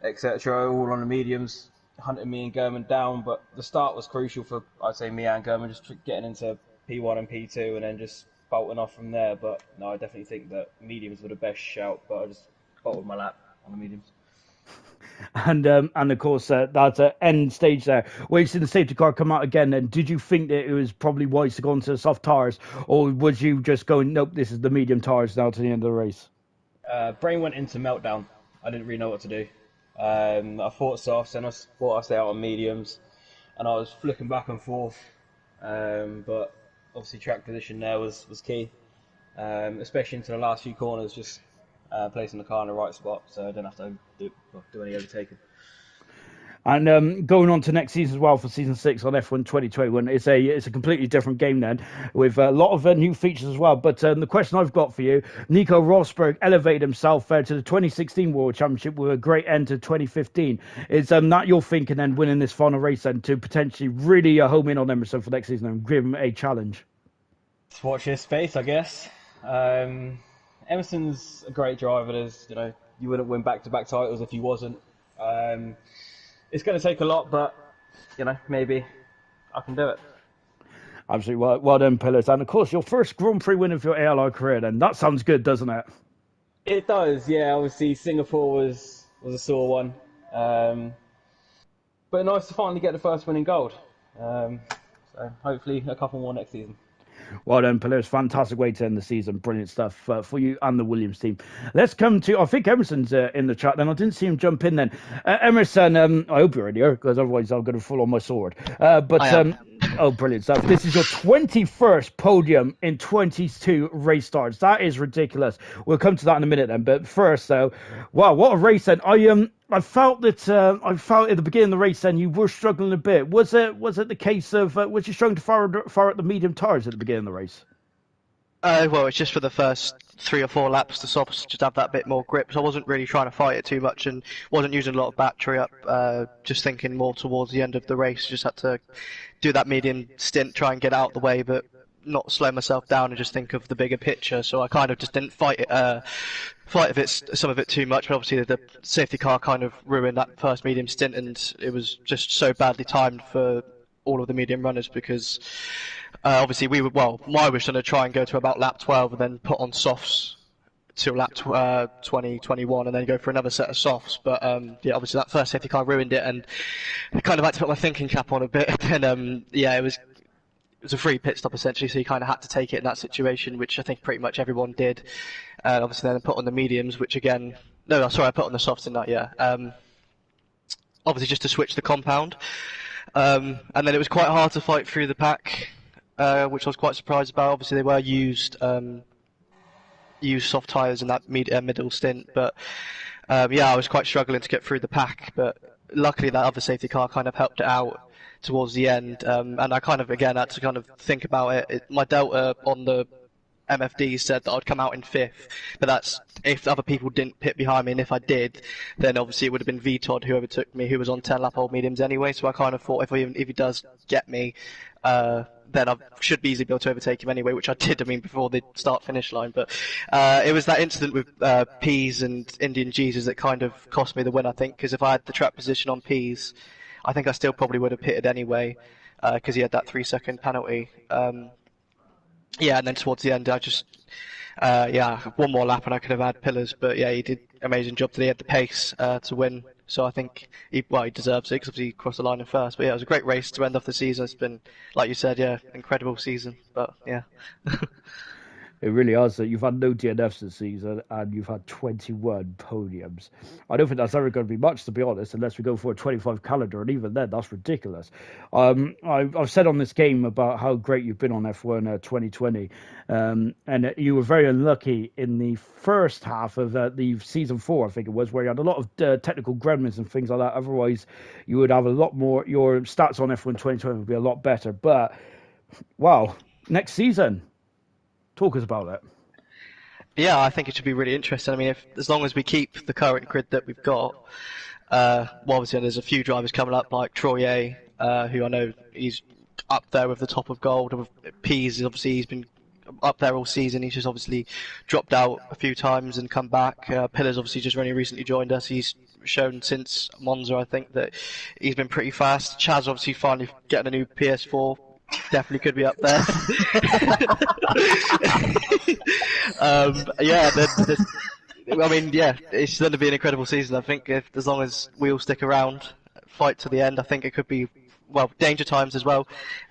etc., all on the mediums, hunting me and Gurman down. But the start was crucial for, I'd say, me and Gurman just getting into P1 and P2 and then just bolting off from there. But no, I definitely think that mediums were the best shout, but I just bottled my lap on the mediums. And of course, that's an end stage there. Where you see the safety car come out again, then did you think that it was probably wise to go into the soft tyres, or was you just going, nope, this is the medium tyres now to the end of the race? Brain went into meltdown. I didn't really know what to do. I thought softs, and I thought I'd stay out on mediums, and I was flicking back and forth. But obviously track position there was key, especially into the last few corners, just placing the car in the right spot, so I didn't have to do any overtaking. And going on to next season as well for season 6 on F1 2021, it's a completely different game then, with a lot of new features as well. But the question I've got for you, Nico Rosberg elevated himself to the 2016 World Championship with a great end to 2015. Is that your thinking then, winning this final race then, to potentially really home in on Emerson for next season and give him a challenge? Just watch his space, I guess. Emerson's a great driver. You wouldn't win back-to-back titles if he wasn't. It's going to take a lot, but maybe I can do it. Absolutely, well done, Pillars. And of course, your first Grand Prix win of your ALR career. Then that sounds good, doesn't it? It does, yeah. Obviously, Singapore was a sore one, but nice to finally get the first win in gold. So hopefully, a couple more next season. Well done, Pillars. Fantastic way to end the season. Brilliant stuff for you and the Williams team. Let's come to, I think Emerson's in the chat then. I didn't see him jump in then. Emerson, I hope you're in here, because otherwise I'm going to fall on my sword. Oh, brilliant stuff. This is your 21st podium in 22 race starts. That is ridiculous. We'll come to that in a minute then. But first, though, wow, what a race then. I felt at the beginning of the race then you were struggling a bit. Was it the case of, was you struggling to fire at the medium tyres at the beginning of the race? Well, it's just for the first 3 or 4 laps, the softs just have that bit more grip, so I wasn't really trying to fight it too much and wasn't using a lot of battery up, just thinking more towards the end of the race. Just had to do that medium stint, try and get out the way, but not slow myself down and just think of the bigger picture. So I kind of just didn't fight some of it too much, but obviously the safety car kind of ruined that first medium stint, and it was just so badly timed for all of the medium runners, because Obviously, I was going to try and go to about lap 12 and then put on softs till lap 20, 21, and then go for another set of softs. But yeah, obviously that first safety car ruined it, and I kind of had to put my thinking cap on a bit. And yeah, it was a free pit stop essentially, so you kind of had to take it in that situation, which I think pretty much everyone did. And obviously then put on the mediums, which again, no, sorry, I put on the softs in that, yeah. Obviously just to switch the compound. And then it was quite hard to fight through the pack, which I was quite surprised about. Obviously they were used soft tyres in that middle stint, but yeah, I was quite struggling to get through the pack, but luckily that other safety car kind of helped it out towards the end, and I kind of again had to kind of think about it. My delta on the MFD said that I'd come out in 5th, but that's if other people didn't pit behind me, and if I did, then obviously it would have been V-Todd who overtook me, who was on 10 lap old mediums anyway, so I kind of thought if he does get me, then I should be easily be able to overtake him anyway, which I did, before the start-finish line. But it was that incident with Peas and Indian Jesus that kind of cost me the win, I think, because if I had the track position on Peas, I think I still probably would have pitted anyway, because he had that 3-second penalty. Yeah, and then towards the end, I just, one more lap and I could have had pillars, but yeah, he did an amazing job today. He had the pace to win, so I think he deserves it because obviously he crossed the line in first. But yeah, it was a great race to end off the season. It's been, like you said, yeah, incredible season. But yeah. It really has. You've had no DNFs this season, and you've had 21 podiums. I don't think that's ever going to be much, to be honest, unless we go for a 25 calendar, and even then, that's ridiculous. I've said on this game about how great you've been on F1 2020, and you were very unlucky in the first half of the season 4, I think it was, where you had a lot of technical gremlins and things like that. Otherwise, you would have a lot more. Your stats on F1 2020 would be a lot better. But wow, next season. Talk us about that. Yeah, I think it should be really interesting. As long as we keep the current grid that we've got, obviously there's a few drivers coming up like Troyer, who I know he's up there with the top of gold. Pease, obviously he's been up there all season. He's just obviously dropped out a few times and come back. Pillar's obviously just really recently joined us. He's shown since Monza, I think, that he's been pretty fast. Chaz obviously finally getting a new PS4. Definitely could be up there. Yeah, it's going to be an incredible season. I think as long as we all stick around, fight to the end, I think it could be, danger times as well.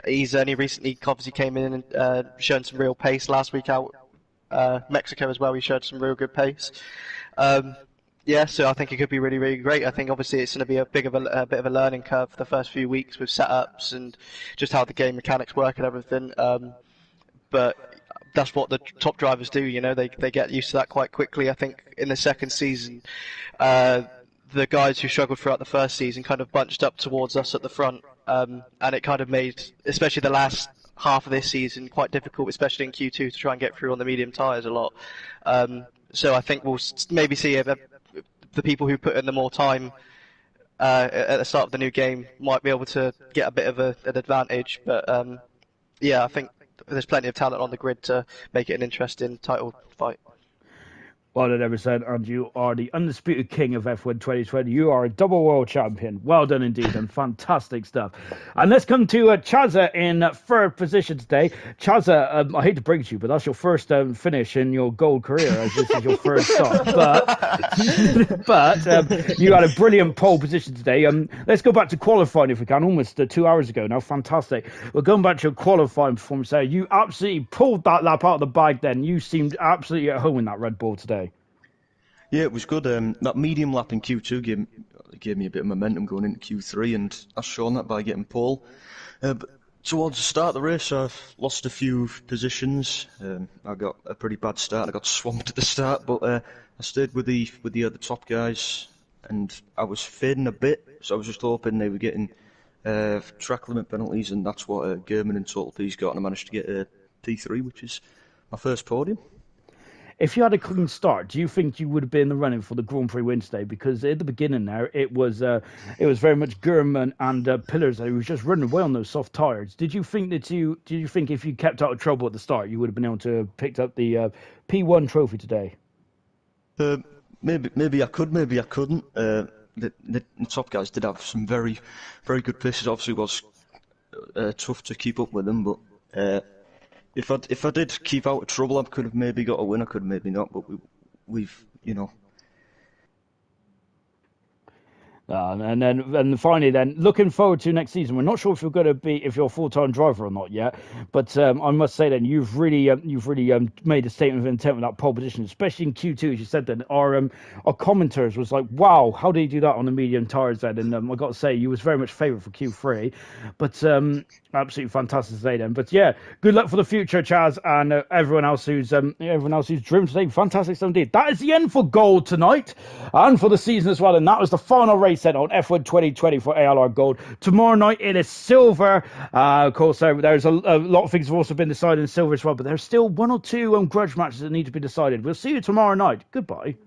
He's only recently obviously came in and shown some real pace last week out Mexico as well. He showed some real good pace. Yeah, so I think it could be really, really great. I think obviously it's going to be a bit of a learning curve for the first few weeks with setups and just how the game mechanics work and everything. But that's what the top drivers do, they get used to that quite quickly. I think in the second season, the guys who struggled throughout the first season kind of bunched up towards us at the front, and it kind of made, especially the last half of this season, quite difficult, especially in Q2, to try and get through on the medium tyres a lot. So I think we'll maybe see the people who put in the more time at the start of the new game might be able to get a bit of an advantage. But yeah, I think there's plenty of talent on the grid to make it an interesting title fight. Well done, Emerson, and you are the undisputed king of F1 2020. You are a double world champion. Well done indeed, and fantastic stuff. And let's come to Chazza in third position today. Chazza, I hate to break it to you, but that's your first finish in your gold career, as this is your first stop. But you had a brilliant pole position today. Let's go back to qualifying if we can, almost 2 hours ago now. Fantastic. We're going back to your qualifying performance there. You absolutely pulled that lap out of the bag then. You seemed absolutely at home in that Red Bull today. Yeah, it was good. That medium lap in Q2 gave me a bit of momentum going into Q3, and I've shown that by getting pole. But towards the start of the race, I've lost a few positions. I got a pretty bad start. I got swamped at the start, but I stayed with the other top guys, and I was fading a bit. So I was just hoping they were getting track limit penalties, and that's what German and Total P's got, and I managed to get a P3, which is my first podium. If you had a clean start, do you think you would have been in the running for the Grand Prix win today? Because at the beginning there, it was very much Gurman and Pillars who was just running away on those soft tyres. Did you think if you kept out of trouble at the start, you would have been able to have picked up the P1 trophy today? Maybe I could, maybe I couldn't. The top guys did have some very, very good paces. Obviously, it was tough to keep up with them, but If I did keep out of trouble, I could have maybe got a win. I could have maybe not, but we've And finally, then looking forward to next season. We're not sure if you're going to be if you're a full-time driver or not yet, but I must say then you've really made a statement of intent with that pole position, especially in Q2, as you said. Then our commenters was like, wow, how did he do that on the medium tires then? And I got to say, you was very much favoured for Q3, but absolutely fantastic today then. But yeah, good luck for the future, Chaz, and everyone else who's driven today. Fantastic stuff indeed. That is the end for Gold tonight and for the season as well. And that was the final race then on F1 2020 for ALR Gold. Tomorrow night it is silver. Of course, there's a lot of things have also been decided in silver as well, but there's still one or two grudge matches that need to be decided. We'll see you tomorrow night. Goodbye.